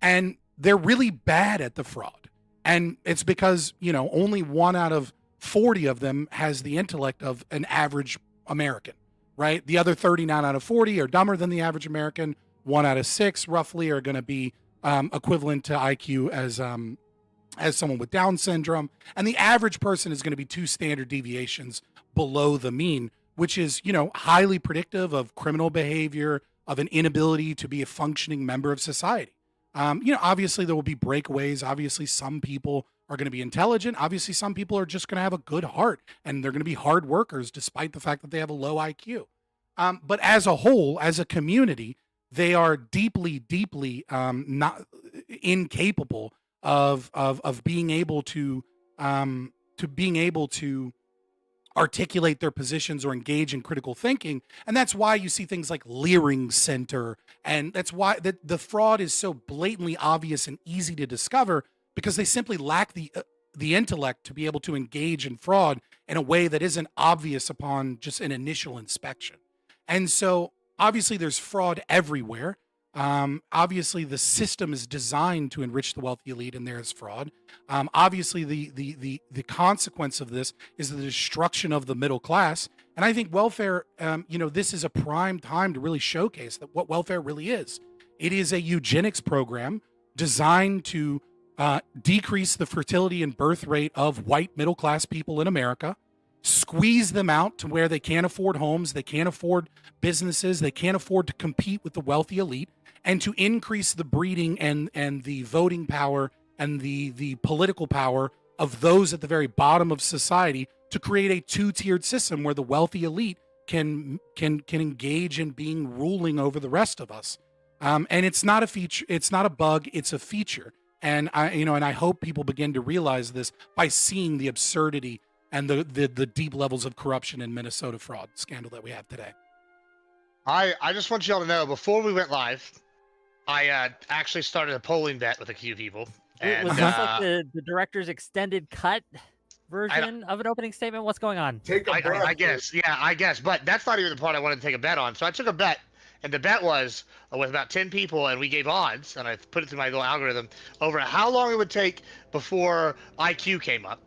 and they're really bad at the fraud. And it's because only 1 out of 40 of them has the intellect of an average American, right? The other 39 out of 40 are dumber than the average American. 1 out of 6 roughly are going to be equivalent to IQ as someone with Down syndrome. And the average person is going to be 2 standard deviations below the mean, which is, highly predictive of criminal behavior, of an inability to be a functioning member of society. Obviously there will be breakaways. Obviously some people are going to be intelligent. Obviously some people are just going to have a good heart and they're going to be hard workers despite the fact that they have a low IQ. But as a whole, as a community, they are deeply not incapable of being able to to being able to articulate their positions or engage in critical thinking. And that's why you see things like Leering Center. And that's why the fraud is so blatantly obvious and easy to discover, because they simply lack the intellect to be able to engage in fraud in a way that isn't obvious upon just an initial inspection. And so obviously there's fraud everywhere. Obviously the system is designed to enrich the wealthy elite, and there is fraud. Obviously the consequence of this is the destruction of the middle class. And I think welfare, this is a prime time to really showcase that what welfare really is. It is a eugenics program designed to decrease the fertility and birth rate of white middle class people in America, squeeze them out to where they can't afford homes, they can't afford businesses, they can't afford to compete with the wealthy elite, and to increase the breeding and the voting power and the political power of those at the very bottom of society, to create a two-tiered system where the wealthy elite can engage in ruling over the rest of us. And it's not a feature, it's not a bug, it's a feature. And I hope people begin to realize this by seeing the absurdity and the deep levels of corruption in Minnesota fraud scandal that we have today. I just want you all to know, before we went live, I actually started a polling bet with a few people. And, was this like the director's extended cut version of an opening statement? What's going on? I guess. But that's not even the part I wanted to take a bet on. So I took a bet, and the bet was with about 10 people, and we gave odds, and I put it through my little algorithm, over how long it would take before IQ came up.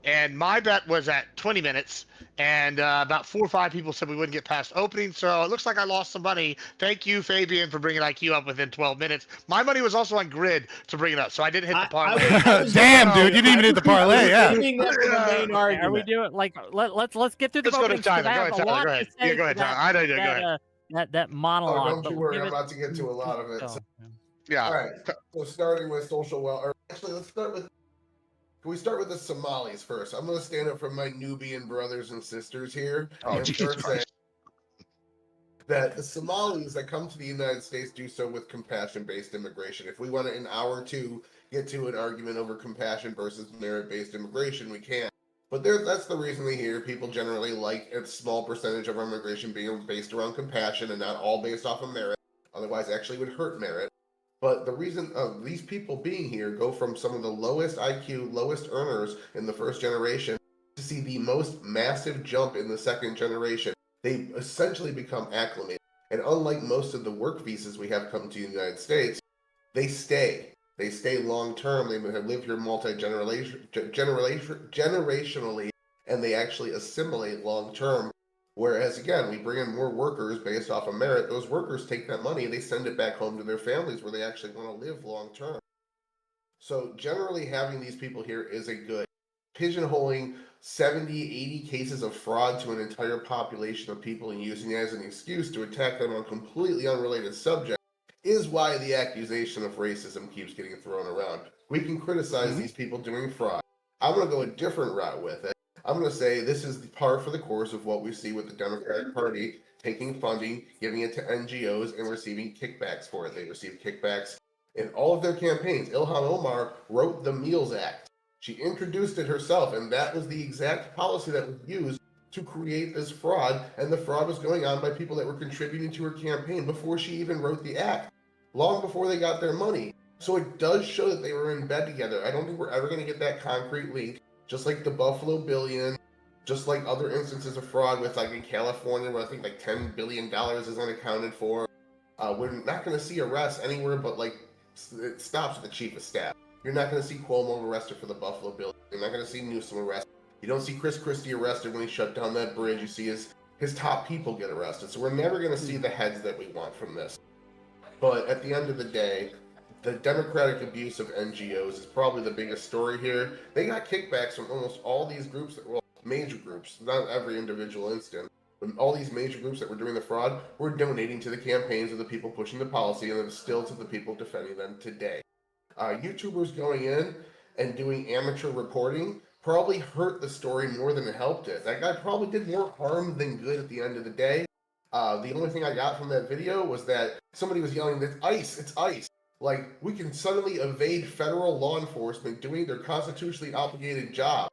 And my bet was at 20 minutes, and about 4 or 5 people said we wouldn't get past opening. So it looks like I lost some money. Thank you, Fabian, for bringing IQ up within 12 minutes. My money was also on grid to bring it up, so I didn't hit the parlay. Damn, dude, you didn't even hit the parlay. Yeah. Are we doing like let's get through the Let's go to openings, Tyler. 'cause I Go have ahead, a Tyler. lot Go to ahead. say Yeah, go ahead, to Tyler. I know you do. Go ahead. That monologue. Oh, don't you worry. I'm about to get to a lot of it. Yeah. All right. So starting with social welfare. Actually, let's start with. Can we start with the Somalis first? I'm going to stand up for my Nubian brothers and sisters here. Oh, and Jesus start saying Christ. that the Somalis that come to the United States do so with compassion-based immigration. If we want to, in hour 2, get to an argument over compassion versus merit-based immigration, we can. But that's the reason we hear people generally like a small percentage of our immigration being based around compassion and not all based off of merit. Otherwise, it actually would hurt merit. But the reason of these people being here go from some of the lowest IQ, lowest earners in the first generation to see the most massive jump in the second generation. They essentially become acclimated. And unlike most of the work visas we have come to the United States, they stay. They stay long term. They live here generationally, and they actually assimilate long term. Whereas, again, we bring in more workers based off of merit. Those workers take that money and they send it back home to their families where they actually want to live long term. So generally having these people here is a good. Pigeonholing 70, 80 cases of fraud to an entire population of people and using it as an excuse to attack them on completely unrelated subjects is why the accusation of racism keeps getting thrown around. We can criticize these people doing fraud. I'm going to go a different route with it. I'm going to say this is the par for the course of what we see with the Democratic Party taking funding, giving it to NGOs, and receiving kickbacks for it. They receive kickbacks in all of their campaigns. Ilhan Omar wrote the Meals Act. She introduced it herself, and that was the exact policy that was used to create this fraud, and the fraud was going on by people that were contributing to her campaign before she even wrote the act, long before they got their money. So it does show that they were in bed together. I don't think we're ever going to get that concrete link. Just like the Buffalo Billion, just like other instances of fraud with like in California where I think like $10 billion is unaccounted for. We're not going to see arrests anywhere but like it stops at the chief of staff. You're not going to see Cuomo arrested for the Buffalo Billion. You're not going to see Newsom arrested. You don't see Chris Christie arrested when he shut down that bridge. You see his top people get arrested. So we're never going to see the heads that we want from this. But at the end of the day, the democratic abuse of NGOs is probably the biggest story here. They got kickbacks from almost all these groups, major groups, not every individual instance, but all these major groups that were doing the fraud were donating to the campaigns of the people pushing the policy and still to the people defending them today. YouTubers going in and doing amateur reporting probably hurt the story more than it helped it. That guy probably did more harm than good at the end of the day. The only thing I got from that video was that somebody was yelling, "It's ice, it's ice." Like, we can suddenly evade federal law enforcement doing their constitutionally obligated job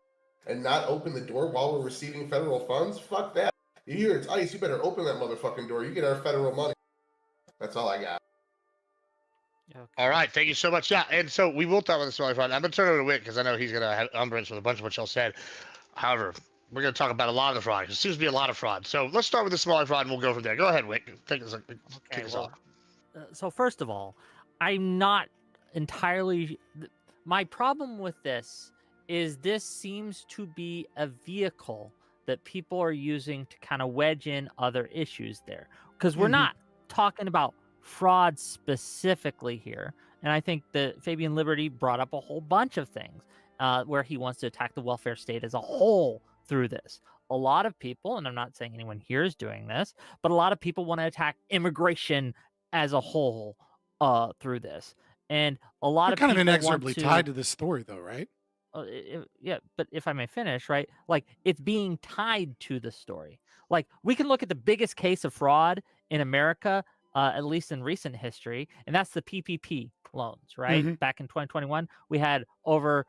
and not open the door while we're receiving federal funds? Fuck that. You hear it's ICE, you better open that motherfucking door. You get our federal money. That's all I got. All right, thank you so much. Yeah, and so we will talk about the Somali fraud. I'm going to turn it over to Wick because I know he's going to have umbrance with a bunch of what y'all said. However, we're going to talk about a lot of the fraud. There seems to be a lot of fraud. So let's start with the Somali fraud and we'll go from there. Go ahead, Wick. Kick us off. So first of all, I'm not entirely. My problem with this is this seems to be a vehicle that people are using to kind of wedge in other issues there, because we're not talking about fraud specifically here. And I think that Fabian Liberty brought up a whole bunch of things where he wants to attack the welfare state as a whole through this. A lot of people, and I'm not saying anyone here is doing this, but a lot of people want to attack immigration as a whole through this. And a lot They're of kind of people inexorably want to, tied to this story, though, right? yeah, but if I may finish, right? Like, it's being tied to the story. Like, we can look at the biggest case of fraud in America, at least in recent history, and that's the PPP loans, right? Back in 2021, we had over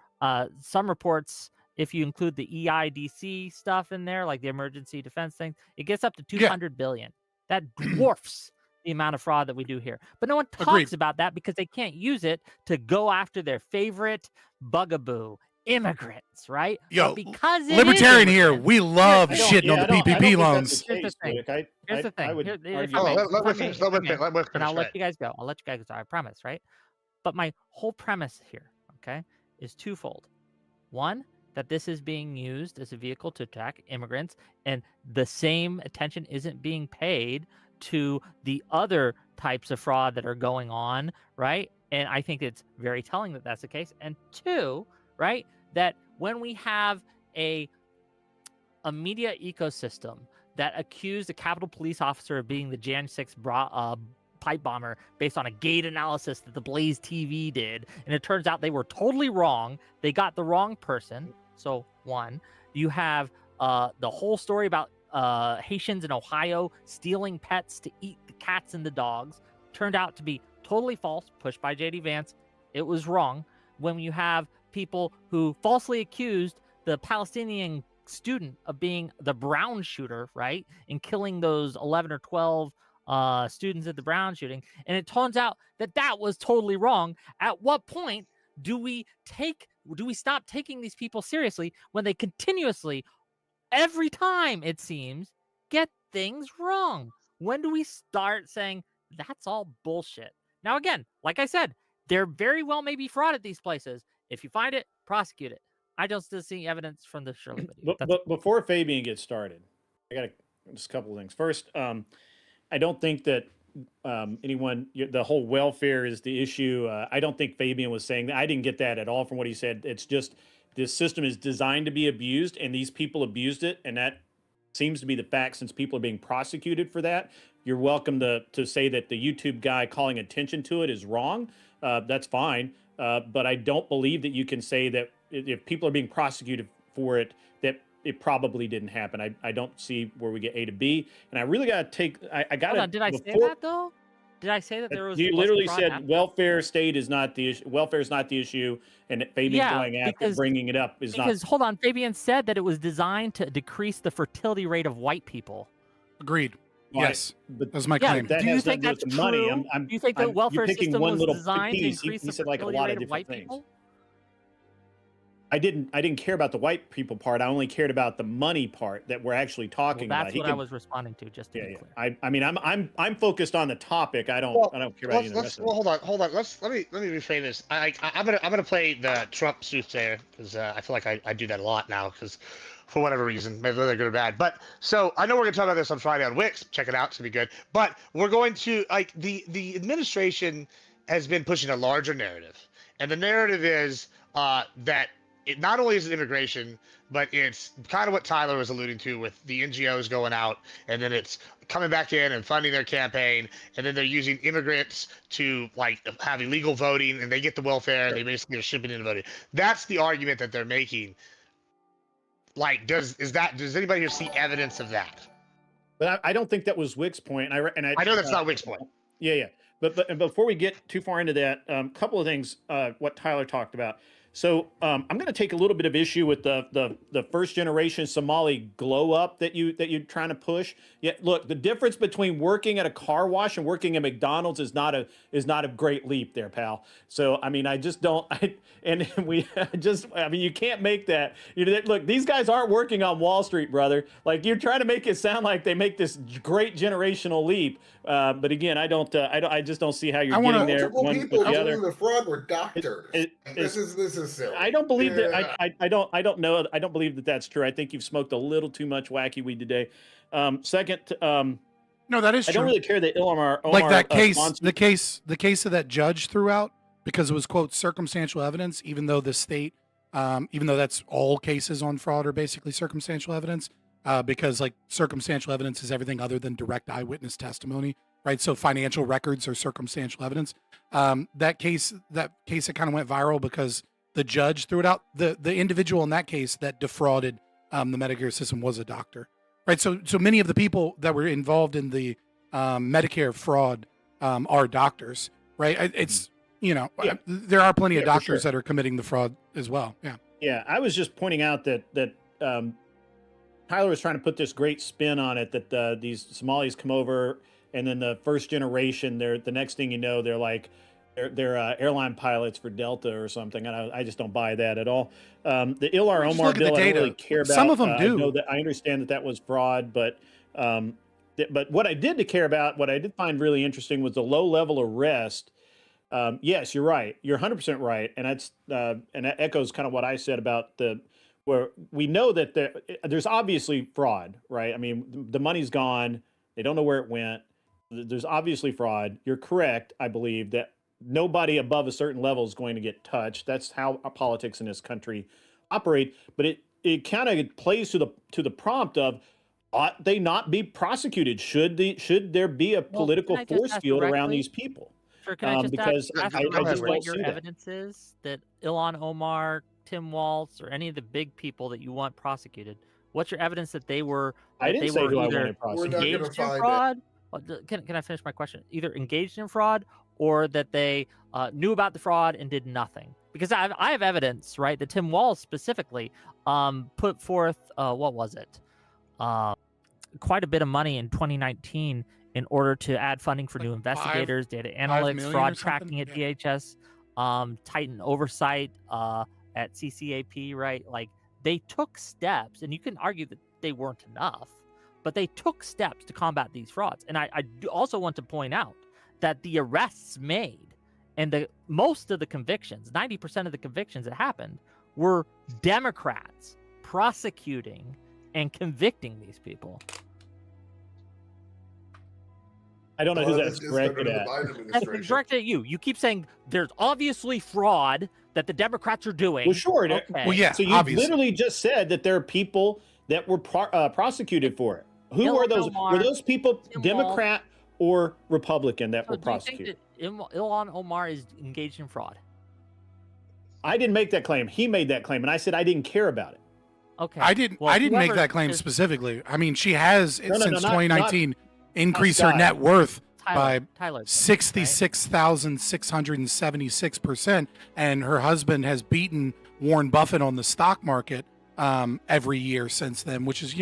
some reports, if you include the EIDC stuff in there, like the emergency defense thing, it gets up to 200 billion. That dwarfs the amount of fraud that we do here. But no one talks about that because they can't use it to go after their favorite bugaboo, immigrants, right? Yo, but because it libertarian is here, we love shitting on the PPP loans. Here's the thing. Let me finish. And I'll let you guys go. I promise, right? But my whole premise here, okay, is twofold. One, that this is being used as a vehicle to attack immigrants, and the same attention isn't being paid to the other types of fraud that are going on, right? And I think it's very telling that that's the case. And two, right, that when we have a media ecosystem that accused a Capitol Police officer of being the Jan 6 pipe bomber based on a gate analysis that the Blaze TV did, and it turns out they were totally wrong. They got the wrong person. So one, you have the whole story about Haitians in Ohio stealing pets to eat the cats and the dogs. Turned out to be totally false, pushed by J.D. Vance. It was wrong. When you have people who falsely accused the Palestinian student of being the Brown shooter, right, and killing those 11 or 12 students at the Brown shooting, and it turns out that that was totally wrong. At what point do we stop taking these people seriously when they continuously, every time it seems, get things wrong? When do we start saying that's all bullshit? Now, again, like I said, there very well may be fraud at these places. If you find it, prosecute it. I don't still see evidence from the Shirley video. But before Fabian gets started, I got just a couple of things. First, I don't think that the whole welfare is the issue. I don't think Fabian was saying that. I didn't get that at all from what he said. It's just this system is designed to be abused, and these people abused it, and that seems to be the fact since people are being prosecuted for that. You're welcome to say that the YouTube guy calling attention to it is wrong. That's fine. But I don't believe that you can say that if people are being prosecuted for it, that it probably didn't happen. I don't see where we get A to B. And I really got to take, I got to. Did I say that though? Did I say that there was? You literally said welfare state is not the issue. Welfare is not the issue, and Fabian going after bringing it up is not. Because hold on, Fabian said that it was designed to decrease the fertility rate of white people. Agreed. Yes, but that's my claim. That do you has think nothing to that's do with the true? money. Do you think the welfare system was designed to piece. increase He the said like a fertility lot rate of of white different things. people? I didn't care about the white people part. I only cared about the money part that we're actually talking about. That's what I was responding to. Just to be clear. I mean, I'm focused on the topic. I don't care about any of the rest of it. Well, hold on. Let me reframe this. I'm gonna play the Trump soothsayer because I feel like I do that a lot now because for whatever reason, maybe they're good or bad. But so I know we're gonna talk about this on Friday on Wix. Check it out; it's gonna be good. But we're going to the administration has been pushing a larger narrative, and the narrative is that. It not only is it immigration, but it's kind of what Tyler was alluding to with the NGOs going out, and then it's coming back in and funding their campaign, and then they're using immigrants to have illegal voting, and they get the welfare, and they basically are shipping in voting. That's the argument that they're making. Does anybody here see evidence of that? But I don't think that was Wick's point. I know that's not Wick's point. Yeah. But before we get too far into that, a couple of things. What Tyler talked about. So I'm going to take a little bit of issue with the first generation Somali glow up that you're trying to push. Yeah, look, the difference between working at a car wash and working at McDonald's is not a great leap there, pal. So I mean, I just don't. I mean, you can't make that. Look, these guys aren't working on Wall Street, brother. Like you're trying to make it sound like they make this great generational leap. But again, I just don't see how you're getting there. One people with the other. doing the fraud were doctors. This is silly. I don't believe Yeah. that. I don't know. I don't believe that that's true. I think you've smoked a little too much wacky weed today. Second, No, that is I true. don't really care that Omar Like that case, sponsors- the case of that judge threw out because it was quote circumstantial evidence, even though the state, even though that's all cases on fraud are basically circumstantial evidence, because like circumstantial evidence is everything other than direct eyewitness testimony, right? So financial records are circumstantial evidence. That case that kind of went viral because the judge threw it out. The individual in that case that defrauded the Medicare system was a doctor, right? So many of the people that were involved in the Medicare fraud are doctors, right? It's there are plenty of Yeah, for doctors sure. that are committing the fraud as well. Yeah. Yeah, I was just pointing out that Tyler was trying to put this great spin on it that these Somalis come over and then the first generation, the next thing you know, they're airline pilots for Delta or something, and I just don't buy that at all. The Ilhar Just Omar look at the bill, I don't data. really care about. Some of them I do. know that I understand that was fraud, but what I did care about, what I did find really interesting was the low level arrest. Yes, you're right. You're 100% right, and that echoes kind of what I said about where we know that there's obviously fraud, right? I mean, the money's gone. They don't know where it went. There's obviously fraud. You're correct, I believe, that nobody above a certain level is going to get touched. That's how politics in this country operate. But it kind of plays to the prompt of ought they not be prosecuted? Should there be a political can I just force ask field around directly? these people? Sure, can I just Because ask I directly just what don't your see that. evidence is that Ilhan Omar, Tim Walz, or any of the big people that you want prosecuted? What's your evidence that they were? I that didn't they say were who I either wanted prosecuted. We're not engaged gonna in find fraud? Can I finish my question? Either engaged in fraud or that they knew about the fraud and did nothing. Because I have evidence, right, that Tim Walz specifically put forth what was it? Quite a bit of money in 2019 in order to add funding for new investigators, data analytics, million fraud or something? tracking at DHS, tighten oversight at CCAP, right? Like they took steps, and you can argue that they weren't enough, but they took steps to combat these frauds. And I do also want to point out that the arrests made and most of the convictions, 90% of the convictions that happened, were Democrats prosecuting and convicting these people. I don't know who Well, that's this is directed under the at. Biden That's administration. directed at you. You keep saying there's obviously fraud that the Democrats are doing. Well, sure. Okay. Well, yeah, So you obviously. literally just said that there are people that were prosecuted for it. Who Ilhan were those? Omar, Were those people Tim Democrat or Republican that So were do you think prosecuted? that Ilhan Omar is engaged in fraud? I didn't make that claim. He made that claim, and I said I didn't care about it. Okay. I didn't Well, make whoever that claim is- specifically. I mean, she has No, since not- 2019 increased her Scott. net worth Tyler, by Tyler, 66,676%, and her husband has beaten Warren Buffett on the stock market every year since then, which is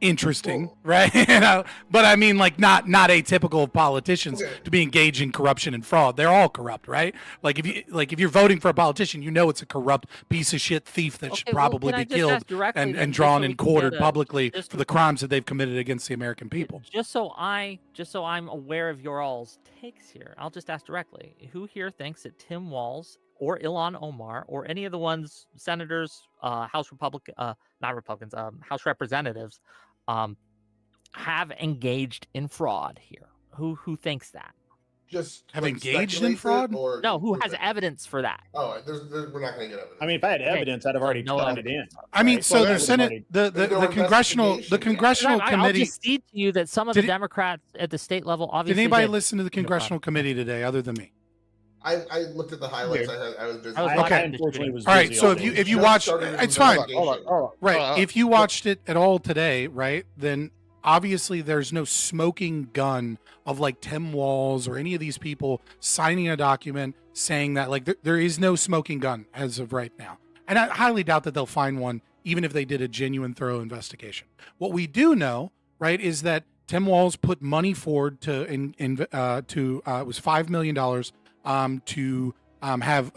interesting, right? But I mean, like not atypical of politicians to be engaged in corruption and fraud. They're all corrupt, right? Like if you're voting for a politician, it's a corrupt piece of shit thief that should Okay, well, probably can I be just killed ask directly then, and just drawn so we and can quartered get a- publicly just for the crimes that they've committed against the American people. Just so I'm aware of your all's takes here, I'll just ask directly: who here thinks that Tim Walz or Ilhan Omar or any of the ones senators, House Representatives, have engaged in fraud here? Who thinks that? Just Have like, engaged in speculate fraud? it or No, who prove has it? evidence for that? Oh, we're not going to get evidence. I mean, if I had evidence, I'd have already no turned it in. evidence. I mean, right? so Well, the that was Senate, already- the There's no congressional investigation yet. I'll committee. just cede to you that some of Did the it- Democrats at the state level obviously Did anybody did. listen to the congressional committee today, other than me? I looked at the highlights. Weird. I was busy. I was I watching unfortunately was All right, busy so all if day. you Just watched, started an it's fine. investigation. Right. If you watched it at all today, right, then obviously there's no smoking gun of like Tim Walz or any of these people signing a document saying that like there is no smoking gun as of right now. And I highly doubt that they'll find one, even if they did a genuine, thorough investigation. What we do know, right, is that Tim Walz put money forward to it was $5 million to have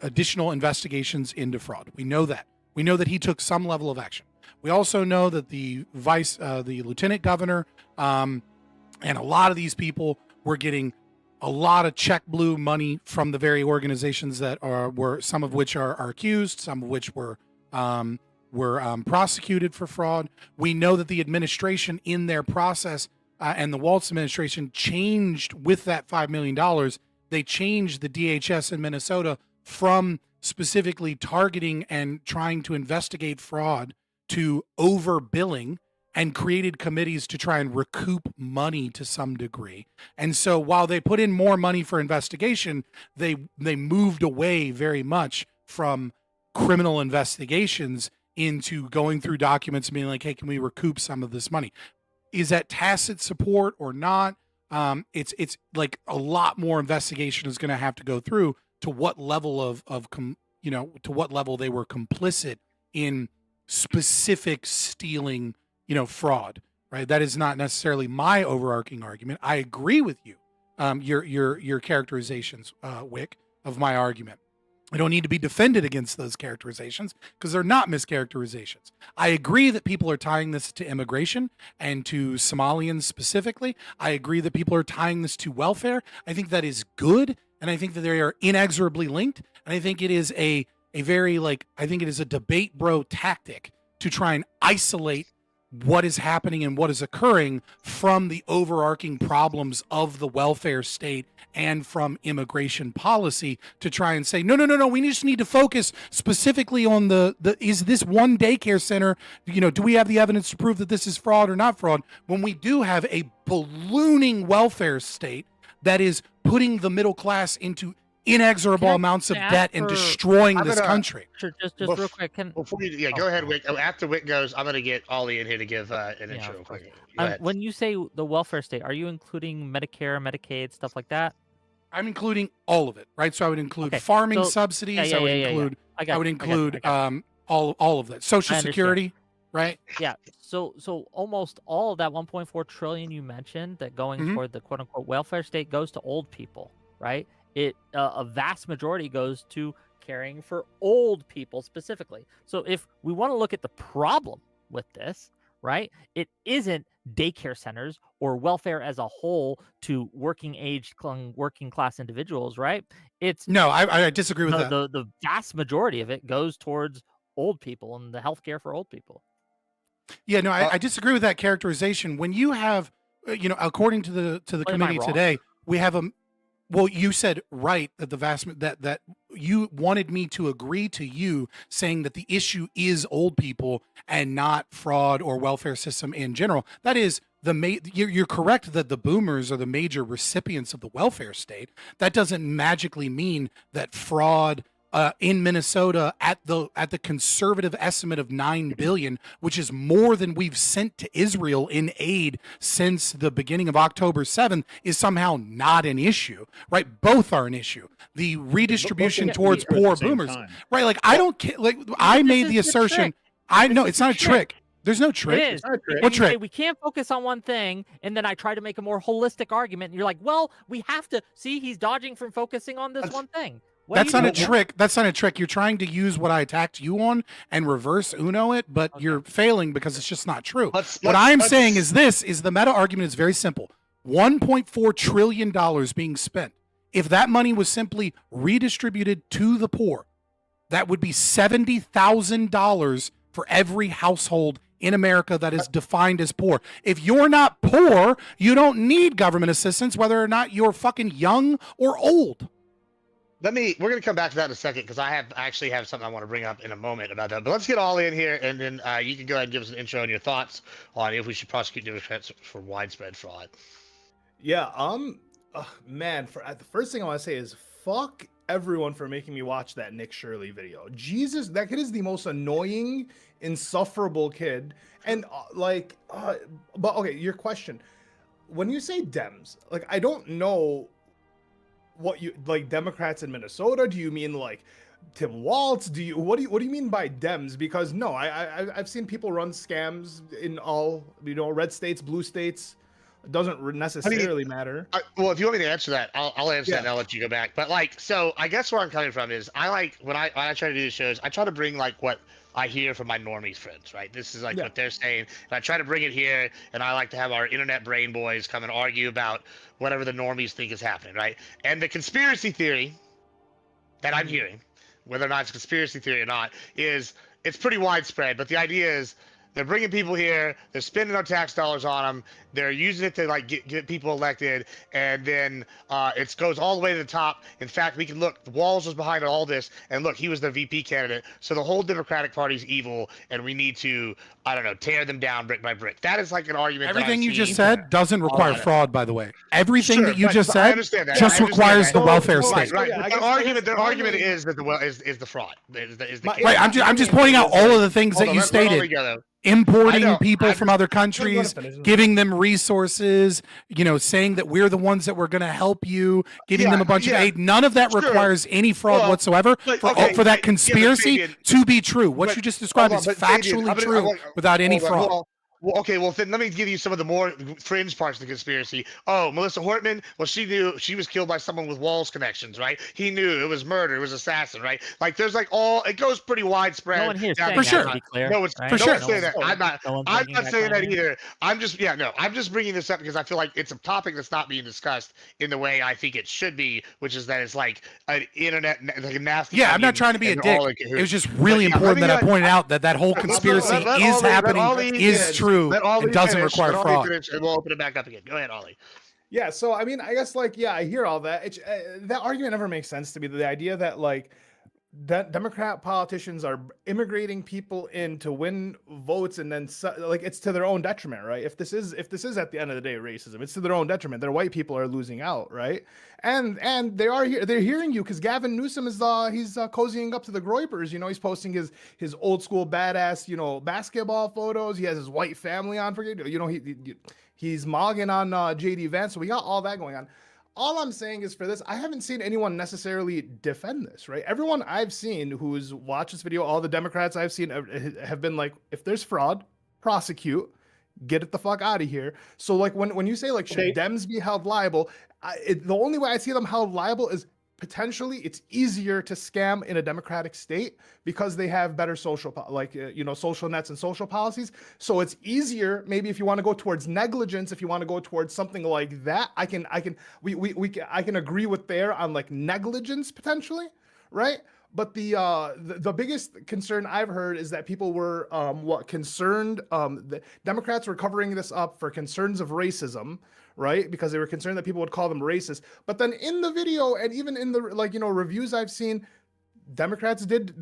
additional investigations into fraud. We know that. We know that he took some level of action. We also know that the lieutenant governor, and a lot of these people were getting a lot of check blue money from the very organizations that were some of which are accused, some of which were prosecuted for fraud. We know that the administration in their process and the Walz administration changed with that $5 million. They changed the DHS in Minnesota from specifically targeting and trying to investigate fraud to overbilling, and created committees to try and recoup money to some degree. And so while they put in more money for investigation, they moved away very much from criminal investigations into going through documents and being like, hey, can we recoup some of this money? Is that tacit support or not? It's like a lot more investigation is going to have to go through to what level to what level they were complicit in specific stealing, fraud, right? That is not necessarily my overarching argument. I agree with you, your characterizations, Wick, of my argument. I don't need to be defended against those characterizations because they're not mischaracterizations. I agree that people are tying this to immigration and to Somalians specifically. I agree that people are tying this to welfare. I think that is good, and I think that they are inexorably linked. And I think it is a very I think it is a debate bro tactic to try and isolate what is happening and what is occurring from the overarching problems of the welfare state and from immigration policy to try and say, no, we just need to focus specifically on is this one daycare center, do we have the evidence to prove that this is fraud or not fraud, when we do have a ballooning welfare state that is putting the middle class into inexorable amounts of debt and destroying this country. Sure, just real quick. Go ahead, Wick. After Wick goes, I'm going to get Ollie in here to give an intro real quick. When you say the welfare state, are you including Medicare, Medicaid, stuff like that? I'm including all of it, right? So I would include farming subsidies. I would include all of that. Social Security, right? Yeah. So almost all of that 1.4 trillion you mentioned that going toward the quote unquote welfare state goes to old people, right? A vast majority goes to caring for old people specifically. So if we want to look at the problem with this, right, it isn't daycare centers or welfare as a whole to working class individuals, right? I disagree with that. The vast majority of it goes towards old people and the healthcare for old people. Yeah, no, I disagree with that characterization. When you have, according to the committee today, we have well, you said right that that you wanted me to agree to you saying that the issue is old people and not fraud or welfare system in general. That is you're correct that the boomers are the major recipients of the welfare state. That doesn't magically mean that fraud in Minnesota at the conservative estimate of $9 billion, which is more than we've sent to Israel in aid since the beginning of October 7th, is somehow not an issue, right? Both are an issue. The redistribution towards poor boomers, right? Like I don't care. Like I made the assertion. I know it's not a trick. There's no trick. It is. What trick? We can't focus on one thing, and then I try to make a more holistic argument, and you're like, well, we have to see he's dodging from focusing on this one thing. That's not a trick. That's not a trick. You're trying to use what I attacked you on and reverse Uno it, but you're failing because it's just not true. What I'm saying is the meta argument is very simple. $1.4 trillion being spent. If that money was simply redistributed to the poor, that would be $70,000 for every household in America that is defined as poor. If you're not poor, you don't need government assistance, whether or not you're fucking young or old. We're going to come back to that in a second because I actually have something I want to bring up in a moment about that. But let's get Ollie in here, and then you can go ahead and give us an intro and your thoughts on if we should prosecute Democrats for widespread fraud. Yeah, man, the first thing I want to say is fuck everyone for making me watch that Nick Shirley video. Jesus, that kid is the most annoying, insufferable kid. And but okay, your question. When you say Dems, like, I don't know what you like. Democrats in Minnesota? Do you mean like Tim Walz? What do you mean by Dems? Because no, I've seen people run scams in all, red states, blue states. It doesn't necessarily matter. Well, if you want me to answer that, I'll answer that and I'll let you go back. But like, so I guess where I'm coming from is I like when I try to do the shows, I try to bring like what I hear from my normies friends, right? This is like what they're saying, and I try to bring it here, and I like to have our internet brain boys come and argue about whatever the normies think is happening, right? And the conspiracy theory that I'm hearing, whether or not it's a conspiracy theory or not, is it's pretty widespread. But the idea is they're bringing people here, they're spending our tax dollars on them, they're using it to like get people elected, and then it goes all the way to the top. In fact, we can look, Walz was behind all this, and look, he was the VP candidate. So the whole Democratic Party is evil, and we need to, I don't know, tear them down brick by brick. That is like an argument. Everything you just said doesn't require fraud, by the way. Everything that you just I said understand that. just requires the welfare state. Right. Their argument is that is the fraud. Right. I'm just pointing out all of the things that you stated. Importing people from other countries, giving them resources, saying that we're the ones that were going to help you, giving them a bunch of aid. None of that requires any fraud whatsoever for that conspiracy to be true. What you just described is factually true without any fraud. Well, okay, well, then let me give you some of the more fringe parts of the conspiracy. Oh, Melissa Hortman, well, she knew she was killed by someone with Walz connections, right? He knew it was murder, it was assassin, right? Like, there's like it goes pretty widespread. No one here for sure. No, it's right? for sure. Saying that. I'm not saying that either. I'm just bringing this up because I feel like it's a topic that's not being discussed in the way I think it should be, which is that it's like an internet, like a nasty. Yeah, I'm not trying to be a dick. It was just really important that I pointed out that whole conspiracy is happening, is true. It doesn't require fraud. And we'll open it back up again. Go ahead, Ollie. Yeah, so I mean, I guess I hear all that. That argument never makes sense to me. The idea that that Democrat politicians are immigrating people in to win votes, and then it's to their own detriment, right? If this is at the end of the day racism, it's to their own detriment. Their white people are losing out, right? And they're hearing you because Gavin Newsom is he's cozying up to the Groypers. He's posting his old school badass basketball photos. He has his white family on for he's mogging on JD Vance. So we got all that going on. All I'm saying is for this, I haven't seen anyone necessarily defend this, right? Everyone I've seen who's watched this video, all the Democrats I've seen have been like, if there's fraud, prosecute, get it the fuck out of here. So when you say should Dems be held liable, the only way I see them held liable is potentially it's easier to scam in a democratic state because they have better social social nets and social policies. So it's easier. Maybe if you want to go towards negligence, if you want to go towards something like that, I can agree with there on negligence potentially, right? But the biggest concern I've heard is that people were concerned. The Democrats were covering this up for concerns of racism, right? Because they were concerned that people would call them racist. But then in the video and even in the reviews I've seen, Democrats did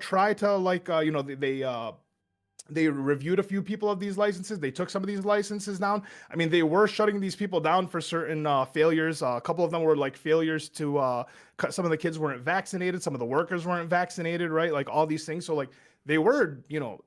try to they reviewed a few people of these licenses. They took some of these licenses down. I mean, they were shutting these people down for certain failures. A couple of them were failures to some of the kids weren't vaccinated. Some of the workers weren't vaccinated, right? All these things. So they were,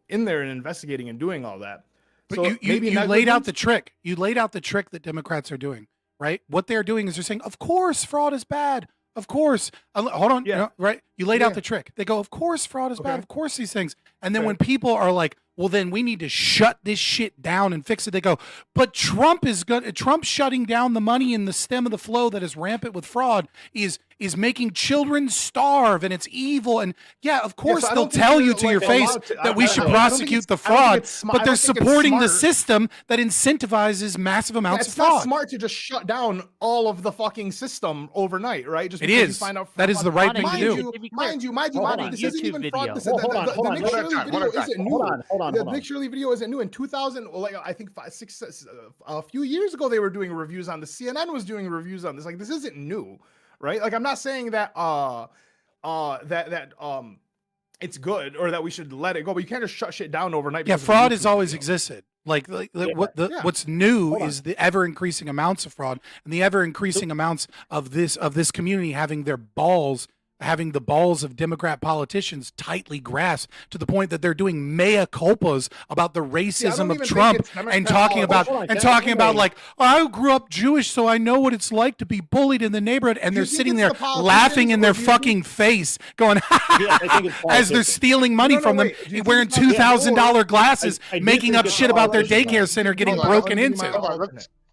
in there and investigating and doing all that. But so you laid out the trick. You laid out the trick that Democrats are doing, right? What they're doing is they're saying, of course, fraud is bad. Of course. Hold on. Yeah. Right? You laid out the trick. They go, of course, fraud is bad. Of course, these things. And then when people are like, well, then we need to shut this shit down and fix it. They go, but Trump shutting down the money in the stem of the flow that is rampant with fraud is making children starve and it's evil. And yeah, of course they'll tell you to your face that we should prosecute the fraud, but they're supporting the system that incentivizes massive amounts of fraud. It's not smart to just shut down all of the fucking system overnight, right? Just it is. That is the right thing to do. Mind you, this isn't even fraud. The Nick Shirley video isn't new. The Nick Shirley video isn't new. In 2000, I think a few years ago, they were doing reviews on this. CNN was doing reviews on this. This isn't new, right? I'm not saying that it's good or that we should let it go. But you can't just shut shit down overnight. Yeah, because of a fraud has YouTube always video. existed. Yeah, What's new Hold on. is the ever increasing amounts of fraud and the ever increasing amounts of this community having the balls of Democrat politicians tightly grasped to the point that they're doing mea culpas about the racism of Trump and talking about like, oh, I grew up Jewish, so I know what it's like to be bullied in the neighborhood, and they're sitting there laughing in their fucking face, going as they're stealing money from them, wearing $2,000 glasses, making up shit about their daycare center getting broken into.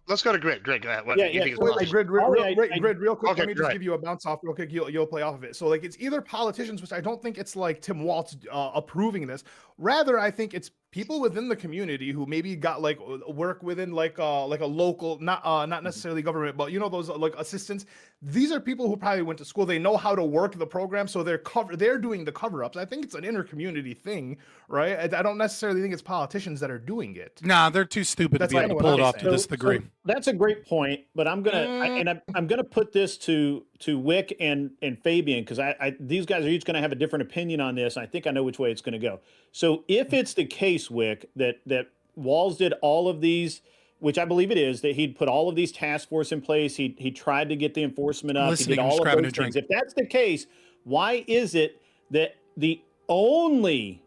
Let's go to Grid. Grid, go ahead. What Yeah, do you think is Grid, possible? Grid, real quick. Okay, Let me just right. give you a bounce off real quick. You'll play off of it. So like, it's either politicians, which I don't think it's like Tim Walz approving this. Rather, I think it's people within the community who maybe got like work within like a local, not necessarily government, but you know those like assistants. These are people who probably went to school. They know how to work the program, so they're doing the cover-ups. I think it's an inter-community thing, right? I don't necessarily think it's politicians that are doing it. Nah, they're too stupid to be able to pull it off to this degree. So that's a great point, but I'm gonna put this to Wick and Fabian, because these guys are each gonna have a different opinion on this. And I think I know which way it's gonna go. So if it's the case, Wick, that Walz did all of these, which I believe it is, that he'd put all of these task force in place, he tried to get the enforcement up, he did all of those things. If that's the case, why is it that the only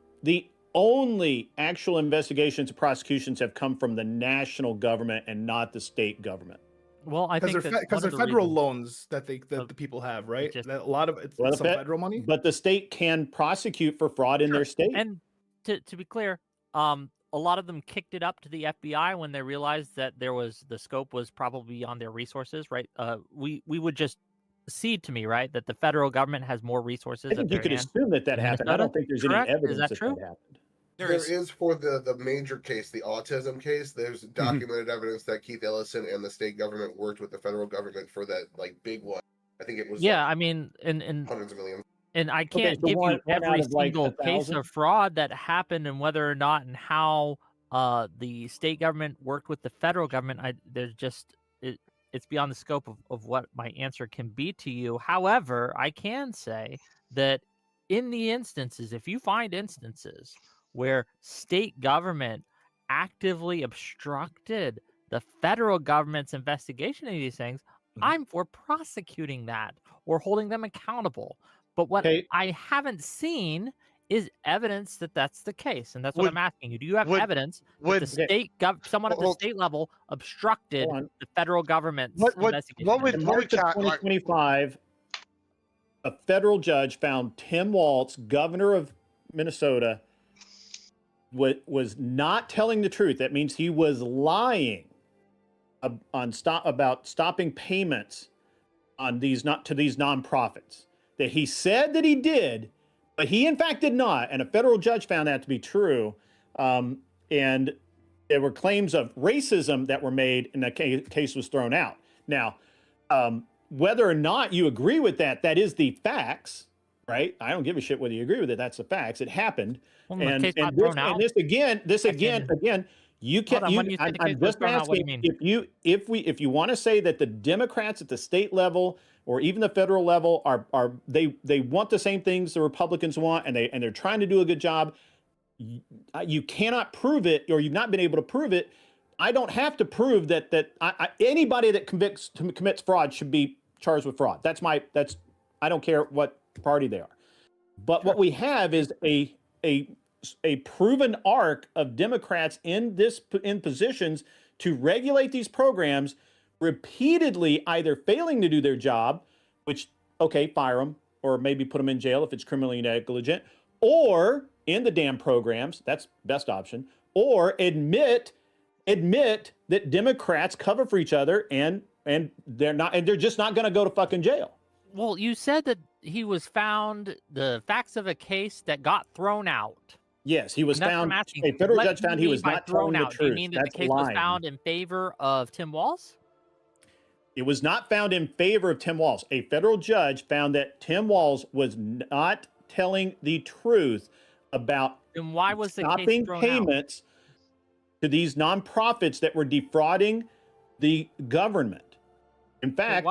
actual investigations and prosecutions have come from the national government and not the state government? Well, I think because they're federal loans that the people have, right? A lot of it's some federal money. But the state can prosecute for fraud in their state. And to be clear, a lot of them kicked it up to the FBI when they realized that the scope was probably beyond their resources, right? We would just cede to me, right, that the federal government has more resources. I think you could assume that happened. I don't think there's any evidence that happened. There is for the major case, the autism case. There's documented evidence that Keith Ellison and the state government worked with the federal government for that like big one. I think it was I mean, and hundreds of millions. And I can't give you every single case of fraud that happened and whether or not and how the state government worked with the federal government. It's beyond the scope of what my answer can be to you. However, I can say that in the instances, if you find instances where state government actively obstructed the federal government's investigation of these things, I'm for prosecuting that or holding them accountable. But what I haven't seen is evidence that that's the case, and that's what I'm asking you. Do you have evidence that the state someone at the state level obstructed the federal government's investigation? In March of 2025, a federal judge found Tim Walz, governor of Minnesota, was not telling the truth. That means he was lying about stopping payments on these to these nonprofits. That he said that he did, but he in fact did not. And a federal judge found that to be true. And there were claims of racism that were made, and that case was thrown out. Now, whether or not you agree with that, that is the facts, right? I don't give a shit whether you agree with it. That's the facts. It happened. Well, and this again, you can't. I'm just asking if you want to say that the Democrats at the state level or even the federal level they want the same things the Republicans want, and they're trying to do a good job. You cannot prove it, or you've not been able to prove it. I don't have to prove that anybody that commits fraud should be charged with fraud. I don't care what party they are. But what we have is a proven arc of Democrats in positions to regulate these programs, repeatedly either failing to do their job, which, fire them, or maybe put them in jail if it's criminally negligent, or in the damn programs, that's best option, or admit that Democrats cover for each other and they're just not going to go to fucking jail. Well, you said that he was found the facts of a case that got thrown out. Yes, he was found. A federal judge found he was not telling the truth. Do you mean that the case was found in favor of Tim Walz? It was not found in favor of Tim Walz. A federal judge found that Tim Walz was not telling the truth about then why was the stopping case thrown payments to these nonprofits that were defrauding the government. In fact,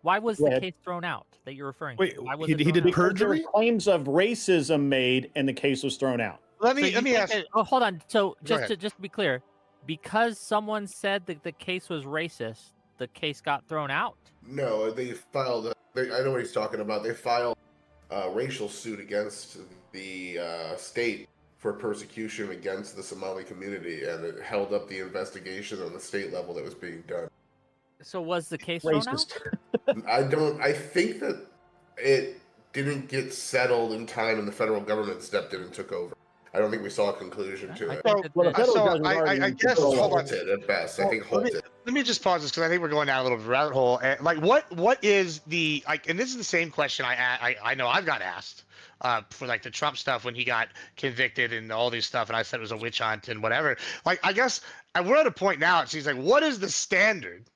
Why was Go the ahead. case thrown out that you're referring Wait, to? Why was he it did thrown out? Because there were perjury? claims of racism made, and the case was thrown out. Let So me you let me think ask. that- oh, hold on. So Go just ahead. to be clear, because someone said that the case was racist, the case got thrown out. No, they filed. I know what he's talking about. They filed a racial suit against the state for persecution against the Somali community, and it held up the investigation on the state level that was being done. So was the case thrown out? Racist. I think that it didn't get settled in time, and the federal government stepped in and took over. I don't think we saw a conclusion to it. I guess hold on. Halted at best. I think Let halted. me just pause this because I think we're going down a little rabbit hole. Like, what is the like? And this is the same question I know I've got asked for like the Trump stuff when he got convicted and all these stuff, and I said it was a witch hunt and whatever. Like, I guess we're at a point now. It seems like, what is the standard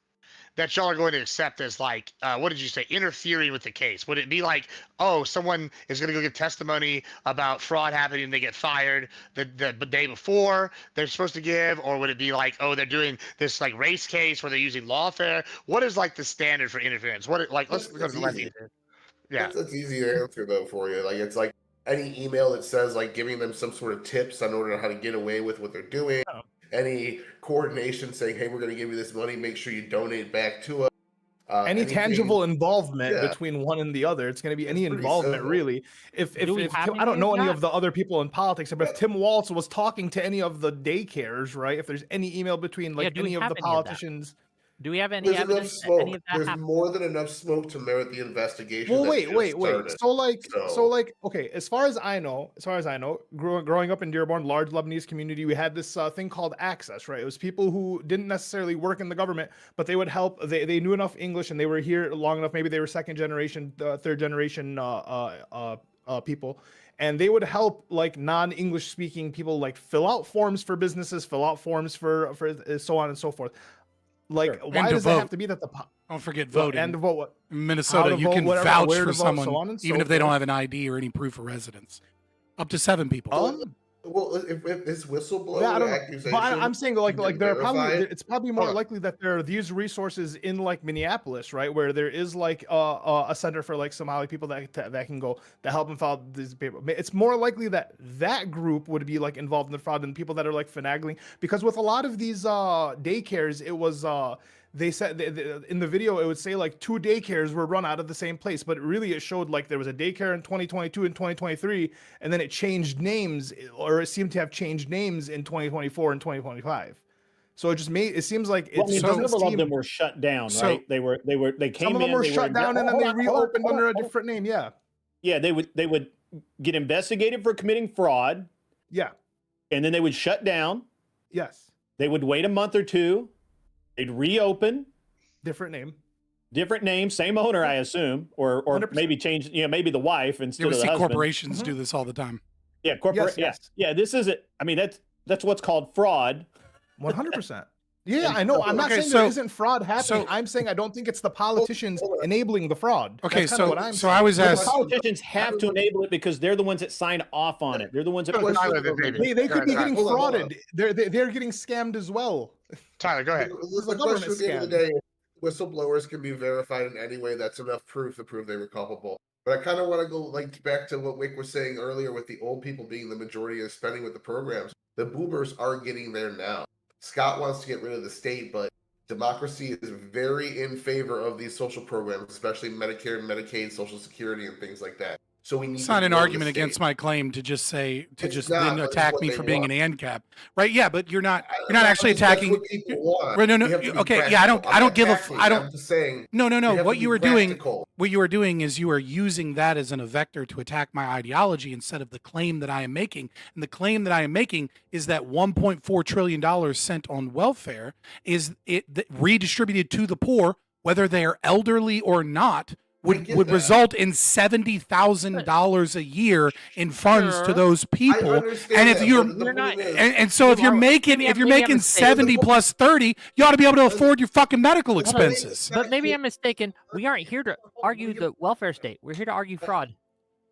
that y'all are going to accept as like, what did you say, interfering with the case? Would it be like, oh, someone is going to go give testimony about fraud happening and they get fired the day before they're supposed to give? Or would it be like, oh, they're doing this like race case where they're using lawfare? What is like the standard for interference? What like, let's go to the left. Yeah. That's easy to answer though for you. Like, it's like any email that says like giving them some sort of tips on order to how to get away with what they're doing. Oh. Any coordination saying, hey, we're going to give you this money, make sure you donate back to us. Any anything- tangible involvement Yeah. between one and the other, it's going to be any pretty involvement simple. really. If Do we have I don't any know of any that? of the other people in politics, but if Tim Walz was talking to any of the daycares, right? If there's any email between like do we any of have the any of that? politicians. Do we have any There's enough evidence that smoke. any of that There's happened? more than enough smoke to merit the investigation. Well, that wait. just started. So like, okay. As far as I know, growing up in Dearborn, large Lebanese community, we had this thing called Access, right? It was people who didn't necessarily work in the government, but they would help. They knew enough English and they were here long enough. Maybe they were second generation, third generation people, and they would help like non-English speaking people like fill out forms for businesses, fill out forms for so on and so forth. Like, Sure. why And to does it vote. have to be that the Don't forget voting. and to vote what? In Minnesota, How to you vote, can whatever, vouch where for to vote, someone so on and even so if they don't forth. have an ID or any proof of residence. Up to 7 people. Well, if it's whistleblower Yeah, I don't know. accusation, But I'm saying like can there are probably verify it. it's probably more likely that there are these resources in like Minneapolis, right, where there is like a center for like Somali people that can go to help them file these people. It's more likely that that group would be like involved in the fraud than people that are like finagling. Because with a lot of these daycares, it was they said in the video it would say like 2 daycares were run out of the same place, but really it showed like there was a daycare in 2022 and 2023, and then it changed names, or it seemed to have changed names in 2024 and 2025. So it just it seems like Well, I mean, it doesn't several of seem. them were shut down, So- right? They came Some of them in, were they shut down and then they Hold on, reopened hold on, under a hold on. different name. Yeah. Yeah, they would get investigated for committing fraud. Yeah. And then they would shut down. Yes. They would wait a month or two. They'd reopen. Different name. Different name, same owner, I assume, or 100%. maybe change. Maybe the wife instead You ever of the see husband. corporations do this all the time? Yeah, corporate. Yes. Yeah, this isn't. I mean, that's what's called fraud. 100%. Yeah, I know. I'm not Okay, saying so- there isn't fraud happening. so- I'm saying I don't think it's the politicians enabling the fraud. Okay, That's kinda so- what I'm so saying. I was But asked- the politicians have to enable it because they're the ones that sign off on it. They're the ones that. push Tyler, it over. They could be getting Hold on, hold on. frauded. They're getting scammed as well. Tyler, go ahead. The government question at the end of the scam. day, whistleblowers can be verified in any way. That's enough proof to prove they were culpable. But I kind of want to go like back to what Wick was saying earlier with the old people being the majority of spending with the programs. The boomers are getting there now. Scott wants to get rid of the state, but democracy is very in favor of these social programs, especially Medicare, Medicaid, Social Security, and things like that. So we need It's to not an grow the argument state. against my claim to just say It's just not, then but it's attack what me they for being want. an ANCAP, right? Yeah, but you're not That's actually attacking. what people want. Right, no, You have to be okay, yeah, I don't practical. I'm give a, attacking, I don't. I'm just saying. No. you have What to you be were doing, practical. what you were doing is you are using that as a vector to attack my ideology instead of the claim that I am making. And the claim that I am making is that $1.4 trillion sent on welfare is redistributed to the poor, whether they are elderly or not, would that. result in $70,000 a year in funds to those people. understand And if that, you're but the point is- and so if you're making maybe I'm mistaken. 70 plus 30, you ought to be able to afford your fucking medical expenses. But maybe I'm mistaken. We aren't here to argue the welfare state. We're here to argue fraud.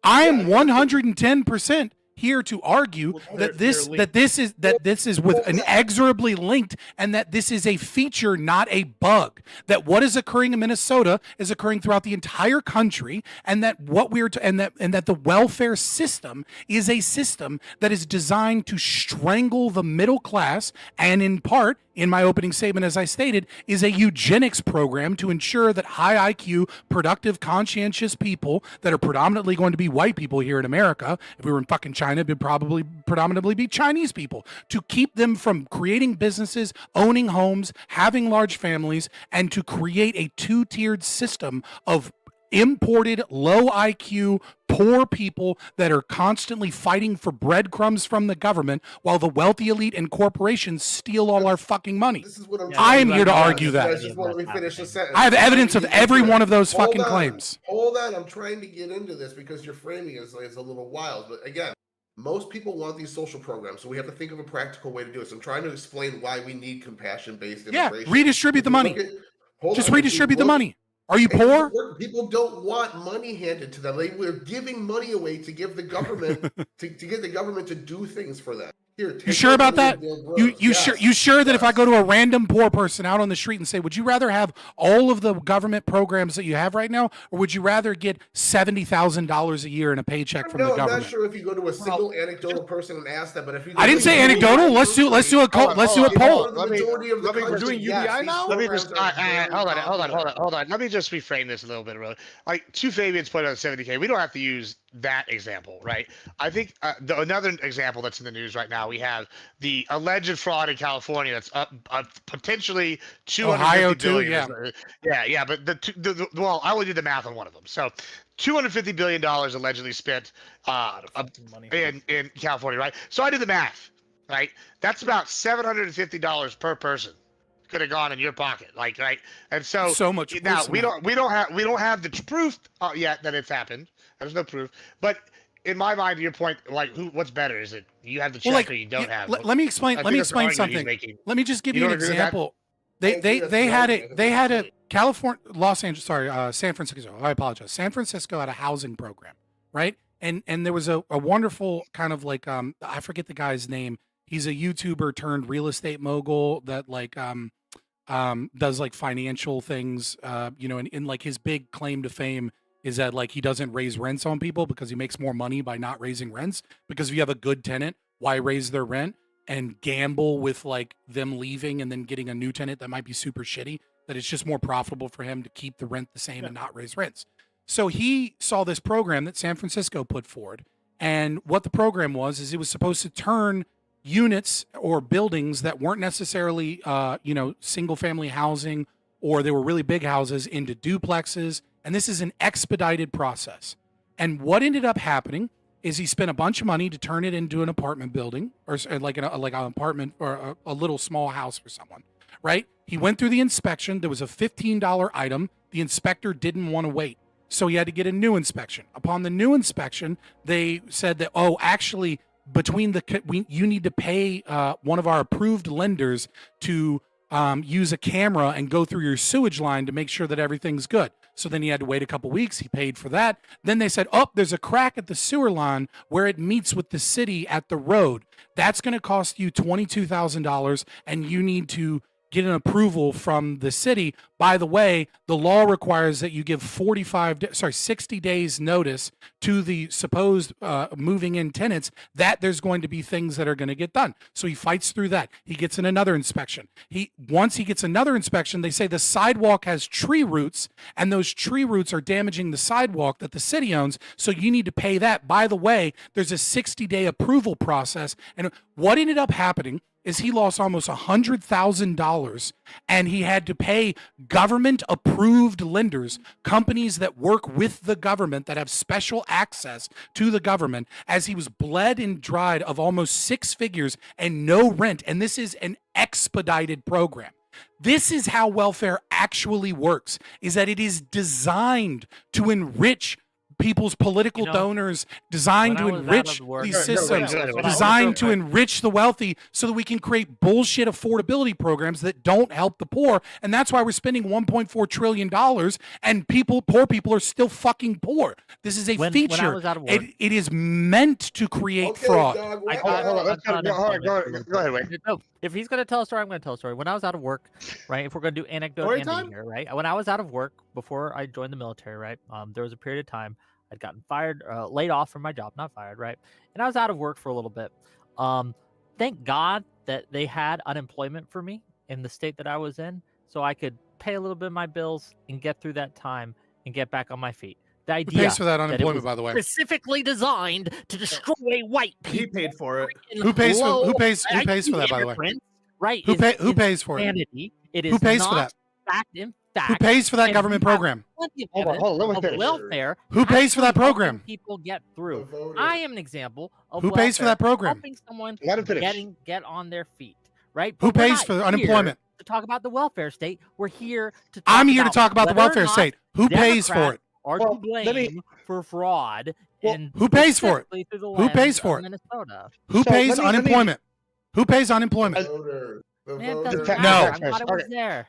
I am 110% here to argue that this is with inexorably linked, and that this is a feature, not a bug. That what is occurring in Minnesota is occurring throughout the entire country, and that what we're and that the welfare system is a system that is designed to strangle the middle class, and in part, in my opening statement, as I stated, is a eugenics program to ensure that high IQ, productive, conscientious people that are predominantly going to be white people here in America, if we were in fucking China, it would probably predominantly be Chinese people, to keep them from creating businesses, owning homes, having large families, and to create a two-tiered system of imported, low IQ, poor people that are constantly fighting for breadcrumbs from the government while the wealthy elite and corporations steal all our fucking money. This is what I am here to argue that. Just let me finish the sentence. I have evidence of every one of those fucking claims. Hold on, I'm trying to get into this because your framing is a little wild. But again, most people want these social programs, so we have to think of a practical way to do it. So I'm trying to explain why we need compassion-based immigration. Yeah, redistribute the money. Just redistribute the money. Are you poor? People don't want money handed to them. We're giving money away to give the government to get the government to do things for them. Here, you sure about that? You sure that if I go to a random poor person out on the street and say, would you rather have all of the government programs that you have right now, or would you rather get $70,000 a year in a paycheck from the government? I'm not sure if you go to a single anecdotal person and ask that, but if you I didn't say anecdotal. Let's do a poll. We're doing UBI now. Let me just hold on. Let me just reframe this a little bit. Really, like to Fabian's point on 70K, we don't have to use that example, right? I think another example that's in the news right now, we have the alleged fraud in California that's up potentially 250 billion. Yeah. But well, I only did the math on one of them. So $250 billion allegedly spent in California, right? So I did the math, right? That's about $750 per person could have gone in your pocket, like, right? And so much. Now we don't have the proof yet that it's happened. There's no proof, but in my mind, to your point, like, what's better? Is it you have the check or you don't have? Let me explain. Let me explain something. Let me just give you an example. They had a California, San Francisco. I apologize. San Francisco had a housing program, right? And there was a wonderful kind of like I forget the guy's name. He's a YouTuber turned real estate mogul that like does like financial things. And like his big claim to fame is that like he doesn't raise rents on people because he makes more money by not raising rents. Because if you have a good tenant, why raise their rent and gamble with like them leaving and then getting a new tenant that might be super shitty? That it's just more profitable for him to keep the rent the same and not raise rents. So he saw this program that San Francisco put forward. And what the program was is it was supposed to turn units or buildings that weren't necessarily, single family housing, or they were really big houses, into duplexes. And this is an expedited process. And what ended up happening is he spent a bunch of money to turn it into an apartment building, or like an apartment or a little small house for someone, right? He went through the inspection. There was a $15 item. The inspector didn't want to wait, so he had to get a new inspection. Upon the new inspection, they said that, actually, you need to pay one of our approved lenders to use a camera and go through your sewage line to make sure that everything's good. So then he had to wait a couple weeks. He paid for that. Then they said, there's a crack at the sewer line where it meets with the city at the road. That's going to cost you $22,000, and you need to get an approval from the city. By the way, the law requires that you give 60 days notice to the supposed moving in tenants that there's going to be things that are going to get done. So he fights through that. He gets in another inspection. Once he gets another inspection, they say the sidewalk has tree roots, and those tree roots are damaging the sidewalk that the city owns. So you need to pay that. By the way, there's a 60-day approval process. And what ended up happening is he lost almost $100,000, and he had to pay government-approved lenders, companies that work with the government, that have special access to the government, as he was bled and dried of almost 6 figures and no rent. And this is an expedited program. This is how welfare actually works, is that it is designed to enrich people's political donors designed to when I was out enrich of work- these No, no, systems, wait, wait, designed to wait. enrich the wealthy so that we can create bullshit affordability programs that don't help the poor. And that's why we're spending $1.4 trillion and poor people are still fucking poor. This is a When I feature. was out of work- It is meant to create fraud. Go ahead, Wayne. No, if he's going to tell a story, I'm going to tell a story. When I was out of work, right? If we're going to do anecdote Story ending time? here, right? When I was out of work before I joined the military, right? There was a period of time I'd gotten fired, laid off from my job, not fired, right? And I was out of work for a little bit. Thank God that they had unemployment for me in the state that I was in, so I could pay a little bit of my bills and get through that time and get back on my feet. The Who idea pays for that it unemployment, was by the way? specifically designed to destroy white people. He paid for it. Who pays low for that, by the way? immigrants, right? Who is pays for it? insanity. It is Who pays for not that? fact in fact. Who pays for that and government we have program? plenty of Hold on, evidence let me of finish. welfare. Who pays for that actually helping program? People get through. I am an example of Who pays for that welfare program? helping someone Let him finish. get on their feet, right? Who But we're pays not for here unemployment? to talk about the welfare state. We're here to. I'm here to talk about the whether or welfare not state. Who pays for Democrats it? Are Well, to blame let me- for fraud. And who pays for it? specifically through the Who lens pays of for it? Minnesota. Who So pays let me- let me- unemployment? Who pays unemployment? Voters. The Man, it voters. doesn't No. matter. I'm glad it was Okay. there.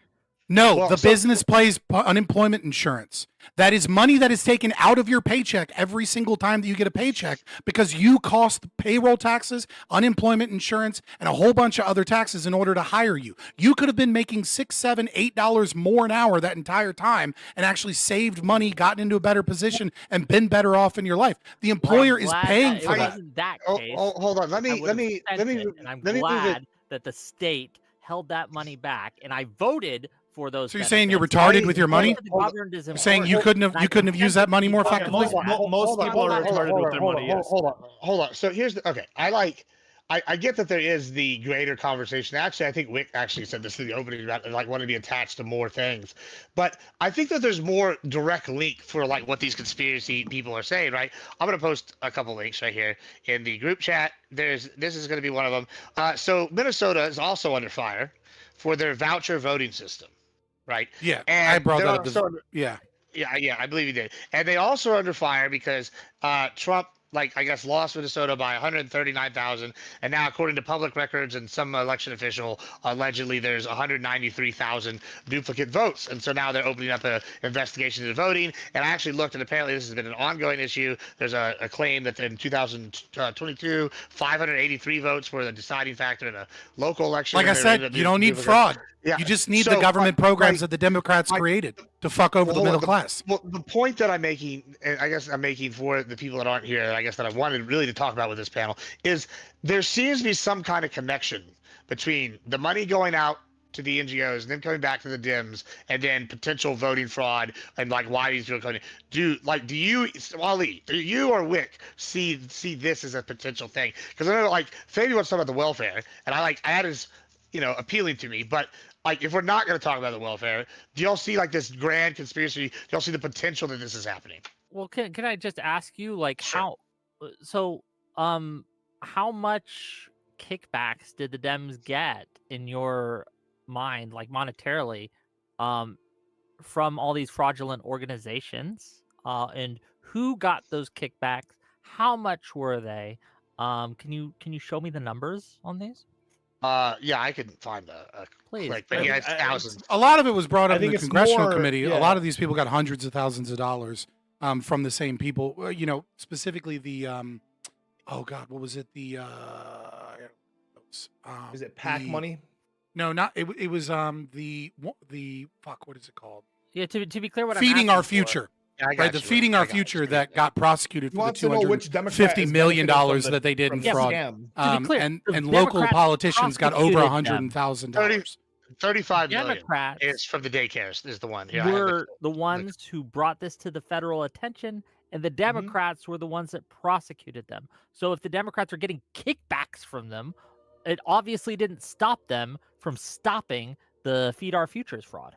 No, Well, the so- business pays unemployment insurance. That is money that is taken out of your paycheck every single time that you get a paycheck because you cost payroll taxes, unemployment insurance, and a whole bunch of other taxes in order to hire you. You could have been making $6, $7, $8 more an hour that entire time and actually saved money, gotten into a better position, and been better off in your life. The employer I'm is glad paying that for it that. wasn't that Oh, case. hold on. Let I me would've sent it, and I'm let me move it. glad that the state held that money back, and I voted for those. So you're saying you're benefits. retarded with your money? The government is You're saying you important, couldn't and I have used that money more defended effectively? people. Most people are retarded with their money. Yes. Hold on. So here's the okay. I get that there is the greater conversation. Actually, I think Wick actually said this in the opening about like wanting to be attached to more things. But I think that there's more direct link for like what these conspiracy people are saying, right? I'm gonna post a couple links right here in the group chat. This is gonna be one of them. So Minnesota is also under fire for their voucher voting system, right? Yeah, And I brought they're that up. also under- Yeah. Yeah, I believe you did. And they also are under fire because Trump, like I guess, lost Minnesota by 139,000, and now according to public records and some election official, allegedly there's 193,000 duplicate votes, and so now they're opening up an investigation into voting. And I actually looked, and apparently this has been an ongoing issue. There's a claim that in 2022, 583 votes were the deciding factor in a local election. Like I and there ended said, up you being don't need duplicate- fraud. Yeah. You just need So, the government programs like- that the Democrats created to fuck over the Well, middle the- class. Well, the point that I'm making, and I guess I'm making for the people that aren't here, and I guess that I wanted really to talk about with this panel, is there seems to be some kind of connection between the money going out to the NGOs and then coming back to the Dems, and then potential voting fraud and like why these people coming. Do you, Wally, do you or Wick see this as a potential thing? Because I know like Fabi wants to talk about the welfare, and that is appealing to me, but. Like, if we're not going to talk about the welfare, do y'all see like this grand conspiracy? Do y'all see the potential that this is happening? Well, can I just ask you, like, how much kickbacks did the Dems get in your mind, like monetarily, from all these fraudulent organizations? And who got those kickbacks? How much were they? Can you show me the numbers on these? Yeah, I can find a Please. click, but yeah, it's thousands. A lot of it was brought I up in think the it's congressional more- committee. yeah. A lot of these people got hundreds of thousands of dollars from the same people. Specifically the oh God, what was it? The Is it PAC money? No, not it. It was the fuck. What is it called? Yeah, to be clear, what Feeding I'm Our asking for- Future. Yeah, I Right, got the you. Feeding I Our got Future you. that got prosecuted for the Wants to know which Democrat $250 is million benefiting from that they did in from fraud. the scam. To be clear, And the local Democrats politicians got over prosecuted them. $100,000. 35 million Democrats is from the daycares is the one. Yeah, I have were the ones who brought this to the federal attention, and the Democrats were the ones that prosecuted them. So if the Democrats are getting kickbacks from them, it obviously didn't stop them from stopping the Feed Our Futures fraud.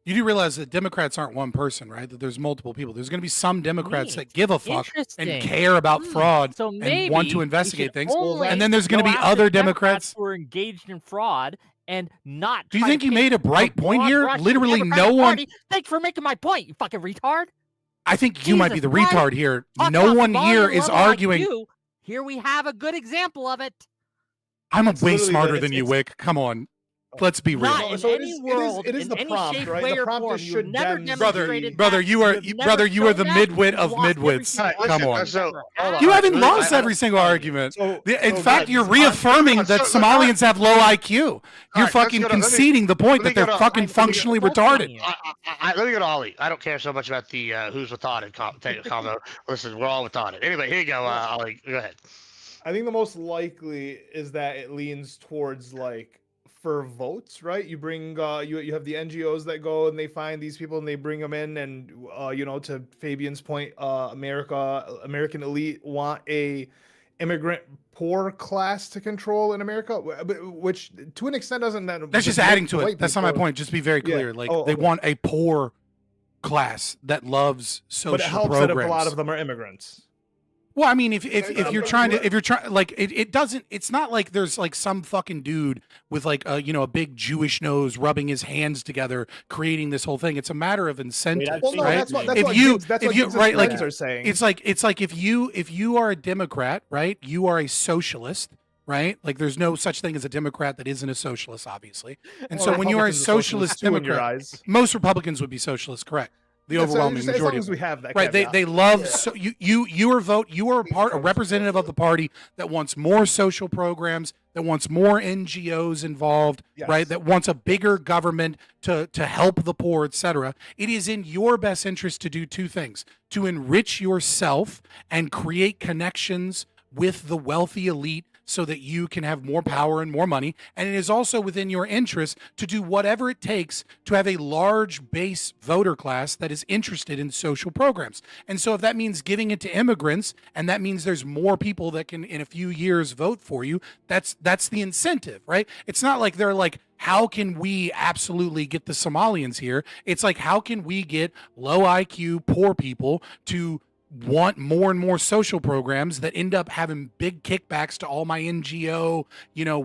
You do realize that Democrats aren't one person, right? That there's multiple people. There's going to be some Democrats that Neat. give a fuck and Interesting. care about fraud So and want to maybe investigate we should things. only And then there's going to go be after other Democrats Democrats. who are engaged in fraud and not. Do you try to think you paint made a bright point broad here? brush of the Literally Democratic no one. Party. Thanks for making my point, you fucking retard. I think you might be the Jesus Christ. retard here. Talk No about one here Somalian is level arguing. IQ. Here we have a good example of it. I'm way literally smarter the- than you, it's- Wick. Come on. Let's be real. Not in So any world, it is in the any prompt, shape, right? way, The or prompt form. is You've should never Dems demonstrated Brother, that. you are You've never brother. You are the shown that. midwit You've of lost every midwits. single Come on. So, hold on, You haven't really, lost every single argument. In fact, you're guys, reaffirming that Somalians have low IQ. You're right, fucking let's go to- let me- conceding the point let me that they're go to- fucking functionally retarded. Let me go to Ollie. I don't care so much about the who's retarded combo. Listen, we're all retarded. Anyway, here you go, Ollie. Go ahead. I think the most likely is that it leans towards like for votes, right? You bring you have the NGOs that go and they find these people and they bring them in, and to Fabian's point, American elite want a immigrant poor class to control in America, which to an extent doesn't. That's just adding to it. That's not my point. Just be very clear. Yeah. Like Okay. they want a poor class that loves social But it helps programs. that if a lot of them are immigrants. Well, I mean, if you're trying like it doesn't, it's not like there's like some fucking dude with like a big Jewish nose rubbing his hands together creating this whole thing. It's a matter of incentive, Well, no, right? that's what if Gibbs- you that's what Gibbs' right, like friends are saying. it's like if you are a Democrat, right? You are a socialist. Right? Like there's no such thing as a Democrat that isn't a socialist, obviously. And Well, so when you are a Republicans are socialists socialist too in your Democrat, eyes. most Republicans would be socialists, correct? The Yeah, so overwhelming just as majority long of as we them. have that Right? caveat. They love so you are a representative of the party that wants more social programs, that wants more NGOs involved, right? That wants a bigger government to help the poor, etc. It is in your best interest to do two things: to enrich yourself and create connections with the wealthy elite so that you can have more power and more money. And it is also within your interest to do whatever it takes to have a large base voter class that is interested in social programs. And so if that means giving it to immigrants, and that means there's more people that can in a few years vote for you, that's the incentive, right? It's not like they're like, how can we absolutely get the Somalians here? It's like, how can we get low IQ, poor people to want more and more social programs that end up having big kickbacks to all my NGO,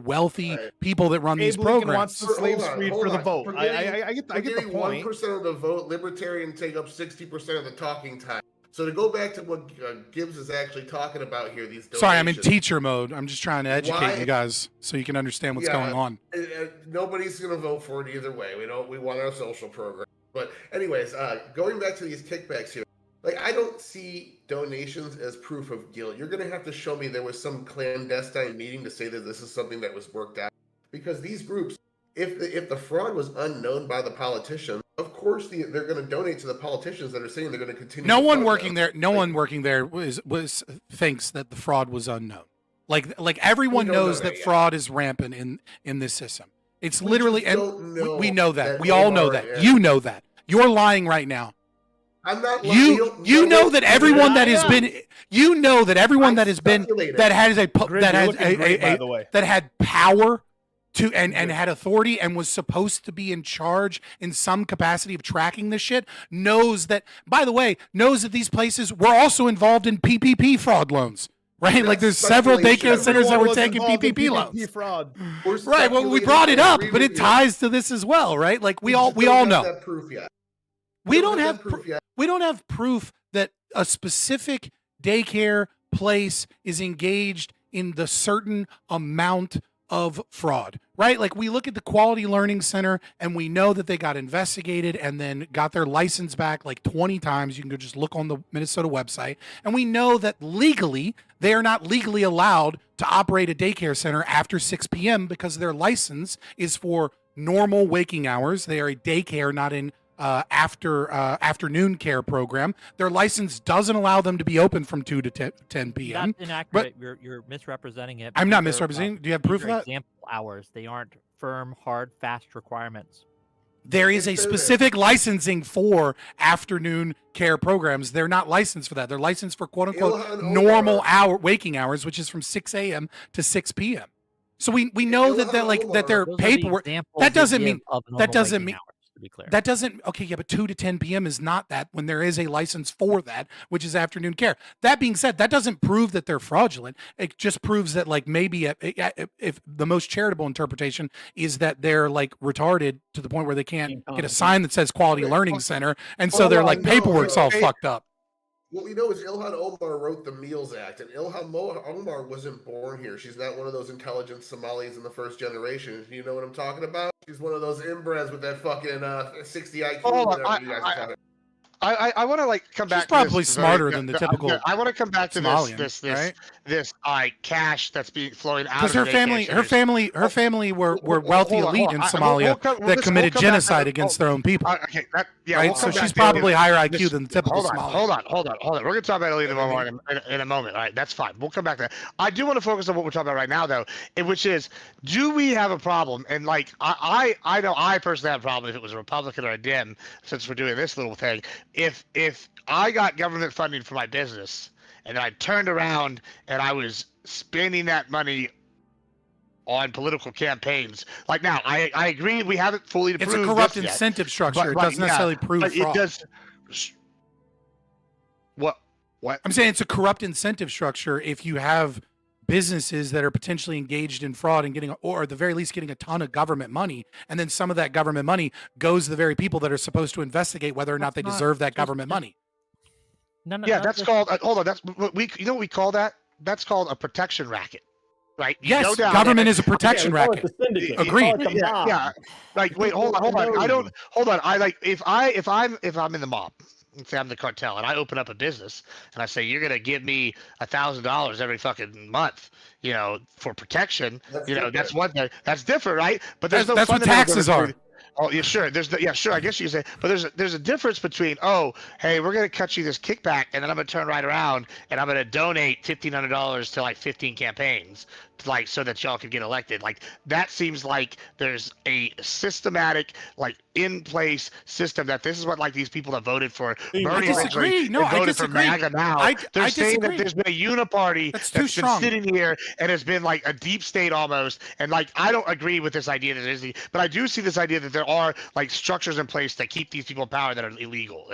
wealthy people that run these Abe Lincoln programs. wants the slaves freed for the vote. I get the point. 1% of the vote, libertarians take up 60% of the talking time. So to go back to what Gibbs is actually talking about here, these donations. Sorry, I'm in teacher mode. I'm just trying to educate Why- you guys so you can understand what's going on. Nobody's going to vote for it either way. We want our social program. But anyways, going back to these kickbacks here, like, I don't see donations as proof of guilt. You're going to have to show me there was some clandestine meeting to say that this is something that was worked out. Because these groups, if the fraud was unknown by the politicians, of course they're going to donate to the politicians that are saying they're going to continue. No to one fund working them. there. No one working there was thinks that the fraud was unknown. Like everyone We don't know knows that that yet. fraud is rampant in this system. It's We literally, just and don't know we know that. that We all know Omar that. is- You know that. You're lying right now. I'm not. You know that everyone that has been, that has been, that has Grid, that you're has looking great, by the way. that had power to and had authority and was supposed to be in charge in some capacity of tracking this shit knows that, by the way, knows that these places were also involved in PPP fraud loans. Right? Like there's several daycare centers that were taking PPP loans. Fraud. Right. Well, we brought it up, but it ties to this as well, right? Like we all know. That proof yet. We don't have proof that a specific daycare place is engaged in the certain amount of fraud, right? Like we look at the Quality Learning Center and we know that they got investigated and then got their license back like 20 times. You can go just look on the Minnesota website. And we know that legally, they are not legally allowed to operate a daycare center after 6 p.m. because their license is for normal waking hours. They are a daycare, not in afternoon care program. Their license doesn't allow them to be open from 2 to 10 p.m. That's inaccurate. You're misrepresenting it. I'm not These are, misrepresenting. Do you have proof these of are that? Example hours. They aren't firm, hard, fast requirements. There is a specific licensing for afternoon care programs. They're not licensed for that. They're licensed for quote unquote normal waking hours, which is from 6 a.m. to 6 p.m. So we know that their Those are the paperwork. examples That doesn't you mean give of that normal doesn't waking mean hours. to be clear. That doesn't, okay, yeah, but 2 to 10 p.m. is not that when there is a license for that, which is afternoon care. That being said, that doesn't prove that they're fraudulent. It just proves that, like, maybe if the most charitable interpretation is that they're like retarded to the point where they can't get a sign that says Quality Learning Center, and so their like paperwork's all fucked up. What we know is Ilhan Omar wrote the Meals Act, and Ilhan Omar wasn't born here. She's not one of those intelligent Somalis in the first generation. You know what I'm talking about? She's one of those inbreds with that fucking 60 IQ. I want to like come back. She's probably to this smarter than the typical. I want to come back to Somalian, this cash that's being flowing out. Because her family were wealthy elite in Somalia that committed genocide against their own people. Okay, right. We'll So she's probably higher IQ than the typical Somalian. Hold on. We're gonna talk about elite in a moment. All right, that's fine. We'll come back to that. I do want to focus on what we're talking about right now, though, which is, do we have a problem? And like, I know I personally have a problem if it was a Republican or a Dem, since we're doing this little thing. If I got government funding for my business and I turned around and I was spending that money on political campaigns, like now, I agree we haven't fully It's proved a corrupt this yet, incentive structure. but, It doesn't necessarily prove but fraud. it does. What? I'm saying it's a corrupt incentive structure if you have businesses that are potentially engaged in fraud and getting, or at the very least getting a ton of government money, and then some of that government money goes to the very people that are supposed to investigate whether or not they deserve that government money. Yeah, that's called. Hold on, that's you know what we call that? That's called a protection racket, right? You Yes, go down government there- is a protection racket. Agreed. Yeah. Like, wait, hold on. Hold on. I like if I'm in the mob. Let's say I'm the cartel and I open up a business and I say, you're going to give me $1,000 every fucking month, you know, for protection. That's one thing. That's different, right? But there's That's what taxes are. Oh, yeah, sure. Sure. I guess you can say, but there's a difference between, oh, hey, we're going to cut you this kickback, and then I'm going to turn right around and I'm going to donate $1,500 to like 15 campaigns, like so that y'all can get elected. Like that seems like there's a systematic, like in place system that this is what like these people that voted for Bernie disagree. No, voted I disagree. for MAGA now. They're saying that there's been a uniparty that's been sitting here and has been like a deep state almost. And like I don't agree with this idea that it is, but I do see this idea that there are like structures in place that keep these people in power that are illegal.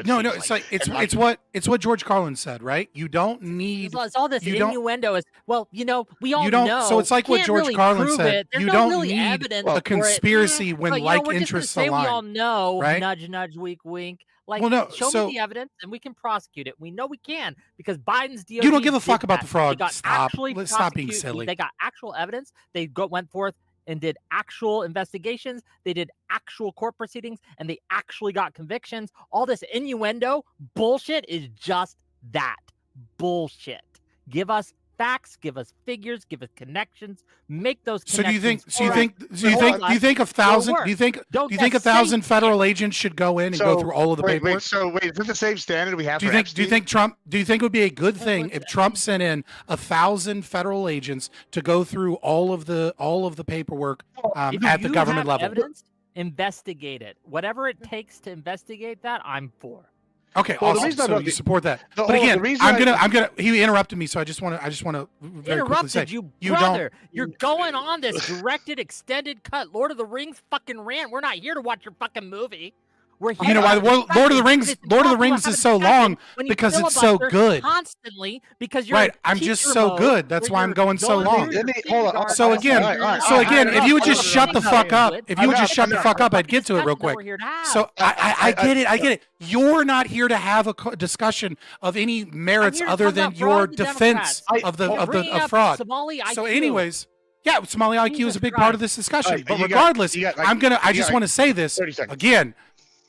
It's what George Carlin said, right? You don't need. It's all this innuendo is, well, you know, we all you don't, know. So it's like what George Carlin said. You don't need evidence a conspiracy when like we're interests just gonna say align. we all know, right? nudge, nudge, wink, wink. Like, Well, no, show so- me the evidence and we can prosecute it. We know we can because Biden's DOJ. You don't give a did fuck about that. the fraud. They got Stop. actually Let's stop being prosecute- silly. They got actual evidence. They went forth and did actual investigations. They did actual court proceedings, and they actually got convictions. All this innuendo bullshit is just that bullshit. Give us facts, give us figures, give us connections, make those So do you think? connections Do you for think? us. Do you think? Do you think a thousand? It'll Do you think? work. Do Don't you think just 1,000 say federal agents should go in and go through all of the paperwork? Wait, is this the same standard we have Do you for think? Do you Epstein? think Trump? Do you think it would be a good thing if Trump sent in 1,000 federal agents to go through all of the paperwork If at the you government have level? evidence, investigate it. Whatever it takes to investigate that, I'm for. Okay, Well, the awesome. reason I So don't- you support that. the- But the again, reason I'm I- gonna. He interrupted me, so I just want to very quickly say, Interrupted you, you don't. brother. You're going on this directed, extended cut Lord of the Rings fucking rant. We're not here to watch your fucking movie. We're here You know to why have the a Lord of the Rings? discussion. Lord of the It's Rings impossible is to so have a long discussion when you because it's so filibuster good. Constantly, because you're Right, in I'm just teacher so mode good. That's where why I'm you're going so long. through Hold on. So again, if you would just shut the fuck up, I'd get to it real quick. So I get it. You're not here to have a discussion of any merits here to other talk than about your fraud and defense Democrats. of fraud. Somali So, IQ. anyways, yeah, Somali IQ is a big part of this discussion. Alright, But you got- regardless, you got, like- I you just got, want to like, say this 30 seconds. again.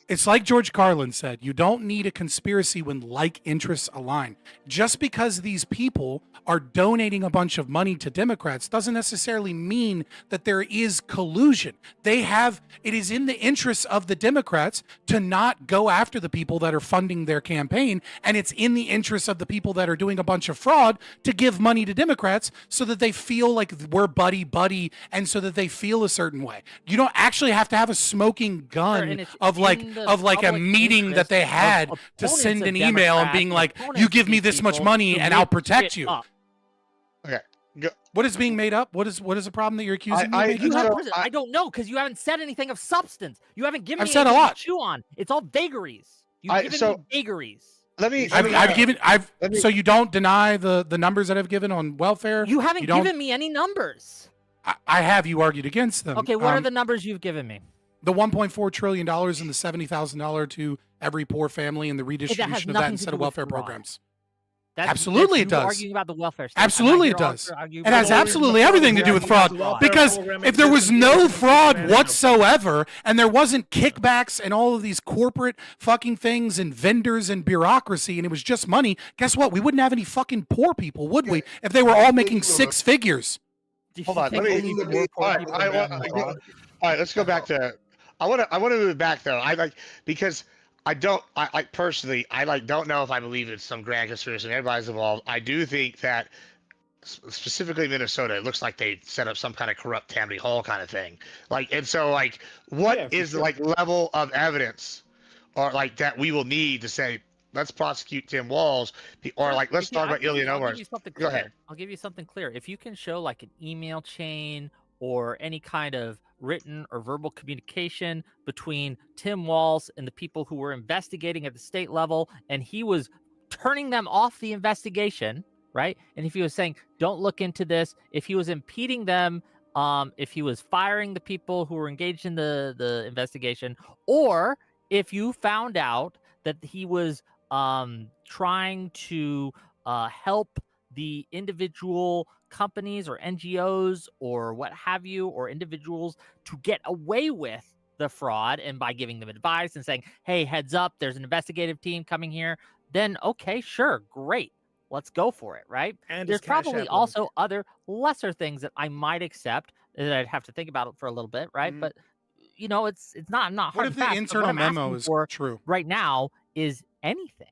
It's like George Carlin said, you don't need a conspiracy when like interests align. Just because these people are donating a bunch of money to Democrats doesn't necessarily mean that there is collusion. It is in the interests of the Democrats to not go after the people that are funding their campaign. And it's in the interests of the people that are doing a bunch of fraud to give money to Democrats so that they feel like we're buddy and so that they feel a certain way. You don't actually have to have a smoking gun of like a meeting that they had to send an email and being like, you give me this much money and I'll protect you. Okay. What is being made up? What is the problem that you're accusing me of making up? I don't know, because you haven't said anything of substance. You haven't given I've me said a anything lot. to chew on. It's all vagaries. You've given me vagaries. So you don't deny the numbers that I've given on welfare? You haven't given me any numbers. I have. You argued against them. Okay, what are the numbers you've given me? The $1.4 trillion and the $70,000 to every poor family and the redistribution of that instead of welfare programs. Absolutely it does. Arguing about the welfare state. Absolutely it does. It has absolutely everything to do with fraud. Because if there was no fraud whatsoever and there wasn't kickbacks and all of these corporate fucking things and vendors and bureaucracy and it was just money, guess what? We wouldn't have any fucking poor people, would we? If they were all making six figures. Hold on. All right, let's go back to. I want to move back though. Because I don't know if I believe it's some grand conspiracy and everybody's involved. I do think that specifically Minnesota, it looks like they set up some kind of corrupt Tammany Hall kind of thing. What is the level of evidence or that we will need to say, let's prosecute Tim Walz, or let's talk about Ilya Omar. Go ahead. I'll give you something clear. If you can show an email chain or any kind of written or verbal communication between Tim Walz and the people who were investigating at the state level, and he was turning them off the investigation, right? And if he was saying, don't look into this, if he was impeding them, if he was firing the people who were engaged in the investigation, or if you found out that he was trying to help the individual companies or NGOs or what have you, or individuals to get away with the fraud, and by giving them advice and saying, hey, heads up, there's an investigative team coming here, then okay, sure, great, let's go for it, right? And there's probably also other lesser things that I might accept that I'd have to think about it for a little bit, right? But it's not hard. What if the internal memo is true right now? Is anything?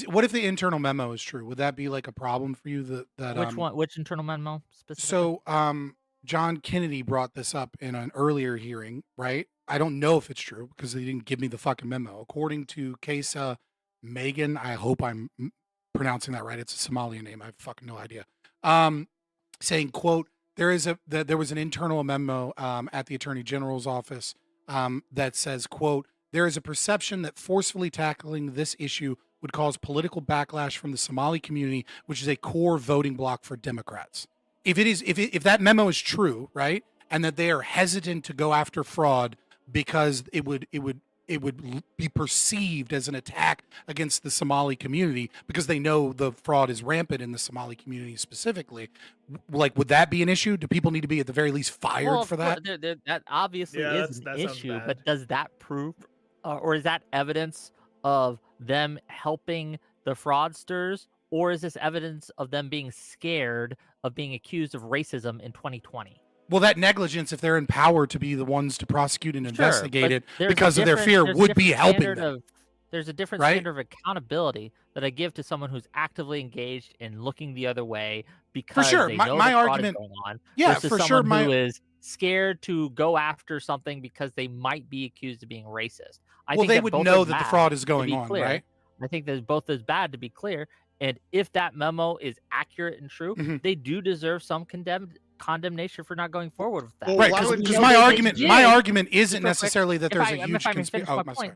What if the internal memo is true? Would that be a problem for you? Which one? Which internal memo specifically? So, John Kennedy brought this up in an earlier hearing, right? I don't know if it's true because they didn't give me the fucking memo. According to Kesa Megan, I hope I'm pronouncing that right. It's a Somalian name. I have fucking no idea. Saying, quote, there was an internal memo at the Attorney General's office that says, quote, there is a perception that forcefully tackling this issue would cause political backlash from the Somali community, which is a core voting bloc for Democrats. If that memo is true, right, and that they are hesitant to go after fraud because it would be perceived as an attack against the Somali community because they know the fraud is rampant in the Somali community specifically, would that be an issue? Do people need to be at the very least fired for that? That obviously is an issue, but does that prove, or is that evidence of them helping the fraudsters, or is this evidence of them being scared of being accused of racism in 2020? Well, that negligence, if they're in power to be the ones to prosecute and investigate it because of their fear, would be helping them. There's a different standard of accountability that I give to someone who's actively engaged in looking the other way because they know my argument is going on. Yeah, versus for someone who is scared to go after something because they might be accused of being racist. I think they would know that the fraud is going on, right? I think that both is bad, to be clear. And if that memo is accurate and true, they do deserve some condemnation for not going forward with that. Well, right, because my argument isn't necessarily that there's a huge conspiracy.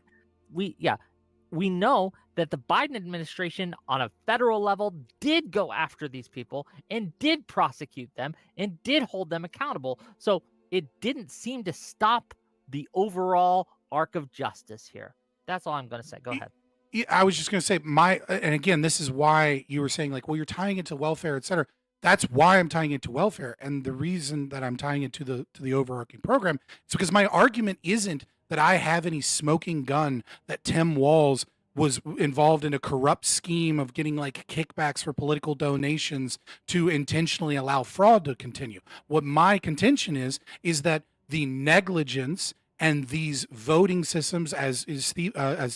We know that the Biden administration on a federal level did go after these people and did prosecute them and did hold them accountable. So it didn't seem to stop the overall arc of justice here. That's all I'm going to say. Go ahead. I was just going to say and again, this is why you were saying you're tying it to welfare, et cetera. That's why I'm tying it to welfare. And the reason that I'm tying it to the overarching program is because my argument isn't that I have any smoking gun that Tim Walz was involved in a corrupt scheme of getting kickbacks for political donations to intentionally allow fraud to continue. What my contention is that the negligence and these voting systems, as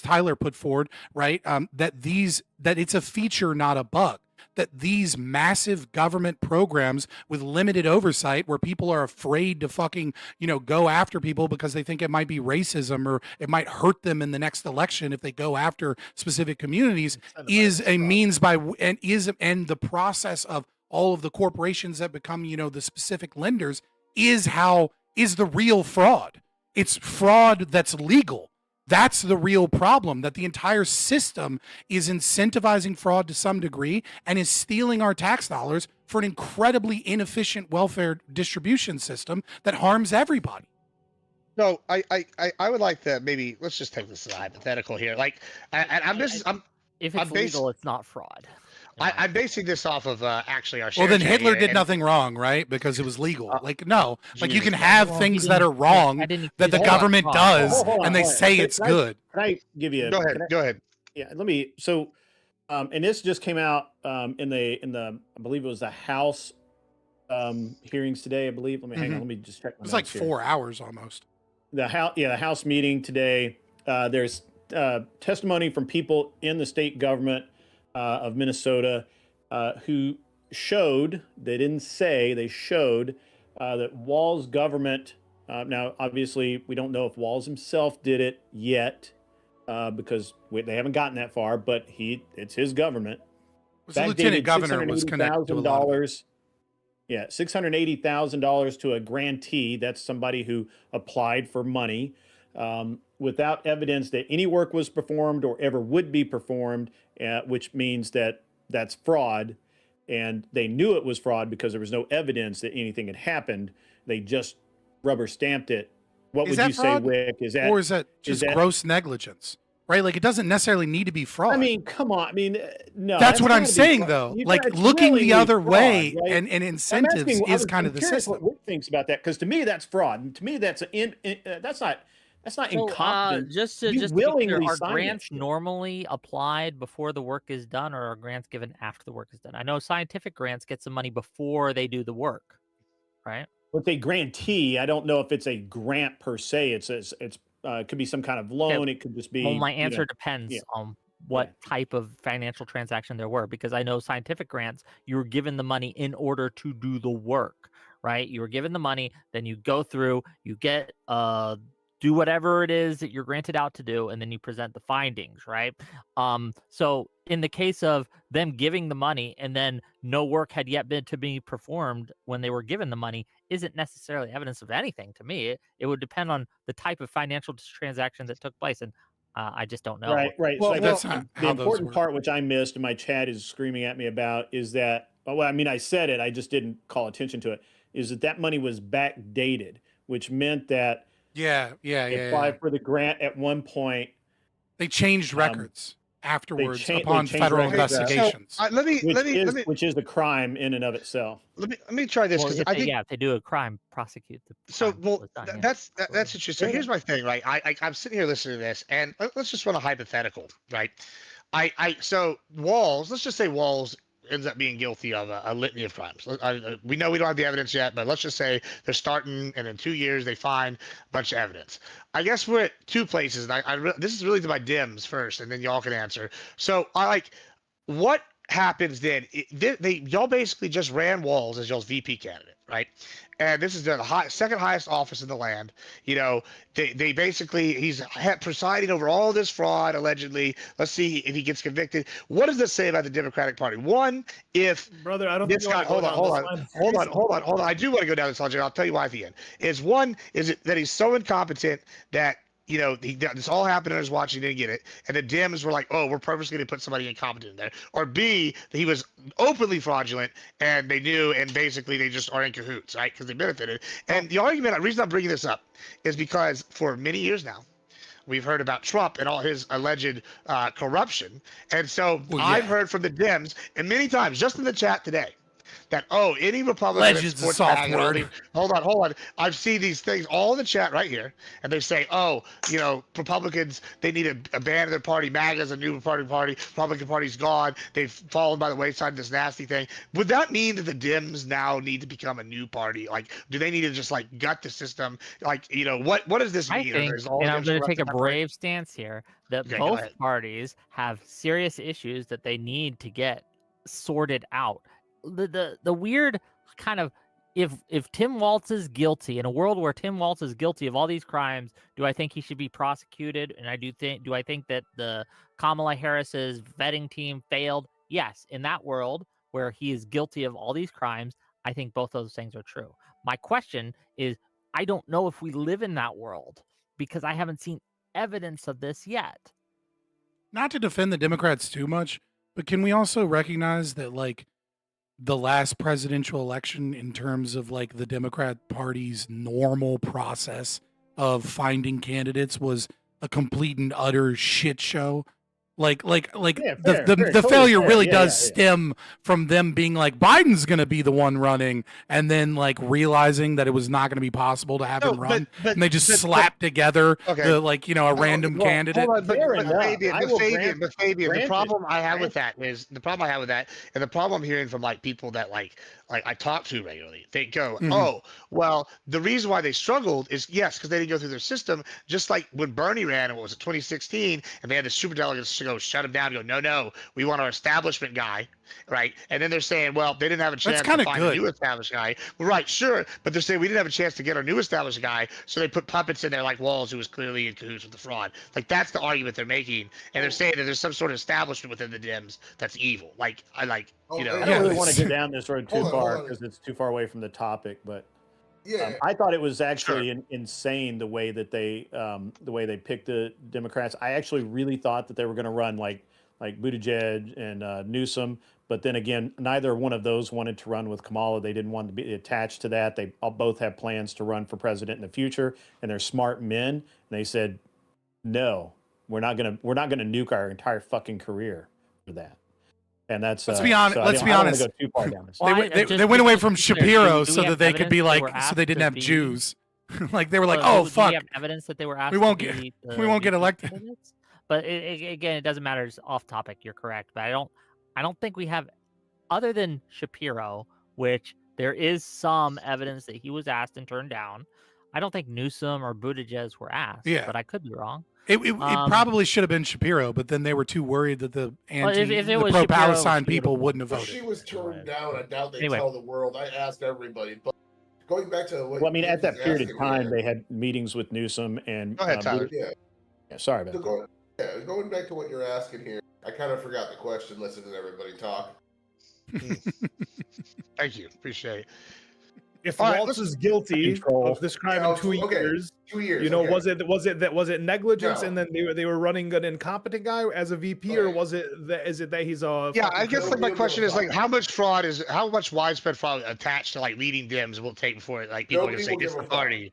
Tyler put forward, right, that it's a feature, not a bug. That these massive government programs with limited oversight, where people are afraid to fucking go after people because they think it might be racism or it might hurt them in the next election if they go after specific communities, is a means by and the process of all of the corporations that become, the specific lenders is the real fraud. It's fraud that's legal. That's the real problem, that the entire system is incentivizing fraud to some degree and is stealing our tax dollars for an incredibly inefficient welfare distribution system that harms everybody. No, I would like to maybe let's just take this as a hypothetical here. Like, if it's legal, it's not fraud. I'm basing this off of actually our. Well, then share chat Hitler here, did and- nothing wrong, right? Because it was legal. No, like you Jesus can Christ. have Well, things he that are didn't- wrong I didn't that the accuse him of government fraud. does, Hold on, and they hold on. say Can it's I- good. Can I give you? Go ahead. can I- Go ahead. Yeah, let me. So, and this just came out in the I believe it was the House hearings today. I believe. Let me hang on. Mhm. Let me just check. My It was like notes here. 4 hours almost. The House meeting today. There's testimony from people in the state government of Minnesota who showed. They didn't say. They showed that Wall's government. Now, obviously, we don't know if Walls himself did it yet because they haven't gotten that far. But it's his government. Was the lieutenant governor was connected to a lot of it. $680,000. Yeah, $680,000 to a grantee. That's somebody who applied for money without evidence that any work was performed or ever would be performed, which means that that's fraud. And they knew it was fraud because there was no evidence that anything had happened. They just rubber stamped it. What Is would that you fraud? say, Wick? Or is that just gross negligence? Right? Like it doesn't necessarily need to be fraud. I mean, come on. I mean, no. That's what I'm gotta be saying, fraud. though. You Like gotta looking really the be other fraud, way right? and I'm incentives asking- is I'm kind of the curious system. What Wick thinks about that, because to me that's fraud. And to me that's that's not incompetent. Just to You be clear, willingly are signed that grants shit. normally applied before the work is done, or are grants given after the work is done? I know scientific grants get some money before they do the work, right? With a grantee, I don't know if it's a grant per se. It's it could be some kind of loan. It could just be. Well, my you know, answer depends yeah. on what type of financial transaction there were, because I know scientific grants, you were given the money in order to do the work, right? You were given the money, then you go through, you get do whatever it is that you're granted out to do, and then you present the findings, right? So in the case of them giving the money and then no work had yet been to be performed when they were given the money isn't necessarily evidence of anything to me. It would depend on the type of financial transaction that took place, and I just don't know. Right. Well, so that's the not how those important work. part, which I missed, and my chat is screaming at me about, is that. Well, I mean, I said it. I just didn't call attention to it. Is that money was backdated, which meant that they applied for the grant at one point. They changed records afterwards they upon changed federal records. investigations. Which is a crime in and of itself. Let me try this, Well, because if I they, think if they do a crime, prosecute the so. crime Well, was done, yeah. that's interesting. So here's my thing, right? I'm sitting here listening to this, and let's just run a hypothetical, right? So Walls, let's just say Walls ends up being guilty of a litany of crimes. We know we don't have the evidence yet, but let's just say they're starting, and in 2 years they find a bunch of evidence. I guess we're at two places, and this is really to my Dims first, and then y'all can answer. So what happens then? Y'all basically just ran Walls as y'all's VP candidate, right? And this is the second highest office in the land. You know, they basically, he's presiding over all this fraud, allegedly. Let's see if he gets convicted. What does this say about the Democratic Party? One, if Brother, I don't this think you guy, wanna go down this line. hold on. I do want to go down this line. I'll tell you why at the end. Is it that he's so incompetent that, you know, this all happened on his watch, he didn't get it, and the Dems were like, oh, we're purposely going to put somebody incompetent in there. Or B, that he was openly fraudulent, and they knew, and basically they just are in cahoots, right? Because they benefited. And the argument, the reason I'm bringing this up is because for many years now, we've heard about Trump and all his alleged corruption. And so I've heard from the Dems, and many times, just in the chat today, that, any Republican that supports MAGA, hold on. I've seen these things all in the chat right here, and they say, Republicans, they need to abandon their party. MAGA's a new party. Republican Party's gone. They've fallen by the wayside, this nasty thing. Would that mean that the Dems now need to become a new party? Like, do they need to just gut the system? Like, what does this mean? I think, and I'm going to take a brave stance here, that both parties have serious issues that they need to get sorted out. The weird kind of, if Tim Walz is guilty, in a world where Tim Walz is guilty of all these crimes, do I think he should be prosecuted? And do I think that the Kamala Harris's vetting team failed? Yes. In that world, where he is guilty of all these crimes, I think both those things are true. My question is, I don't know if we live in that world because I haven't seen evidence of this yet. Not to defend the Democrats too much, but can we also recognize that like the last presidential election in terms of like the Democrat Party's normal process of finding candidates was a complete and utter shit show? Like Yeah, the totally failure fair. really Yeah, does yeah, yeah. stem from them being like, Biden's going to be the one running, and then like realizing that it was not going to be possible to have him run, and they just slapped together the like, you know, a random candidate. Hold on, Fair enough. Fabian, I will Fabian, the grant problem it. I have with that is the problem I have with that, and the problem I'm hearing from like people that like I talk to regularly. They go, oh, well, the reason why they struggled is yes, because they didn't go through their system. Just like when Bernie ran, and what was it, 2016, and they had the superdelegates to go shut him down. And go, no, we want our establishment guy, right? And then they're saying, well, they didn't have a chance to find a new established guy. Well, right, sure, but they're saying we didn't have a chance to get our new established guy, so they put puppets in there like Walls, who was clearly in cahoots with the fraud. Like that's the argument they're making, and they're saying that there's some sort of establishment within the Dems that's evil. Like I like, you know, I don't really want to go down this road too far because it's too far away from the topic, but I thought it was actually insane the way that they picked the Democrats. I actually really thought that they were going to run like Buttigieg and Newsom, but then again, neither one of those wanted to run with Kamala. They didn't want to be attached to that. They both have plans to run for president in the future, and they're smart men. And they said, no, we're not gonna nuke our entire fucking career for that. And that's let's be honest. So let's be honest. I don't wanna go too far down this. They went away from Shapiro do so we that have they could be evidence like, they were so they asked didn't to have be- Jews. Like they were like, Do oh we fuck, have evidence that they were asked we won't to get be we won't get VP elected. candidates? But again, it doesn't matter. It's off topic. You're correct, but I don't think we have, other than Shapiro, which there is some evidence that he was asked and turned down. I don't think Newsom or Buttigieg were asked. Yeah. But I could be wrong. It probably should have been Shapiro, but then they were too worried that the if it was pro-Palestine Shapiro, people wouldn't have Well, voted. she was turned down. I doubt they Anyway. tell the world. I asked everybody. But going back to what Well, I mean, at that Nick was period of asking time, here- they had meetings with Newsom and. Go ahead, Tyler. Yeah. Sorry about So that. going back to what you're asking here, I kind of forgot the question listening to everybody talk. Thank you, appreciate it. If All right, Waltz is guilty of this crime in 2 okay, years, 2 years. you know, okay. was it negligence, No. and then they were running an incompetent guy as a VP, or was it that he's a Yeah, fucking I guess like my Nobody question will is like give how much widespread fraud attached to like leading Dems will it take before like people are gonna Nobody say will this give a the fuck. party?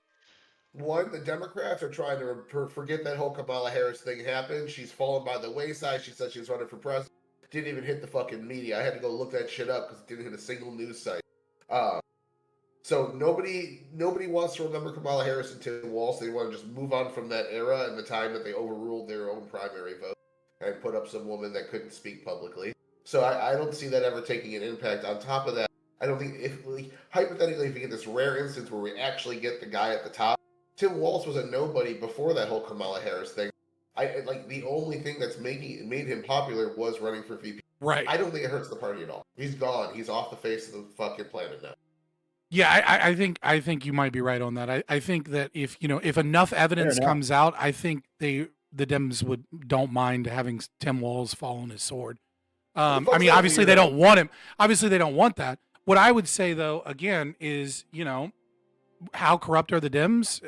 One, the Democrats are trying to forget that whole Kamala Harris thing happened. She's fallen by the wayside. She said she was running for president. Didn't even hit the fucking media. I had to go look that shit up because it didn't hit a single news site. So nobody wants to remember Kamala Harris and Tim Walz. They want to just move on from that era and the time that they overruled their own primary vote and put up some woman that couldn't speak publicly. So I don't see that ever taking an impact. On top of that, I don't think hypothetically, if you get this rare instance where we actually get the guy at the top, Tim Walz was a nobody before that whole Kamala Harris thing. The only thing that's made him popular was running for VP. Right. I don't think it hurts the party at all. He's gone. He's off the face of the fucking planet now. Yeah, I think you might be right on that. I think that if enough evidence enough. comes out, I think the Dems don't mind having Tim Walz fall on his sword. I mean, obviously they don't want him. Obviously they don't want that. What I would say though, again, is how corrupt are the Dems?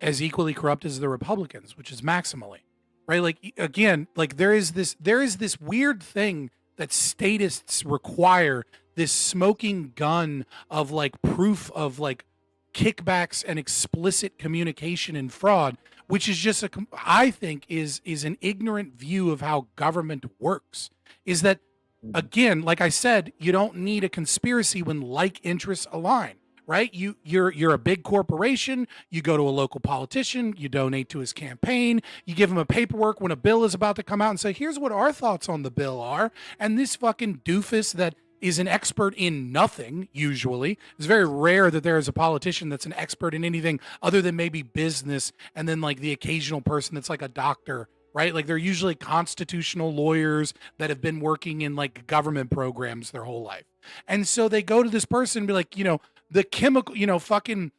As equally corrupt as the Republicans, which is maximally, right? Like again, like there is this weird thing that statists require, this smoking gun of like proof of like kickbacks and explicit communication and fraud, which is just I think is an ignorant view of how government works. Is that again, like I said, you don't need a conspiracy when like interests align. Right? You're a big corporation. You go to a local politician. You donate to his campaign. You give him a paperwork when a bill is about to come out and say, here's what our thoughts on the bill are. And this fucking doofus that is an expert in nothing, usually. It's very rare that there is a politician that's an expert in anything other than maybe business, and then like the occasional person that's like a doctor, right? Like they're usually constitutional lawyers that have been working in like government programs their whole life. And so they go to this person and be like, the chemical, fucking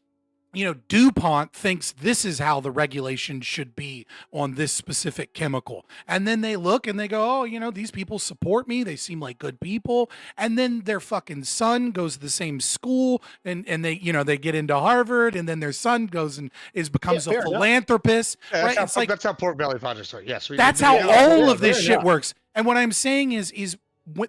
DuPont thinks this is how the regulation should be on this specific chemical. And then they look and they go, oh, these people support me. They seem like good people. And then their fucking son goes to the same school and they, they get into Harvard, and then their son goes and becomes a philanthropist. Yeah, right? That's how Pork Belly Projects work. Yes. That's how all of this shit works. And what I'm saying is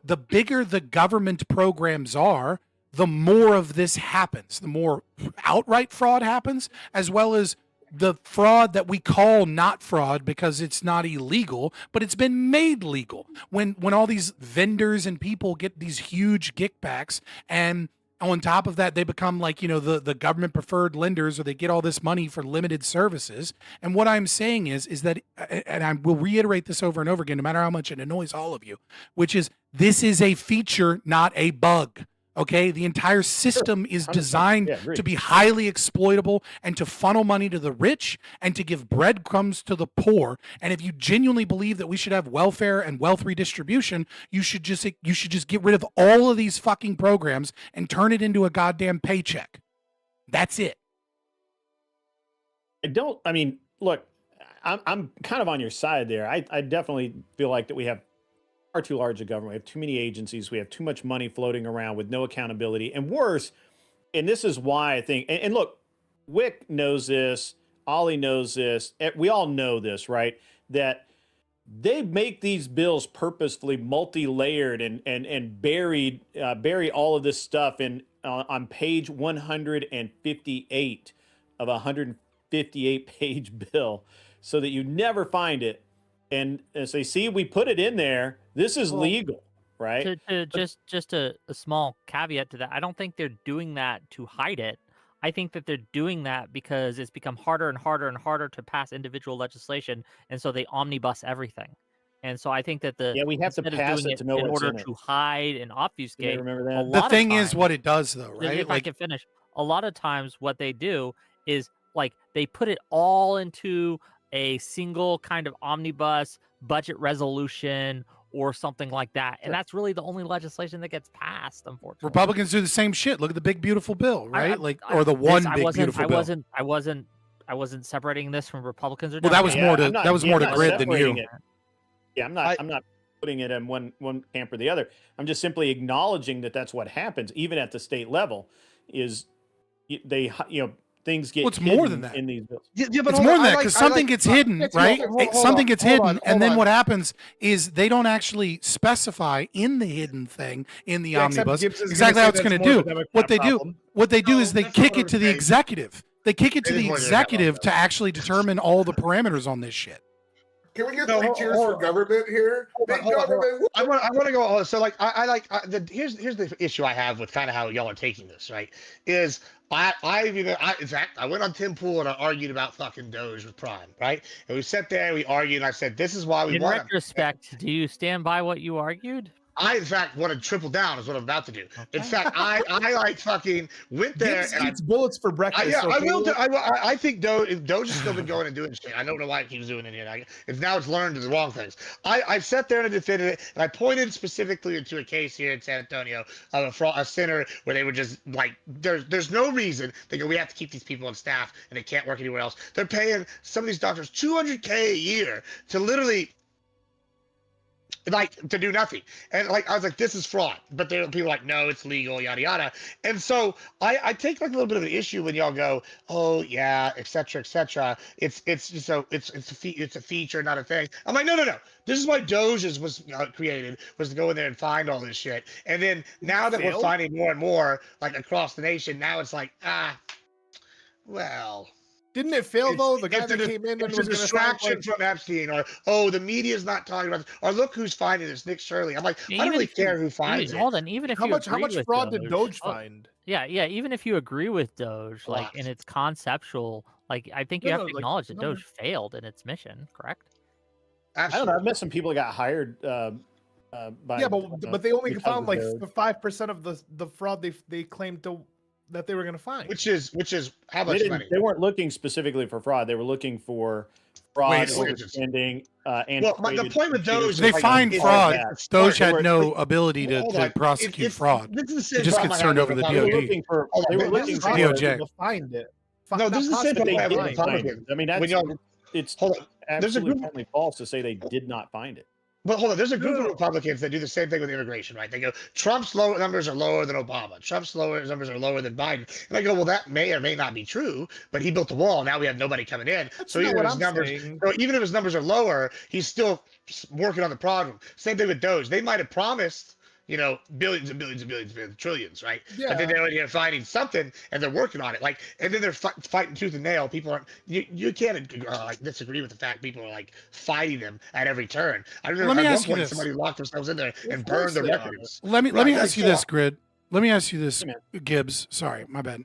the bigger the government programs are, the more of this happens, the more outright fraud happens, as well as the fraud that we call not fraud because it's not illegal, but it's been made legal. When all these vendors and people get these huge kickbacks, and on top of that, they become like, the government preferred lenders, or they get all this money for limited services. And what I'm saying is that, and I will reiterate this over and over again, no matter how much it annoys all of you, which is this is a feature, not a bug. Okay, the entire system is designed to be highly exploitable and to funnel money to the rich and to give breadcrumbs to the poor. And if you genuinely believe that we should have welfare and wealth redistribution, you should just get rid of all of these fucking programs and turn it into a goddamn paycheck. That's it. Look, I'm kind of on your side there. I definitely feel like that we have far too large a government. We have too many agencies. We have too much money floating around with no accountability. And worse, and this is why I think, and look, Wick knows this, Ollie knows this, we all know this, right? That they make these bills purposefully multi-layered and bury all of this stuff in on page 158 of a 158-page bill so that you never find it. And as they see, we put it in there. This is legal, right? Just a small caveat to that. I don't think they're doing that to hide it. I think that they're doing that because it's become harder and harder and harder to pass individual legislation, and so they omnibus everything. And so I think that we have to pass it to know in what's order in to hide and obfuscate. Remember that? The thing is what it does, though, right? If I can finish, a lot of times what they do is like they put it all into a single kind of omnibus budget resolution or something like that. And that's really the only legislation that gets passed, unfortunately. Republicans do the same shit. Look at the big beautiful bill, right? Or the big beautiful bill. I wasn't separating this from Republicans or well, that was more to grid than you. Yeah, I'm not putting it in one camp or the other. I'm just simply acknowledging that that's what happens even at the state level is they things get more than that in these bills. Yeah, but it's more than that because something gets hidden, right? Something gets hidden, and then what happens is they don't actually specify in the hidden thing in the omnibus exactly how it's going to do. What they do is they kick it to the executive. They kick it to the executive to actually determine all the parameters on this shit. Can we get 3 cheers for government here? Big government. I want to go. So here's the issue I have with kind of how y'all are taking this, right? Is in fact, I went on Tim Pool and I argued about fucking Doge with Prime, right? And we sat there and we argued, and I said, this is why we want. In retrospect, do you stand by what you argued? I, in fact, want to triple down is what I'm about to do. Okay. In fact, I like fucking went there and eats bullets for breakfast. I will. I think Doge has still been going and doing shit. I don't know why it keeps doing it yet. It's learned the wrong things. I sat there and defended it, and I pointed specifically to a case here in San Antonio of a center where they were just like, there's no reason they go, we have to keep these people on staff and they can't work anywhere else. They're paying some of these doctors $200K a year to literally. To do nothing. And I was like, this is fraud. But people are like, no, it's legal, yada yada. And so I take a little bit of an issue when y'all go, oh yeah, et cetera, et cetera. It's a feature, not a thing. I'm like, no. This is why Doge was created, was to go in there and find all this shit. And then now that we're finding more and more across the nation, now it's like, well. Didn't it fail though? The guy that came in and was a distraction from Epstein, or the media's not talking about this, or look who's finding this, Nick Shirley. I'm like, I don't really care who finds it. Hold on, even if how much fraud did Doge find? Yeah, even if you agree with Doge, in its conceptual, I think you have to acknowledge that Doge failed in its mission, correct? Absolutely. I don't know. I've met some people that got hired. But they only found 5% of the fraud they claimed that they were going to find, which is how much money? They weren't looking specifically for fraud. They were looking for fraud, overspending, and the point with Doge, they find fraud. Doge had no ability to prosecute fraud. It just gets turned over to the DOD. They were looking for DOJ to find it. No, this is the same But they problem I have with didn't find it. Republicans. I mean, When that's y'all, it's hold on. There's a absolutely group. patently false to say they did not find it. But hold on, there's a group of Republicans that do the same thing with immigration, right? They go, Trump's lower numbers are lower than Obama. Trump's lower numbers are lower than Biden. And I go, well, that may or may not be true, but he built the wall. Now we have nobody coming in. That's So not even what if his I'm numbers, saying. so even if his numbers are lower, he's still working on the problem. Same thing with Doge. They might have promised, billions and billions and billions and trillions, right? But then Yeah. they're here finding something, and they're working on it. Like, and then they're fighting tooth and nail. People aren't. You can't disagree with the fact people are like fighting them at every turn. I remember Let me at ask one you point this. somebody locked themselves in there and Of burned course the they are. records. Let me Right, ask you like, this, Grid. Let me ask you this, Gibbs. Sorry, my bad.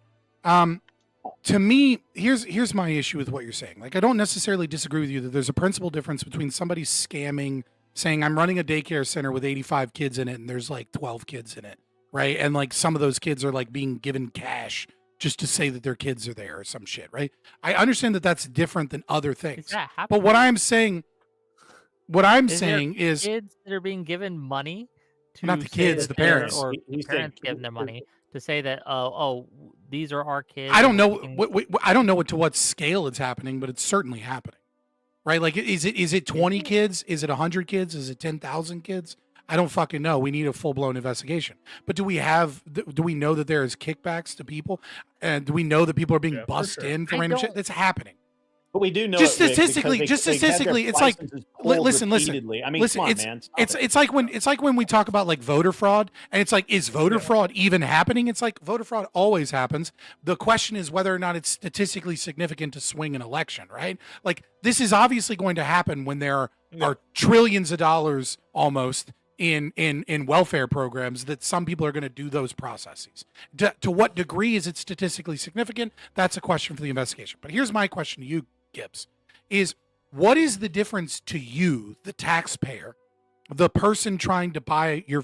To me, here's my issue with what you're saying. Like, I don't necessarily disagree with you that there's a principal difference between somebody scamming, saying I'm running a daycare center with 85 kids in it, and there's like 12 kids in it, right? And like some of those kids are like being given cash just to say that their kids are there or some shit, right? I understand that that's different than other things. that But happening? what I'm saying There is kids that are being given money to Not the say kids, that the they're- parents. or He's the parents saying- give them money to say that these are our kids. I don't and know. we're taking- I don't know to what scale it's happening, but it's certainly happening, right? Like, is it 20 kids? Is it 100 kids? Is it 10,000 kids? I don't fucking know. We need a full blown investigation. But do we know that there is kickbacks to people, and do we know that people are being bussed in for random shit? That's happening. But we do know Just it, Rick, because statistically, they- just they had their statistically, it's like licenses pulled listen. repeatedly. I mean, listen, come on, it's man. Stop it's it. it's like when we talk about like voter fraud, and it's like, is voter fraud even happening? It's like voter fraud always happens. The question is whether or not it's statistically significant to swing an election, right? Like, this is obviously going to happen when there are trillions of dollars almost in welfare programs that some people are going to do those processes. To what degree is it statistically significant? That's a question for the investigation. But here's my question to you, Gibbs. Is what is the difference to you, the taxpayer, the person trying to buy your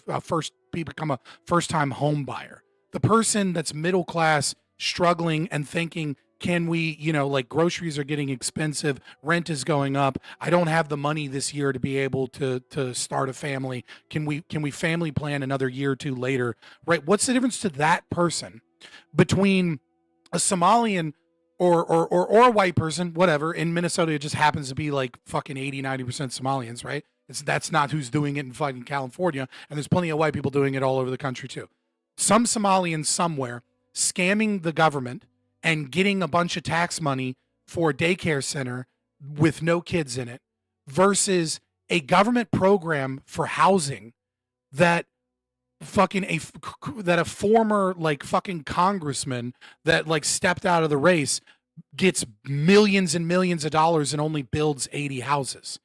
become a first-time home buyer, the person that's middle class, struggling and thinking, can we, like, groceries are getting expensive, rent is going up, I don't have the money this year to be able to start a family. Can we family plan another year or two later, right? What's the difference to that person between a Somalian or a white person, whatever? In Minnesota, it just happens to be like fucking 80-90% Somalians, right? That's not who's doing it in fucking California, and there's plenty of white people doing it all over the country too. Some Somalians somewhere scamming the government and getting a bunch of tax money for a daycare center with no kids in it, versus a government program for housing that a former like fucking congressman that like stepped out of the race gets millions and millions of dollars and only builds 80 houses.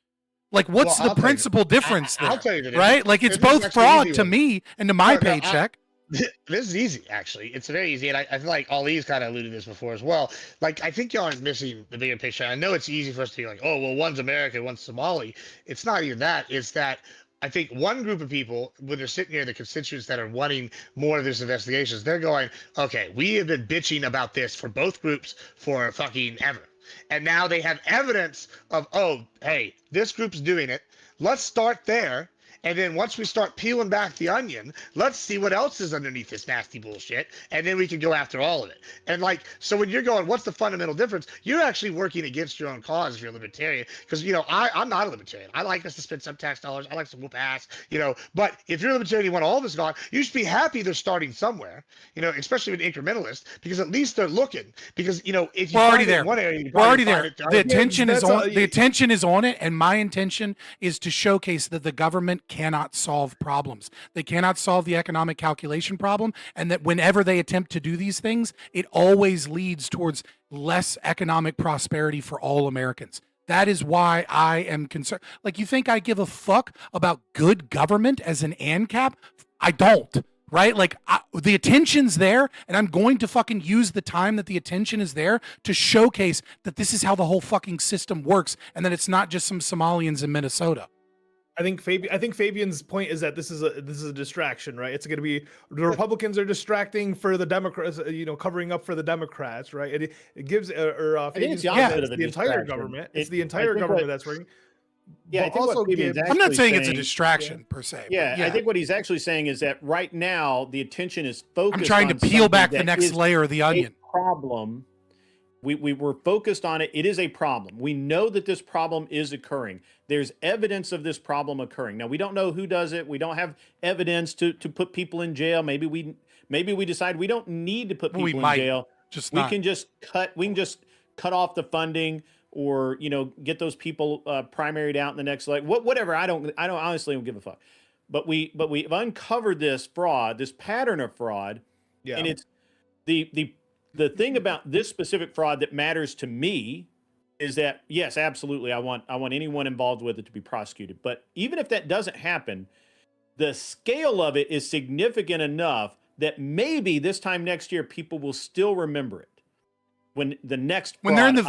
Like, what's the principal difference there? I'll tell you the right? difference. Like, it's This is both actually fraud easy to one. me and to my No, paycheck. This is easy, actually. It's very easy, and I feel like Ali's kind of alluded to this before as well. Like, I think y'all are missing the bigger picture. I know it's easy for us to be like, oh, well, one's American, one's Somali. It's not even that. It's that I think one group of people, when they're sitting here, the constituents that are wanting more of this investigations, they're going, okay, we have been bitching about this for both groups for fucking ever. And now they have evidence of, oh, hey, this group's doing it. Let's start there. And then once we start peeling back the onion, let's see what else is underneath this nasty bullshit. And then we can go after all of it. And like, so when you're going, what's the fundamental difference? You're actually working against your own cause if you're a libertarian. Because, I'm not a libertarian. I like us to spend some tax dollars. I like to whoop ass, But if you're a libertarian, you want all this gone, you should be happy they're starting somewhere, especially with incrementalists, because at least they're looking. Because, if you We're already find it there. in one area, you We're already probably there. find it The attention is on. all- The attention is on it, and my intention is to showcase that the government cannot solve problems. They cannot solve the economic calculation problem, and that whenever they attempt to do these things, it always leads towards less economic prosperity for all Americans. That is why I am concerned. Like, you think I give a fuck about good government as an ANCAP? I don't. Right? Like, the attention's there, and I'm going to fucking use the time that the attention is there to showcase that this is how the whole fucking system works, and that it's not just some Somalians in Minnesota. I think Fabian's point is that this is a distraction, right? It's going to be the Republicans are distracting for the Democrats, covering up for the Democrats, right? It gives I think it's Fabian's the point opposite that of a it's the entire distraction. government. It's the I entire think government what- that's working. Yeah, I But think also what Fabian's Gibbs- I'm not actually saying it's a distraction per se. Yeah, but I think what he's actually saying is that right now the attention is focused. I'm trying to on peel back something the that next is layer of the onion. a problem We were focused on it. It is a problem. We know that this problem is occurring. There's evidence of this problem occurring. Now, we don't know who does it. We don't have evidence to put people in jail. Maybe we decide we don't need to put people in jail. We can just cut off the funding, or get those people primaried out in the next whatever. I don't honestly don't give a fuck. But we've uncovered this fraud, this pattern of fraud, and it's the thing about this specific fraud that matters to me is that, yes, absolutely, I want anyone involved with it to be prosecuted. But even if that doesn't happen, the scale of it is significant enough that maybe this time next year people will still remember it. When they're in the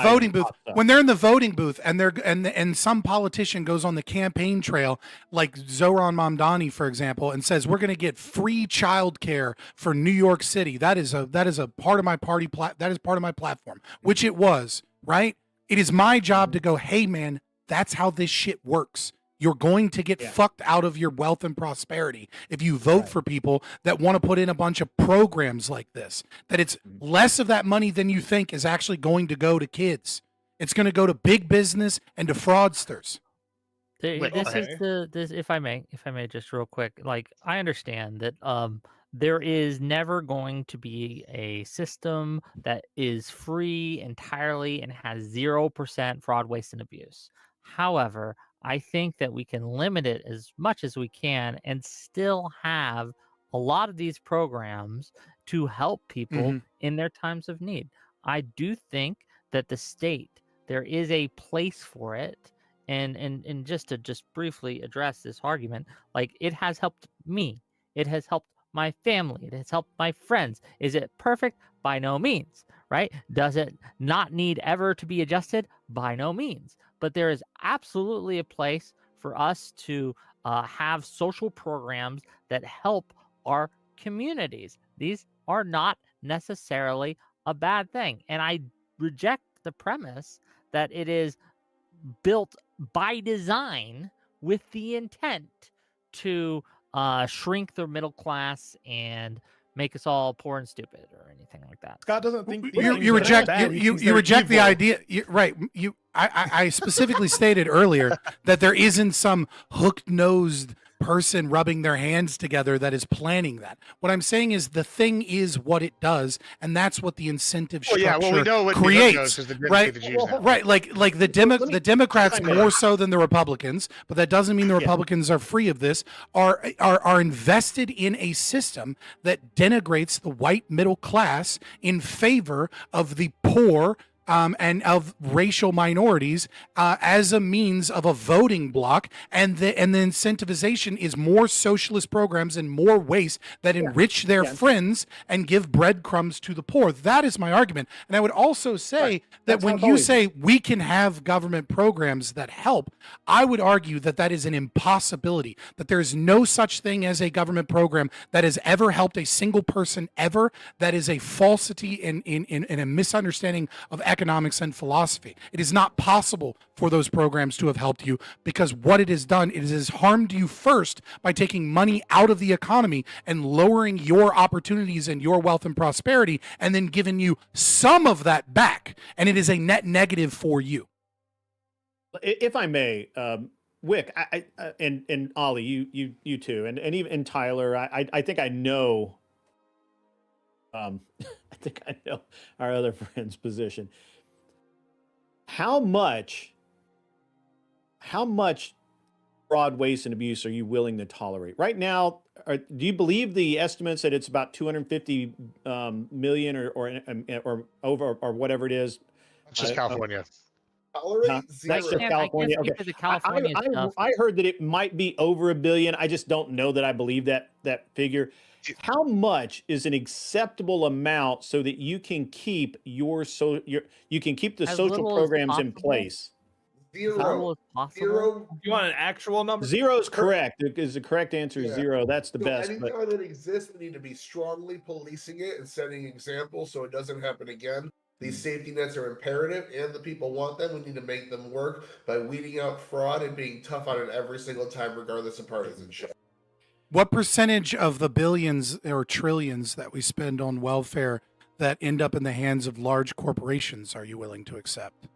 voting booth, and some politician goes on the campaign trail, like Zoran Mamdani, for example, and says we're going to get free childcare for New York City. That is a part of my that is part of my platform, which it was, right? It is my job to go, hey man, that's how this shit works. You're going to get fucked out of your wealth and prosperity if you vote for people that want to put in a bunch of programs like this. That it's less of that money than you think is actually going to go to kids. It's going to go to big business and to fraudsters. If I may just real quick, like, I understand that there is never going to be a system that is free entirely and has 0% fraud, waste, and abuse. However, I think that we can limit it as much as we can and still have a lot of these programs to help people in their times of need. I do think that the state, there is a place for it. And just to briefly address this argument, like, it has helped me. It has helped my family. It has helped my friends. Is it perfect? By no means, right? Does it not need ever to be adjusted? By no means. But there is absolutely a place for us to have social programs that help our communities. These are not necessarily a bad thing. And I reject the premise that it is built by design with the intent to shrink the middle class and make us all poor and stupid or anything like that. Scott doesn't think you reject the idea, right? I specifically stated earlier that there isn't some hooked-nosed person rubbing their hands together that is planning that. What I'm saying is the thing is what it does, and that's what the incentive structure we know what creates, right? Right, like the Democrats more so than the Republicans, but that doesn't mean the Republicans are free of this. Are invested in a system that denigrates the white middle class in favor of the poor. And of racial minorities as a means of a voting block, and the incentivization is more socialist programs and more waste that enrich their friends and give breadcrumbs to the poor. That is my argument. And I would also say that when you say we can have government programs that help, I would argue that that is an impossibility, that there is no such thing as a government program that has ever helped a single person ever. That is a falsity and a misunderstanding of economics and philosophy. It is not possible for those programs to have helped you, because what it has done, it has harmed you first by taking money out of the economy and lowering your opportunities and your wealth and prosperity, and then giving you some of that back, and it is a net negative for you. If I may, Wick, and Ollie, you too, and even Tyler, I think I know. I think I know our other friend's position. How much fraud, waste, and abuse are you willing to tolerate right now? Do you believe the estimates that it's about 250 million or over or whatever it is? That's just California. That's just California. Okay. I heard that it might be over $1 billion. I just don't know that I believe that figure. How much is an acceptable amount so that you can keep the social programs in place? Zero. You want an actual number? Zero is correct. Is the correct answer is zero. That's the best. Anytime it exists, we need to be strongly policing it and setting examples so it doesn't happen again. These safety nets are imperative, and the people want them. We need to make them work by weeding out fraud and being tough on it every single time, regardless of partisanship. What percentage of the billions or trillions that we spend on welfare that end up in the hands of large corporations are you willing to accept?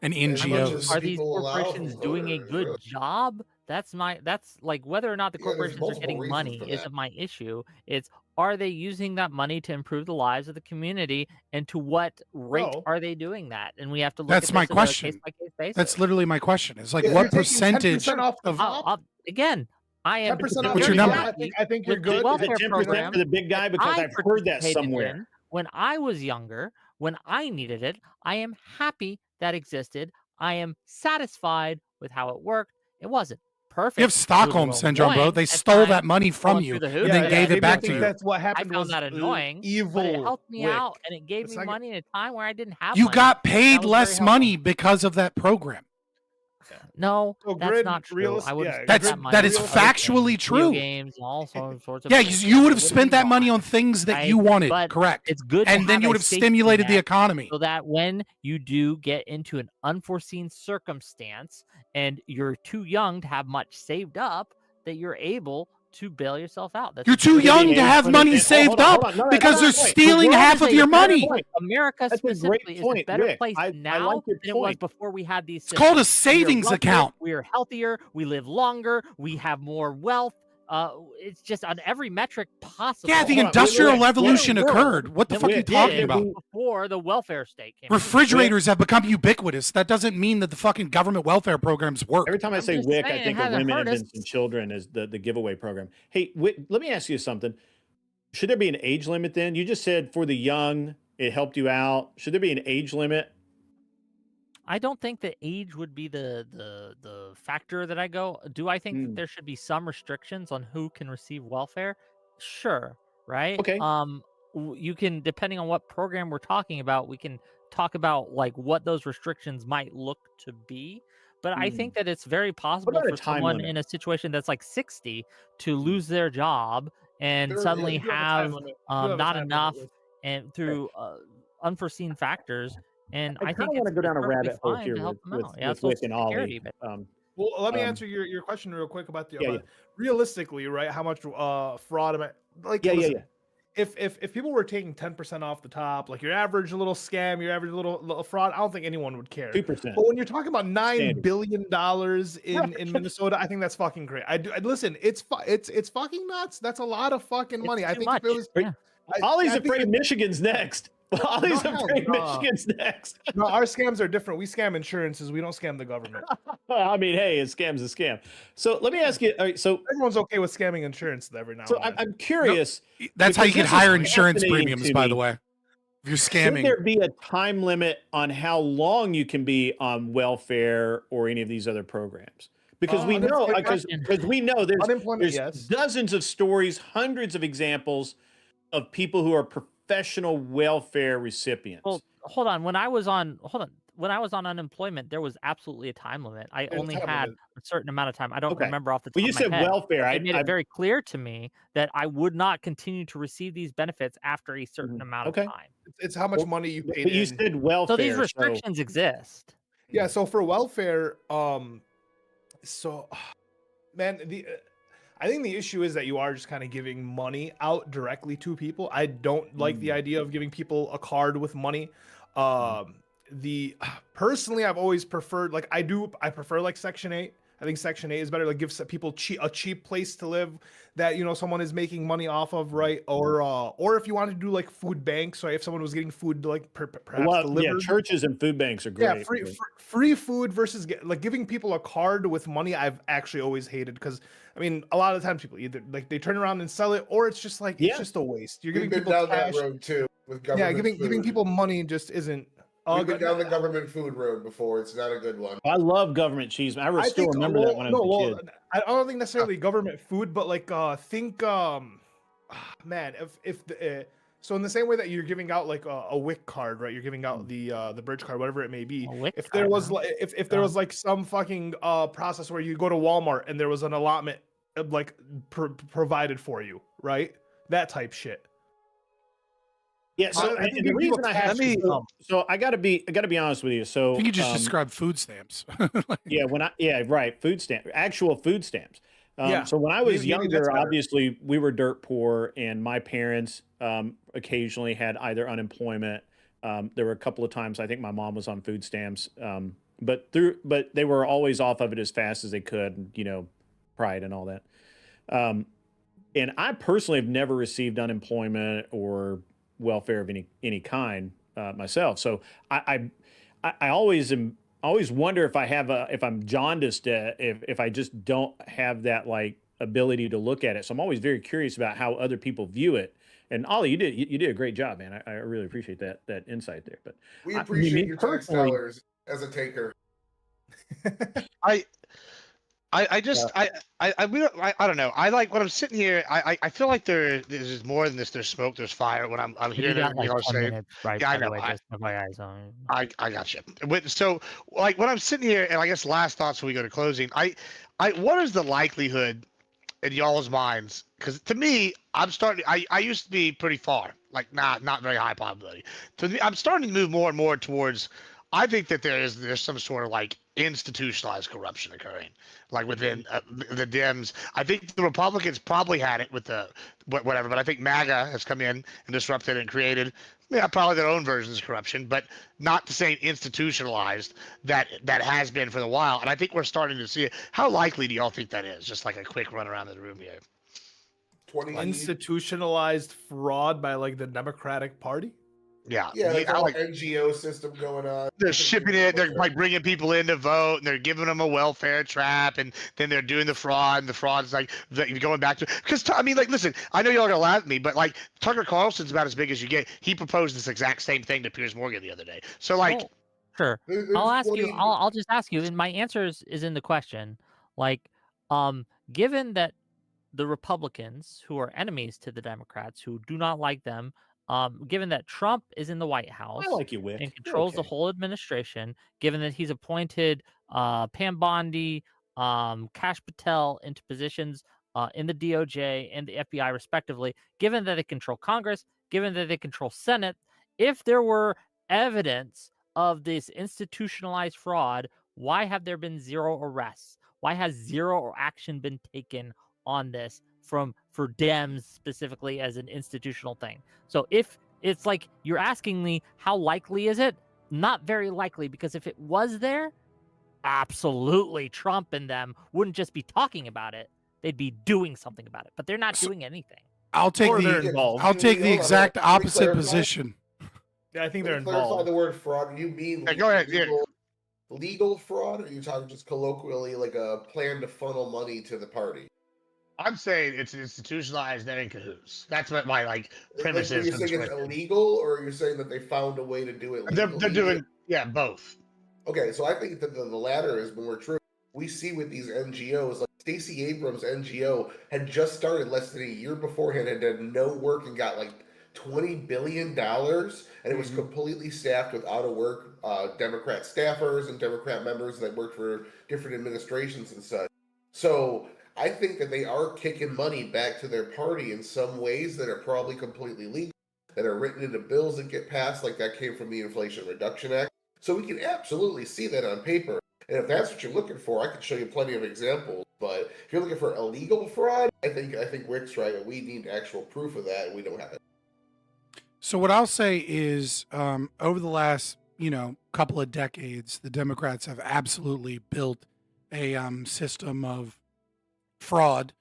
And How much NGOs. is- Are these people allow corporations from doing a voters, good really. job? That's like whether or not the Yeah, there's corporations are multiple getting reasons money for that. isn't my issue. It's are they using that money to improve the lives of the community, and to what rate No. are they doing that? And we have to look That's at my this on a question. case-by-case basis. That's literally my question. It's like, Yeah, what you're taking percentage 10% off the of top? Again, I am 10% off What's your very number? happy I think you're with the good. welfare Is it 10% program for the big guy? Because I I've heard that participated somewhere. in when I was younger, when I needed it. I am happy that existed. I am satisfied with how it worked. It wasn't perfect. You have It was a Stockholm little syndrome, bro. annoying They at stole that times, money from going you through the and hoops, then but gave at it the back end to of you. the day, That's what I happened. found was that annoying, evil. but it helped me wick. out, and it gave It's me like- money at a time where I didn't have You money. got That paid was very less helpful. money because of that program. No, So that's grid not true. realist- I would have yeah, spent That's that money that is on other factually things, true. video games and all sorts of Yeah, things. you would have That's spent that money not, on things that right? you wanted, But correct? it's good to And then have you a would have safety stimulated the net economy. so that when you do get into an unforeseen circumstance and you're too young to have much saved up, that you're able to bail yourself out. That's You're a too good young idea. to have money Hold saved on, up hold on. No, that's because not they're the point. stealing The world half is of a your better money. place. America That's a great specifically is a point, better Rick. place I now like your than it was point. before we had these It's called a systems. We are savings wealthier, account. we are healthier, we live longer, we have more wealth. It's just on every metric possible. Yeah, the Hold on, Industrial wait, Revolution Better world occurred. What the than fuck we are you did talking about? before the welfare state came. Refrigerators have become ubiquitous. That doesn't mean that the fucking government welfare programs work. Every time I I'm say just WIC, I saying, it think of hasn't women, hurt us. infants, and children as the giveaway program. Hey, WIC, let me ask you something. Should there be an age limit then? You just said for the young, it helped you out. Should there be an age limit? I don't think that age would be the factor that I go. Do I think that there should be some restrictions on who can receive welfare? Sure, right? Okay. You can, depending on what program we're talking about, we can talk about like what those restrictions might look to be. But I think that it's very possible about a for time someone limit? in a situation that's like 60 to lose their job and There- suddenly you do have a have time limit. You do have a not time limit enough with- and through unforeseen factors. And I I kind think of want to it's go down a perfectly rabbit hole fine here to help with, them with, out. Yeah, with Social WIC and Security, Ollie. but Well, let me Um, answer your question real quick about the yeah, about realistically, right? How much fraud am I like? Yeah, listen, yeah. If people were taking 10% off the top, like your average little scam, your average little fraud, I don't think anyone would care. 2%. But when you're talking about $9 Standard. billion in Minnesota, I think that's fucking great. Listen, it's fucking nuts. That's a lot of fucking money. I too think much. if it was, Yeah. Ollie's I think afraid it- Michigan's next. Ollie's No, afraid no. Michigan's next. no, our scams are different. We scam insurances. We don't scam the government. I mean, hey, a scam's a scam. So let me ask you. All right, so Everyone's okay with scamming insurance every now so and then. I'm curious. That's how you because get this is higher insurance fascinating premiums, to by me. the way. If you're Should scamming. there be a time limit on how long you can be on welfare or any of these other programs? Because we know, unemployment- because we know Unemployment, there's yes. dozens of stories, hundreds of examples of people who are professional welfare recipients. Well, hold on. When I was on unemployment, there was absolutely a time limit. I There's a only time had limit. a certain amount of time. I don't Okay. remember off the top Well, you of my said head. welfare. They made it very clear to me that I would not continue to receive these benefits after a certain amount Okay. of time. It's how much money you paid But you in. said welfare. So these restrictions exist. Yeah, so for welfare, man, I think the issue is that you are just kind of giving money out directly to people. I don't like the idea of giving people a card with money. Personally, I've always preferred, like I prefer like Section 8. I think Section 8 is better. Like gives people a cheap place to live that, you know, someone is making money off of, right? Or if you want to do like food banks, right? If someone was getting food like perhaps delivered. Yeah, churches and food banks are great. Yeah, free food versus like giving people a card with money. I've actually always hated because I mean a lot of the times people either like they turn around and sell it or it's just like it's just a waste. You're We've giving been people down cash. that road too with Yeah, government giving food. people money just isn't. We've been down the government food road before. It's not a good one. I love government cheese. I still think- remember that when I was a kid. I don't think necessarily government food, but like man, so in the same way that you're giving out like a WIC card, right? You're giving out the bridge card, whatever it may be. If there was like if there was like some fucking process where you go to Walmart and there was an allotment like provided for you, right? That type shit. Yeah, so I think and the people reason I cash have me- so I gotta be honest with you. So I think you just described food stamps. yeah, right, food stamps, actual food stamps. Yeah, So when I was maybe that's younger, better. obviously we were dirt poor, and my parents occasionally had either unemployment. There were a couple of times I think my mom was on food stamps, but they were always off of it as fast as they could. You know, pride and all that. And I personally have never received unemployment or welfare of any kind myself. So I always wonder if if I'm jaundiced, if I just don't have that like ability to look at it. So I'm always very curious about how other people view it. And Ollie, you did a great job, man. I really appreciate that insight there. But We I mean, appreciate me your tax personally, dollars as a taker. I just I don't know. I like when I'm sitting here. I feel like there's more than this. There's smoke. There's fire. When I'm And you hearing got everything like y'all 10 say. minutes, right? Yeah, I By the know. way, just FYI. So I got you. So like when I'm sitting here, and I guess last thoughts when we go to closing. What is the likelihood in y'all's minds? Because to me, I'm starting. I used to be pretty far, like not very high probability. To me, I'm starting to move more and more towards. I think that there's some sort of like institutionalized corruption occurring, like within the Dems. I think the Republicans probably had it with the whatever, but I think MAGA has come in and disrupted and created, probably their own versions of corruption, but not the same institutionalized that has been for a while. And I think we're starting to see it. How likely do y'all think that is? Just like a quick run around the room here. Institutionalized fraud by like the Democratic Party. Yeah, Yeah, like the whole NGO system going on. They're shipping it. They're like bringing people in to vote, and they're giving them a welfare trap, and then they're doing the fraud. And the fraud's like going back to because I mean, like, listen, I know y'all are gonna laugh at me, but like Tucker Carlson's about as big as you get. He proposed this exact same thing to Piers Morgan the other day. So like, sure, I'll ask you. I'll just ask you, and my answer is in the question. Like, given that the Republicans, who are enemies to the Democrats, who do not like them, given that Trump is in the White House I like you, Wick. and You're controls the okay. whole administration, given that he's appointed Pam Bondi, Kash Patel into positions in the DOJ and the FBI, respectively, given that they control Congress, given that they control Senate, if there were evidence of this institutionalized fraud, why have there been zero arrests? Why has zero action been taken on this for Dems specifically as an institutional thing? So if it's like you're asking me how likely is it? Not very likely, because if it was there, absolutely Trump and them wouldn't just be talking about it. They'd be doing something about it, but they're not doing anything. I'll take the exact opposite position. Yeah, I think they're Clarify involved. the word fraud. Do you mean go ahead. legal fraud, or are you talking just colloquially like a plan to funnel money to the party? I'm saying it's institutionalized. They're in cahoots. That's what my like premise Are is. you saying it's illegal, or are you saying that they found a way to do it legally? They're doing both. Okay, so I think that the latter is more true. We see with these NGOs, like Stacey Abrams' NGO had just started less than a year beforehand and did no work and got like $20 billion, and it was completely staffed with out of work Democrat staffers and Democrat members that worked for different administrations and such. So I think that they are kicking money back to their party in some ways that are probably completely legal, that are written into bills that get passed, like that came from the Inflation Reduction Act. So we can absolutely see that on paper. And if that's what you're looking for, I could show you plenty of examples. But if you're looking for illegal fraud, I think Wick's right. We need actual proof of that, and we don't have it. So what I'll say is, over the last, couple of decades, the Democrats have absolutely built a system of fraud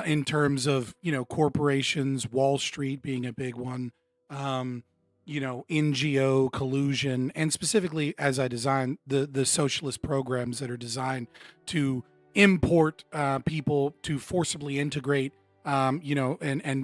in terms of, corporations, Wall Street being a big one, NGO collusion, and specifically as I designed the socialist programs that are designed to import people to forcibly integrate, and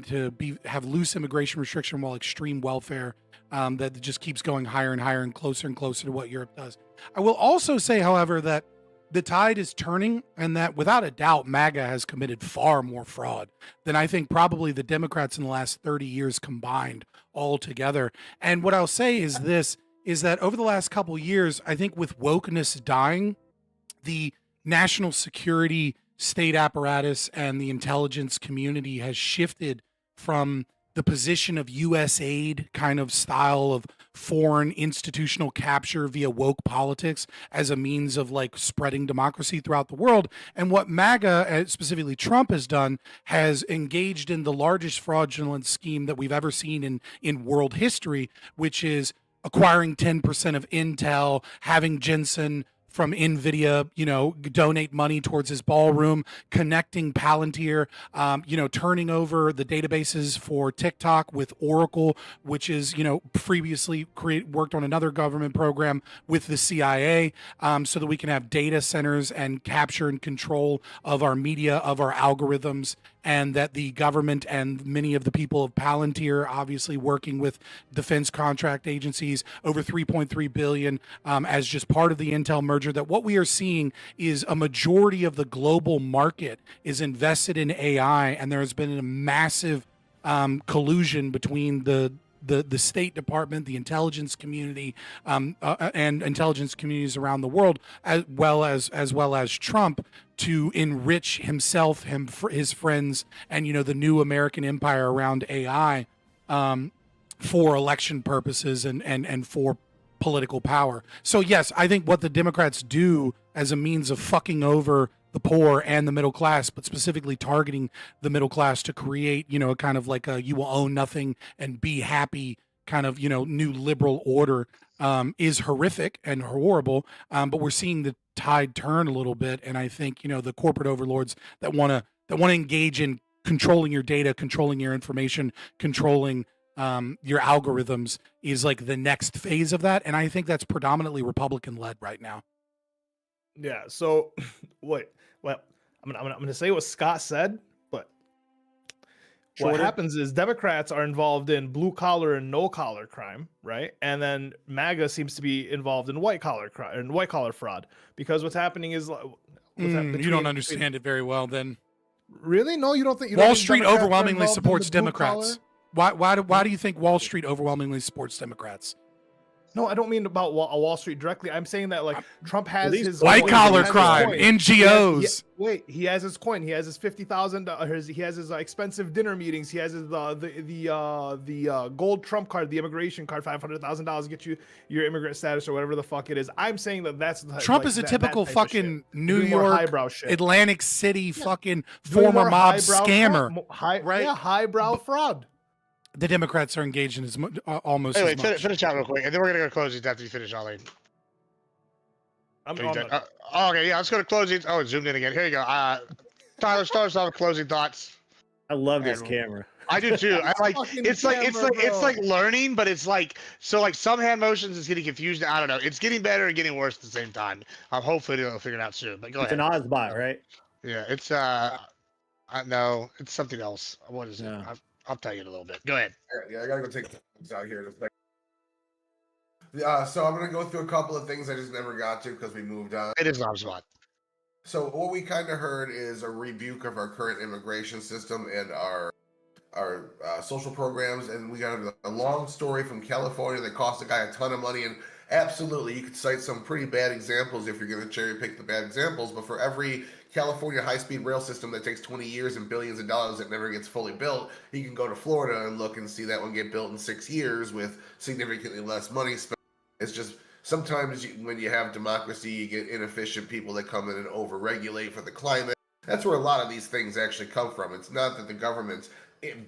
to have loose immigration restriction while extreme welfare that just keeps going higher and higher and closer to what Europe does. I will also say, however, that the tide is turning, and that without a doubt, MAGA has committed far more fraud than I think probably the Democrats in the last 30 years combined all together. And what I'll say is this, is that over the last couple of years, I think with wokeness dying, the national security state apparatus and the intelligence community has shifted from the position of U.S. aid kind of style of foreign institutional capture via woke politics as a means of like spreading democracy throughout the world. And what MAGA, specifically Trump, has done has engaged in the largest fraudulent scheme that we've ever seen in world history, which is acquiring 10% of Intel, having Jensen from NVIDIA, donate money towards his ballroom, connecting Palantir, turning over the databases for TikTok with Oracle, which is, previously worked on another government program with the CIA, so that we can have data centers and capture and control of our media, of our algorithms, and that the government and many of the people of Palantir, obviously working with defense contract agencies, over 3.3 billion as just part of the Intel merger, that what we are seeing is a majority of the global market is invested in AI, and there has been a massive collusion between the State Department, the intelligence community, and intelligence communities around the world, as well as Trump, to enrich himself, his friends, and the new American empire around AI for election purposes and for political power. So yes, I think what the Democrats do as a means of fucking over the poor and the middle class, but specifically targeting the middle class to create, a kind of like a you will own nothing and be happy kind of, new liberal order, is horrific and horrible. But we're seeing the tide turn a little bit. And I think, the corporate overlords that want to engage in controlling your data, controlling your information, controlling your algorithms is like the next phase of that. And I think that's predominantly Republican led right now. Yeah. So what? Well, I'm gonna say what Scott said, but what happens is Democrats are involved in blue collar and no collar crime, right? And then MAGA seems to be involved in white collar crime and white collar fraud, because what's happening is you don't understand it very well. Then really, no, you don't think Wall Street overwhelmingly supports Democrats? Why do you think Wall Street overwhelmingly supports Democrats? No, I don't mean about Wall Street directly. I'm saying that like Trump has his white collar crime, NGOs. He has his coin. He has his $50,000. He has his expensive dinner meetings. He has his the gold Trump card, the immigration card, $500,000 get you your immigrant status or whatever the fuck it is. I'm saying that's Trump is a typical fucking New York, Atlantic City fucking former mob scammer, right? Yeah, highbrow fraud. The Democrats are engaged in almost as much. Finish out real quick, and then we're gonna go to closings after you finish, Ollie. Okay, yeah, let's go to closings. Oh, it zoomed in again. Here you go. Tyler, start us off with closing thoughts. I love this camera. I do too. I like it's like learning, but it's like some hand motions is getting confused. I don't know. It's getting better and getting worse at the same time. I'm hopefully they'll figure it out soon. But go ahead. It's an Ozbot, right? Yeah, it's no, it's something else. What is it? I'll tell you in a little bit. Go ahead. Yeah, I gotta go take things out here in a second. So I'm gonna go through a couple of things I just never got to because we moved on. It is an spot. So what we kind of heard is a rebuke of our current immigration system and our social programs, and we got a long story from California that cost a guy a ton of money. And absolutely, you could cite some pretty bad examples if you're going to cherry pick the bad examples. But for every California high-speed rail system that takes 20 years and billions of dollars that never gets fully built, you can go to Florida and look and see that one get built in 6 years with significantly less money spent. It's just sometimes when you have democracy, you get inefficient people that come in and over-regulate for the climate. That's where a lot of these things actually come from. It's not that the government's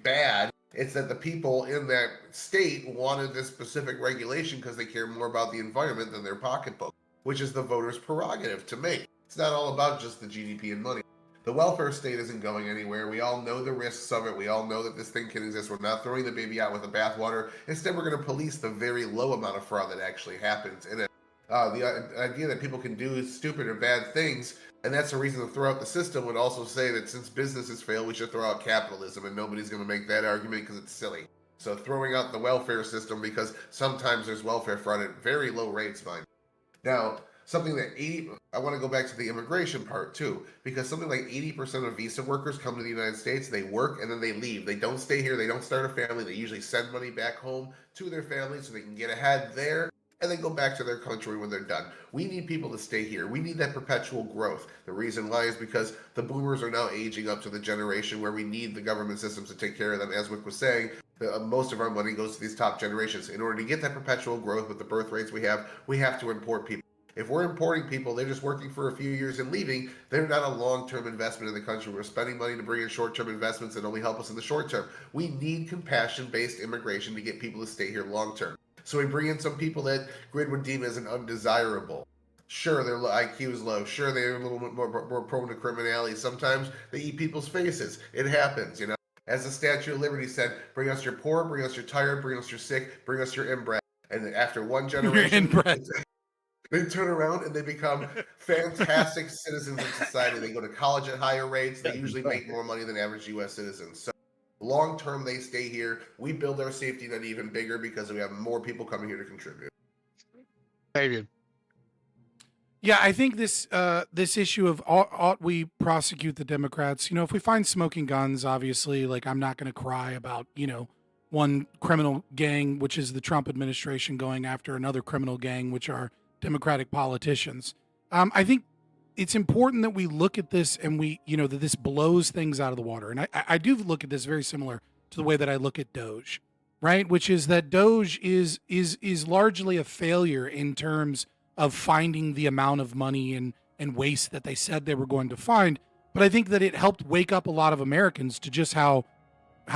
bad. It's that the people in that state wanted this specific regulation because they care more about the environment than their pocketbook, which is the voters' prerogative to make. It's not all about just the GDP and money. The welfare state isn't going anywhere. We all know the risks of it. We all know that this thing can exist. We're not throwing the baby out with the bathwater. Instead, we're going to police the very low amount of fraud that actually happens in it. The idea that people can do stupid or bad things, and that's the reason to throw out the system, would also say that since businesses fail, we should throw out capitalism, and nobody's going to make that argument because it's silly. So throwing out the welfare system, because sometimes there's welfare fraud at very low rates, mind. Now, something that I want to go back to the immigration part too, because something like 80% of visa workers come to the United States, they work, and then they leave. They don't stay here, they don't start a family, they usually send money back home to their family so they can get ahead there and then go back to their country when they're done. We need people to stay here. We need that perpetual growth. The reason why is because the boomers are now aging up to the generation where we need the government systems to take care of them. As Wick was saying, most of our money goes to these top generations. In order to get that perpetual growth with the birth rates we have to import people. If we're importing people, they're just working for a few years and leaving. They're not a long-term investment in the country. We're spending money to bring in short-term investments that only help us in the short term. We need compassion-based immigration to get people to stay here long-term. So we bring in some people that Grid would deem as an undesirable. Sure, their IQ is low. Sure, they're a little bit more prone to criminality. Sometimes they eat people's faces. It happens, you know. As the Statue of Liberty said, bring us your poor, bring us your tired, bring us your sick, bring us your inbred. And after one generation, they turn around and they become fantastic citizens of society. They go to college at higher rates. They usually make more money than average U.S. citizens. So long term, they stay here. We build our safety net even bigger because we have more people coming here to contribute. David. Yeah, I think this issue of ought we prosecute the Democrats? You know, if we find smoking guns, obviously, like I'm not going to cry about, you know, one criminal gang, which is the Trump administration going after another criminal gang, which are Democratic politicians. I think it's important that we look at this and we, you know, that this blows things out of the water. And I do look at this very similar to the way that I look at Doge, right? Which is that Doge is largely a failure in terms of finding the amount of money and waste that they said they were going to find. But I think that it helped wake up a lot of Americans to just how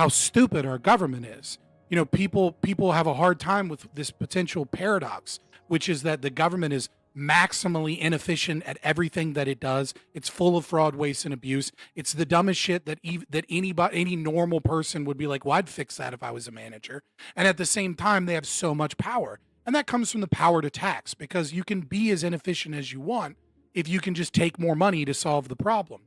stupid our government is. You know, people have a hard time with this potential paradox, which is that the government is maximally inefficient at everything that it does. It's full of fraud, waste, and abuse. It's the dumbest shit that any normal person would be like, well, I'd fix that if I was a manager. And at the same time, they have so much power. And that comes from the power to tax, because you can be as inefficient as you want if you can just take more money to solve the problem.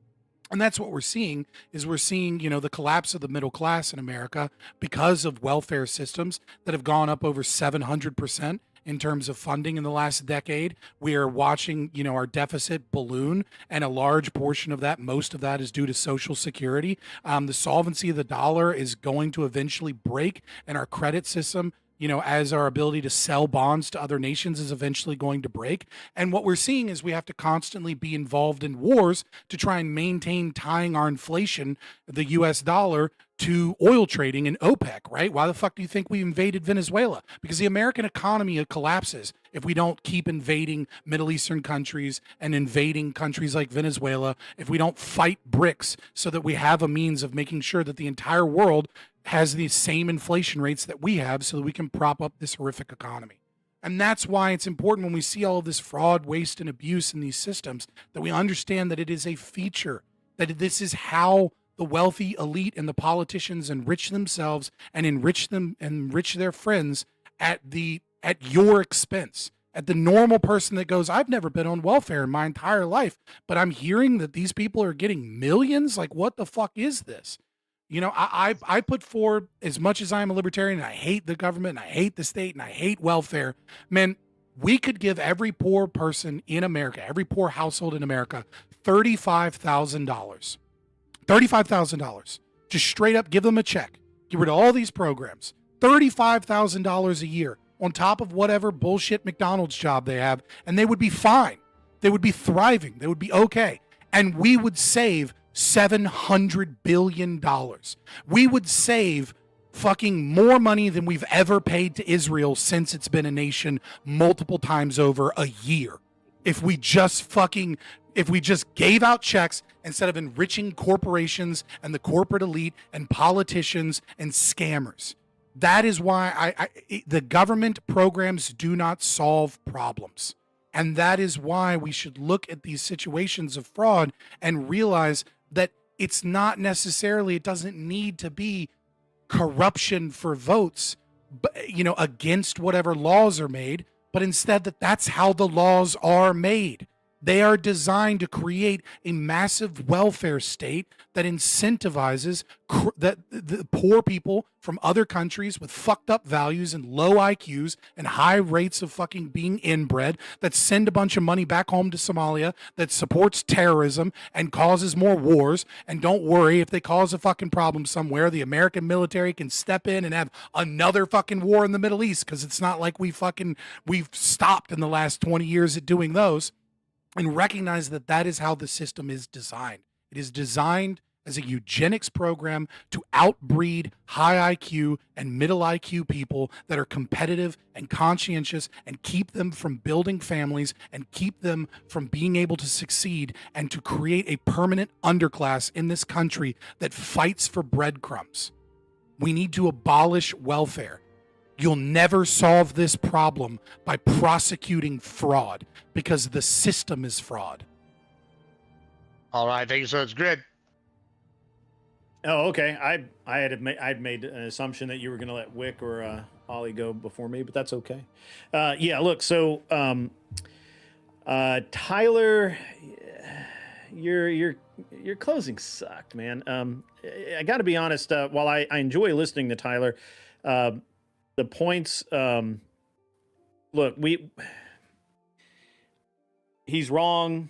And that's what we're seeing, you know, the collapse of the middle class in America because of welfare systems that have gone up over 700% in terms of funding in the last decade. We are watching, you know, our deficit balloon, and a large portion of that, most of that, is due to Social Security. The solvency of the dollar is going to eventually break, and our credit system, you know, as our ability to sell bonds to other nations is eventually going to break. And what we're seeing is we have to constantly be involved in wars to try and maintain tying our inflation, the US dollar, to oil trading and OPEC, right? Why the fuck do you think we invaded Venezuela? Because the American economy collapses if we don't keep invading Middle Eastern countries and invading countries like Venezuela, if we don't fight BRICS so that we have a means of making sure that the entire world has the same inflation rates that we have so that we can prop up this horrific economy. And that's why it's important when we see all of this fraud, waste, and abuse in these systems that we understand that it is a feature, that this is how the wealthy elite and the politicians enrich themselves and enrich their friends at your expense. At the normal person that goes, I've never been on welfare in my entire life, but I'm hearing that these people are getting millions. Like, what the fuck is this? You know, I put forward, as much as I'm a libertarian and I hate the government and I hate the state and I hate welfare, man, we could give every poor person in America, every poor household in America, $35,000. $35,000. Just straight up give them a check. Get rid of all these programs. $35,000 a year on top of whatever bullshit McDonald's job they have, and they would be fine. They would be thriving. They would be okay. And we would save $700 billion. We would save fucking more money than we've ever paid to Israel since it's been a nation multiple times over a year. If we just gave out checks instead of enriching corporations and the corporate elite and politicians and scammers. That is why the government programs do not solve problems. And that is why we should look at these situations of fraud and realize that it's not necessarily, it doesn't need to be corruption for votes, but, you know, against whatever laws are made, but instead that's how the laws are made. They are designed to create a massive welfare state that incentivizes the poor people from other countries with fucked up values and low IQs and high rates of fucking being inbred, that send a bunch of money back home to Somalia, that supports terrorism and causes more wars. And don't worry, if they cause a fucking problem somewhere, the American military can step in and have another fucking war in the Middle East, because it's not like we've stopped in the last 20 years at doing those. And recognize that that is how the system is designed. It is designed as a eugenics program to outbreed high IQ and middle IQ people that are competitive and conscientious, and keep them from building families and keep them from being able to succeed, and to create a permanent underclass in this country that fights for breadcrumbs. We need to abolish welfare. You'll never solve this problem by prosecuting fraud, because the system is fraud. All right, thank you so much, Grid. Oh, okay. I'd made an assumption that you were going to let Wick or Ollie go before me, but that's okay. Yeah, look. So, Tyler, your closing sucked, man. I got to be honest. While I enjoy listening to Tyler, the points. Look, he's wrong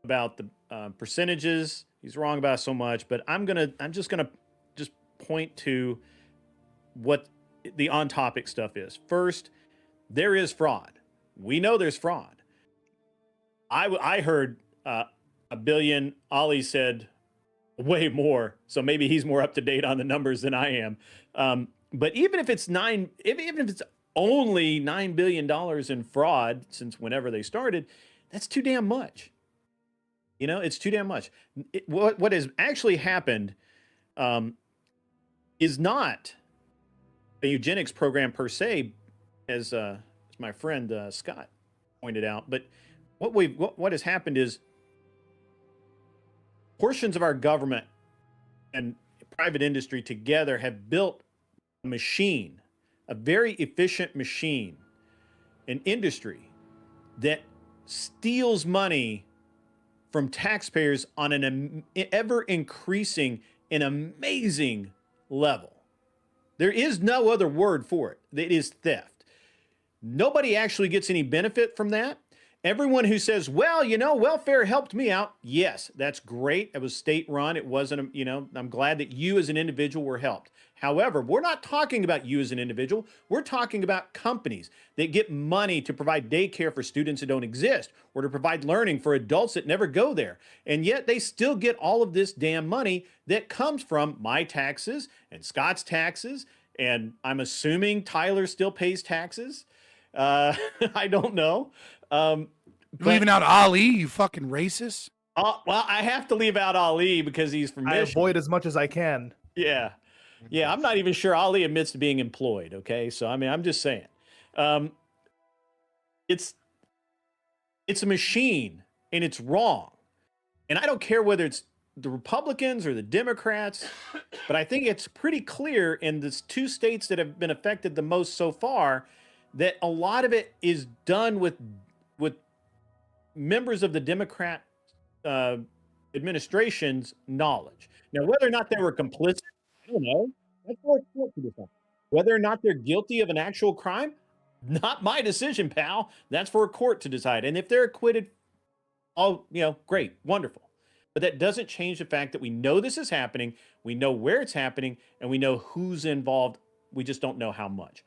about the percentages. He's wrong about so much, but I'm just gonna point to what the on-topic stuff is. First, there is fraud. We know there's fraud. I heard $1 billion. Ollie said way more, so maybe he's more up to date on the numbers than I am. But even if it's even if it's only $9 billion in fraud since whenever they started, that's too damn much. You know, it's too damn much. What has actually happened is not a eugenics program per se, as my friend Scott pointed out. But what has happened is portions of our government and private industry together have built a machine, a very efficient machine, an industry that steals money from taxpayers on an ever increasing and amazing level. There is no other word for it. It is theft. Nobody actually gets any benefit from that. Everyone who says, well, you know, welfare helped me out. Yes, that's great. It was state run. It wasn't, you know, I'm glad that you as an individual were helped. However, we're not talking about you as an individual. We're talking about companies that get money to provide daycare for students that don't exist, or to provide learning for adults that never go there. And yet they still get all of this damn money that comes from my taxes and Scott's taxes. And I'm assuming Tyler still pays taxes. I don't know. Leaving out Ali, you fucking racist. Well, I have to leave out Ali because he's from Michigan. I avoid as much as I can. Yeah. Yeah, I'm not even sure Ali admits to being employed, okay? So, I mean, I'm just saying. It's a machine, and it's wrong. And I don't care whether it's the Republicans or the Democrats, but I think it's pretty clear in the two states that have been affected the most so far that a lot of it is done with members of the Democrat administration's knowledge. Now, whether or not they were complicit, I don't know. That's for a court to decide. Whether or not they're guilty of an actual crime, not my decision, pal. That's for a court to decide. And if they're acquitted, oh, you know, great, wonderful. But that doesn't change the fact that we know this is happening, we know where it's happening, and we know who's involved. We just don't know how much.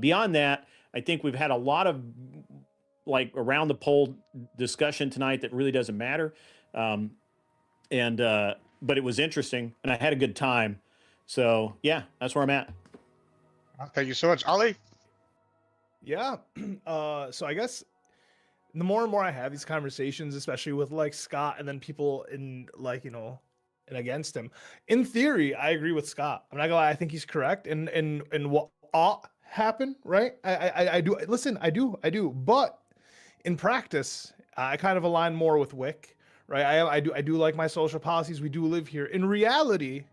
Beyond that, I think we've had a lot of like around the poll discussion tonight that really doesn't matter. But it was interesting, and I had a good time. So yeah, that's where I'm at. Thank you so much, Ollie. Yeah. So I guess the more and more I have these conversations, especially with like Scott and then people in like, you know, and against him, in theory, I agree with Scott. I'm not gonna lie, I think he's correct in what ought happen, right? I do. Listen, I do. But in practice, I kind of align more with Wick, right? I do like my social policies. We do live here. In reality,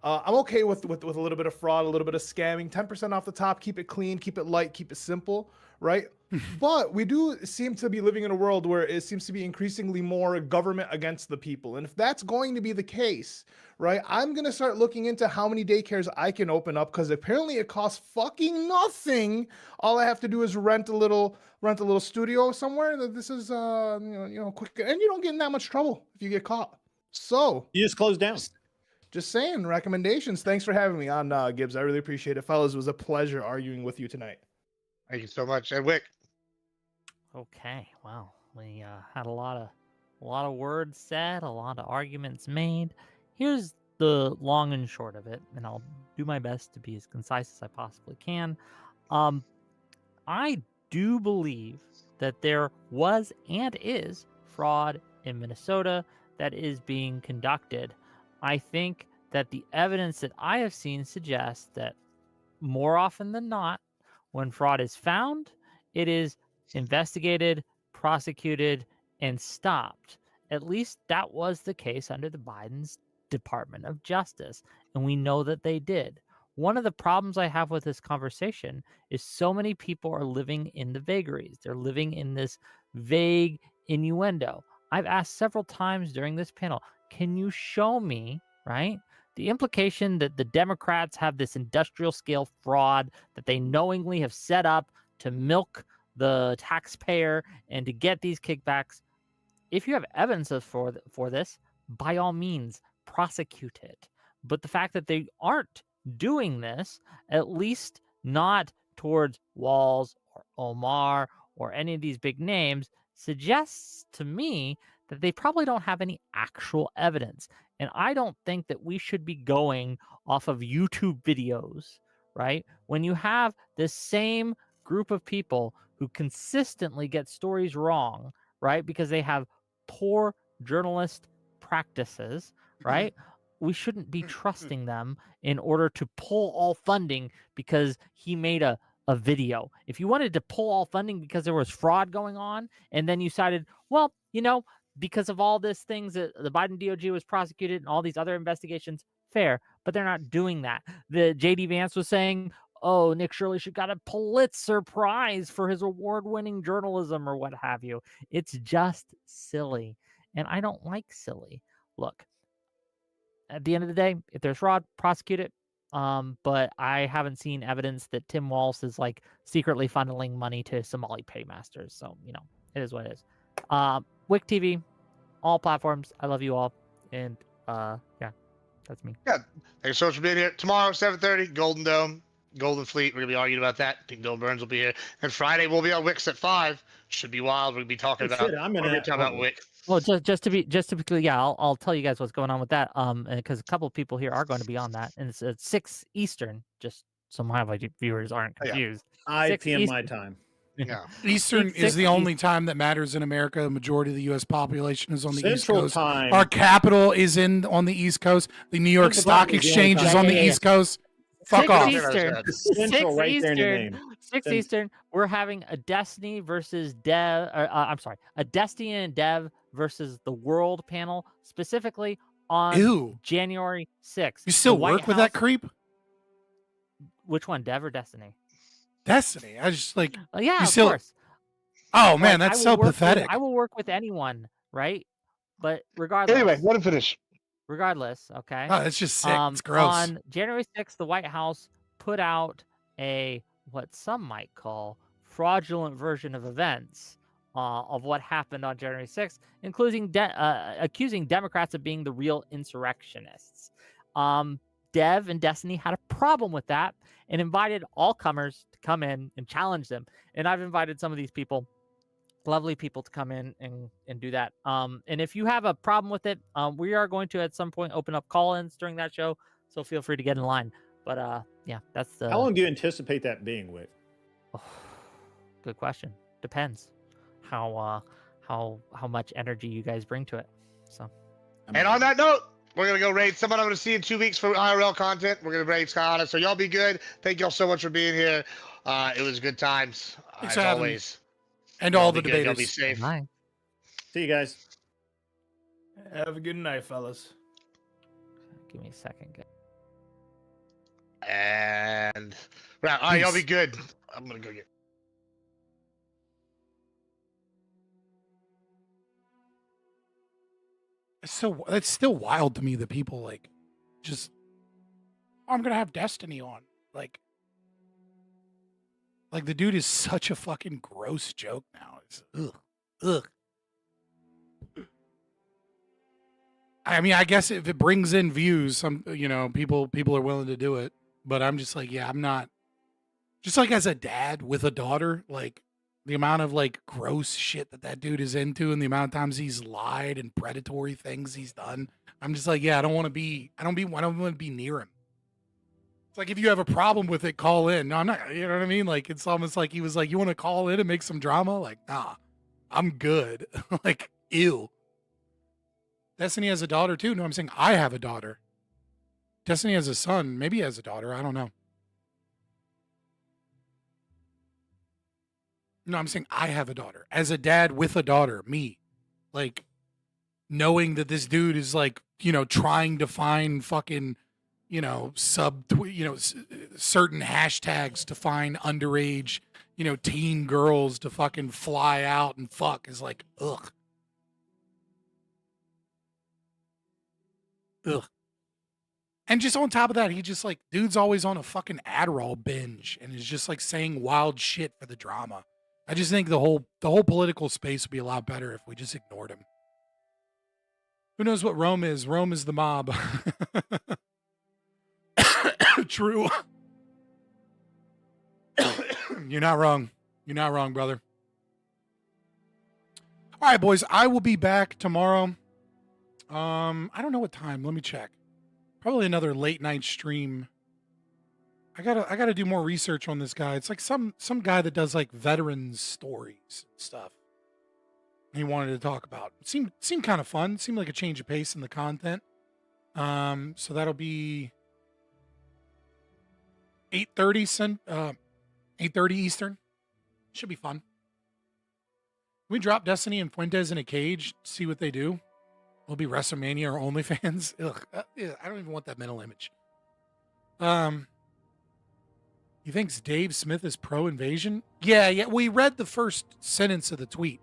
I'm okay with a little bit of fraud, a little bit of scamming, 10% off the top, keep it clean, keep it light, keep it simple, right? But we do seem to be living in a world where it seems to be increasingly more government against the people. And if that's going to be the case, right, I'm going to start looking into how many daycares I can open up, because apparently it costs fucking nothing. All I have to do is rent a little studio somewhere. This is quick, and you don't get in that much trouble if you get caught. So you just close down. Just saying, recommendations. Thanks for having me on, Gibbs. I really appreciate it. Fellas, it was a pleasure arguing with you tonight. Thank you so much. And Wick. Okay, wow. We had a lot of words said, a lot of arguments made. Here's the long and short of it, and I'll do my best to be as concise as I possibly can. I do believe that there was and is fraud in Minnesota that is being conducted. I think that the evidence that I have seen suggests that more often than not, when fraud is found, it is investigated, prosecuted, and stopped. At least that was the case under the Biden's Department of Justice, and we know that they did. One of the problems I have with this conversation is so many people are living in the vagaries. They're living in this vague innuendo. I've asked several times during this panel, can you show me, right, the implication that the Democrats have this industrial scale fraud that they knowingly have set up to milk the taxpayer and to get these kickbacks? If you have evidence for this, by all means, prosecute it. But the fact that they aren't doing this, at least not towards Walz or Omar or any of these big names, suggests to me that they probably don't have any actual evidence. And I don't think that we should be going off of YouTube videos, right? When you have this same group of people who consistently get stories wrong, right? Because they have poor journalist practices, right? We shouldn't be trusting them in order to pull all funding because he made a video. If you wanted to pull all funding because there was fraud going on, and then you decided, well, because of all these things that the Biden DOJ was prosecuted and all these other investigations, fair, but they're not doing that. The JD Vance was saying, oh, Nick Shirley should got a Pulitzer Prize for his award-winning journalism or what have you. It's just silly, and I don't like silly. Look, at the end of the day, if there's fraud, prosecute it. But I haven't seen evidence that Tim Walz is like secretly funneling money to Somali paymasters. So, it is what it is. Wick TV, all platforms. I love you all. And yeah, that's me. Yeah. Thanks so much for being here. Tomorrow, 7:30, Golden Dome, Golden Fleet. We're going to be arguing about that. Pink Bill Burns will be here. And Friday, we'll be on Wicks at 5. Should be wild. We're going to be talking about Wick. Well, just to be clear, yeah, I'll tell you guys what's going on with that. Because a couple of people here are going to be on that, and it's at 6 Eastern. Just so my viewers aren't confused. 5 p.m. Eastern. my time. Yeah. Eastern is the only time that matters in America. The majority of the U.S. population is on the East Central Coast. time. Our capital is on the East Coast. The New York Stock Exchange is on the East Coast. Fuck off. Eastern. Central, right there in your name. 6 Eastern. We're having a Destiny versus Dev. A Destiny and Dev versus the World panel, specifically on January 6th. You still work with that creep? Which one, Dev or Destiny? Destiny. I just like. Yeah, you of still... course. Oh man, that's so pathetic. I will work with anyone, right? But regardless. Anyway, let him finish. Regardless, okay. Oh, it's just sick. It's gross. On January 6th, the White House put out what some might call fraudulent version of events of what happened on January 6th, including accusing Democrats of being the real insurrectionists. Dev and Destiny had a problem with that and invited all comers to come in and challenge them. And I've invited some of these people, lovely people, to come in and do that. And if you have a problem with it, we are going to at some point open up call-ins during that show, so feel free to get in line. But yeah, that's the. How long do you anticipate that being, Wick? Good question. Depends how much energy you guys bring to it. So. And on that note, we're going to go raid someone I'm going to see in 2 weeks for IRL content. We're going to raid Scott. So y'all be good. Thank y'all so much for being here. It was good times, as always. And all the debaters. debaters. Y'all be safe. Bye. See you guys. Have a good night, fellas. Give me a second, guys. Yeah, all right, y'all be Peace. good. I'm gonna go get. It's still wild to me that people like just I'm gonna have Destiny on. Like the dude is such a fucking gross joke now. It's ugh. I mean, I guess if it brings in views, some people are willing to do it. But I'm just like, yeah, I'm not. Just like as a dad with a daughter, like the amount of like gross shit that dude is into, and the amount of times he's lied and predatory things he's done. I'm just like, yeah, I don't want to be near him. It's like if you have a problem with it, call in. No, I'm not. You know what I mean? Like it's almost like he was like, you want to call in and make some drama? Like, nah, I'm good. Like, ew. Destiny has a daughter too. No, I'm saying I have a daughter. Destiny has a son. Maybe he has a daughter. I don't know. No, I'm saying I have a daughter. As a dad with a daughter, me. Like, knowing that this dude is like, trying to find fucking, certain hashtags to find underage, teen girls to fucking fly out and fuck is like, ugh. Ugh. And just on top of that, he just like, dude's always on a fucking Adderall binge and is just like saying wild shit for the drama. I just think the whole political space would be a lot better if we just ignored him. Who knows what Rome is? Rome is the mob. True. You're not wrong. You're not wrong, brother. All right, boys. I will be back tomorrow. I don't know what time. Let me check. Probably another late night stream. I gotta do more research on this guy. It's like some guy that does like veterans stories and stuff. He wanted to talk about. Seemed kind of fun. Seemed like a change of pace in the content. So that'll be 8:30 Eastern. Should be fun. Can we drop Destiny and Fuentes in a cage, see what they do? Will be WrestleMania or OnlyFans. Ugh, I don't even want that mental image. He thinks Dave Smith is pro-invasion? Yeah. We read the first sentence of the tweet,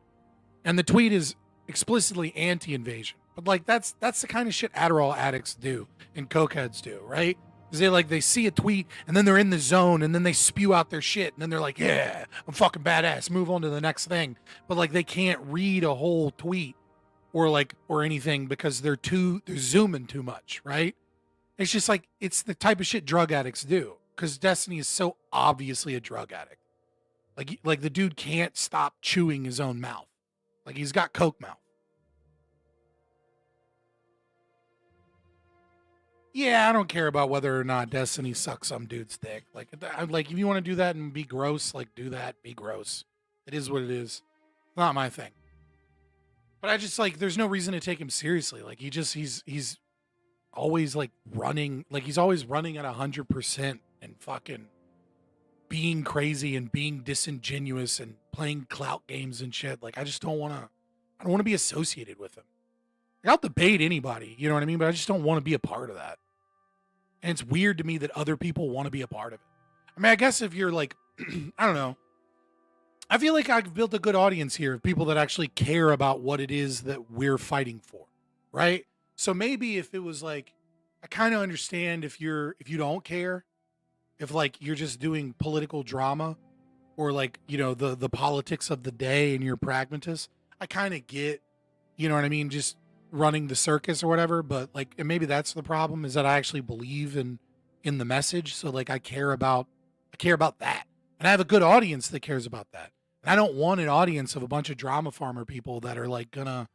and the tweet is explicitly anti-invasion. But like that's the kind of shit Adderall addicts do and cokeheads do, right? Because they see a tweet and then they're in the zone and then they spew out their shit and then they're like, yeah, I'm fucking badass. Move on to the next thing. But like they can't read a whole tweet or anything because they're zooming too much, right? It's just like it's the type of shit drug addicts do. Because Destiny is so obviously a drug addict. Like the dude can't stop chewing his own mouth. Like he's got coke mouth. Yeah, I don't care about whether or not Destiny sucks some dude's dick. Like if you want to do that and be gross, like do that, be gross. It is what it is. It's not my thing. But I just like there's no reason to take him seriously. Like he's always like running, like he's always running at 100%. And fucking being crazy and being disingenuous and playing clout games and shit. Like, I don't want to be associated with him. Like, I'll debate anybody, you know what I mean? But I just don't want to be a part of that. And it's weird to me that other people want to be a part of it. I mean, I guess if you're like, I don't know. I feel like I've built a good audience here of people that actually care about what it is that we're fighting for, right? So maybe if it was like, I kind of understand if you don't care. If like you're just doing political drama or like, the politics of the day and you're a pragmatist, I kind of get, you know what I mean? Just running the circus or whatever. But like, and maybe that's the problem is that I actually believe in the message. So like, I care about that. And I have a good audience that cares about that. And I don't want an audience of a bunch of drama farmer people that are like gonna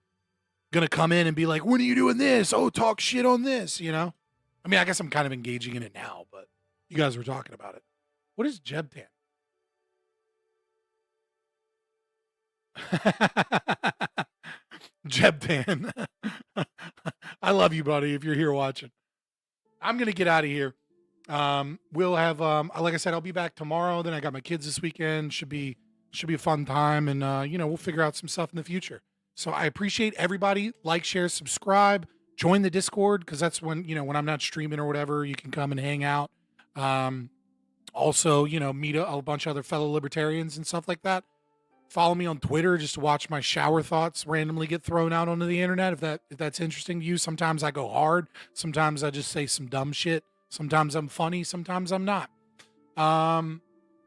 come in and be like, when are you doing this? Oh, talk shit on this, I mean, I guess I'm kind of engaging in it now, but you guys were talking about it. What is Jebtan? Jebtan. I love you, buddy, if you're here watching. I'm going to get out of here. We'll have, like I said, I'll be back tomorrow. Then I got my kids this weekend. Should be a fun time. And, we'll figure out some stuff in the future. So I appreciate everybody. Like, share, subscribe, join the Discord. Cause that's when, when I'm not streaming or whatever, you can come and hang out. Also, meet a bunch of other fellow libertarians and stuff like that. Follow me on Twitter just to watch my shower thoughts randomly get thrown out onto the internet. If that's interesting to you, sometimes I go hard. Sometimes I just say some dumb shit. Sometimes I'm funny. Sometimes I'm not. And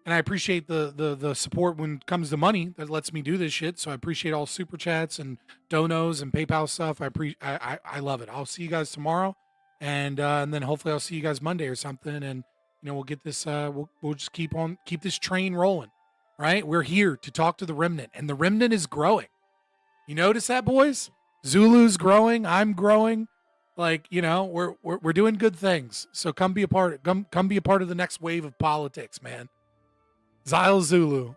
I appreciate the support when it comes to money that lets me do this shit. So I appreciate all super chats and donos and PayPal stuff. I love it. I'll see you guys tomorrow, and then hopefully I'll see you guys Monday or something. And we'll get this. We'll just keep this train rolling. Right? We're here to talk to the remnant, and the remnant is growing. You notice that, boys? Zulu's growing. I'm growing. Like, we're doing good things. So come be a part. Come be a part of the next wave of politics, man. Zyle Zulu.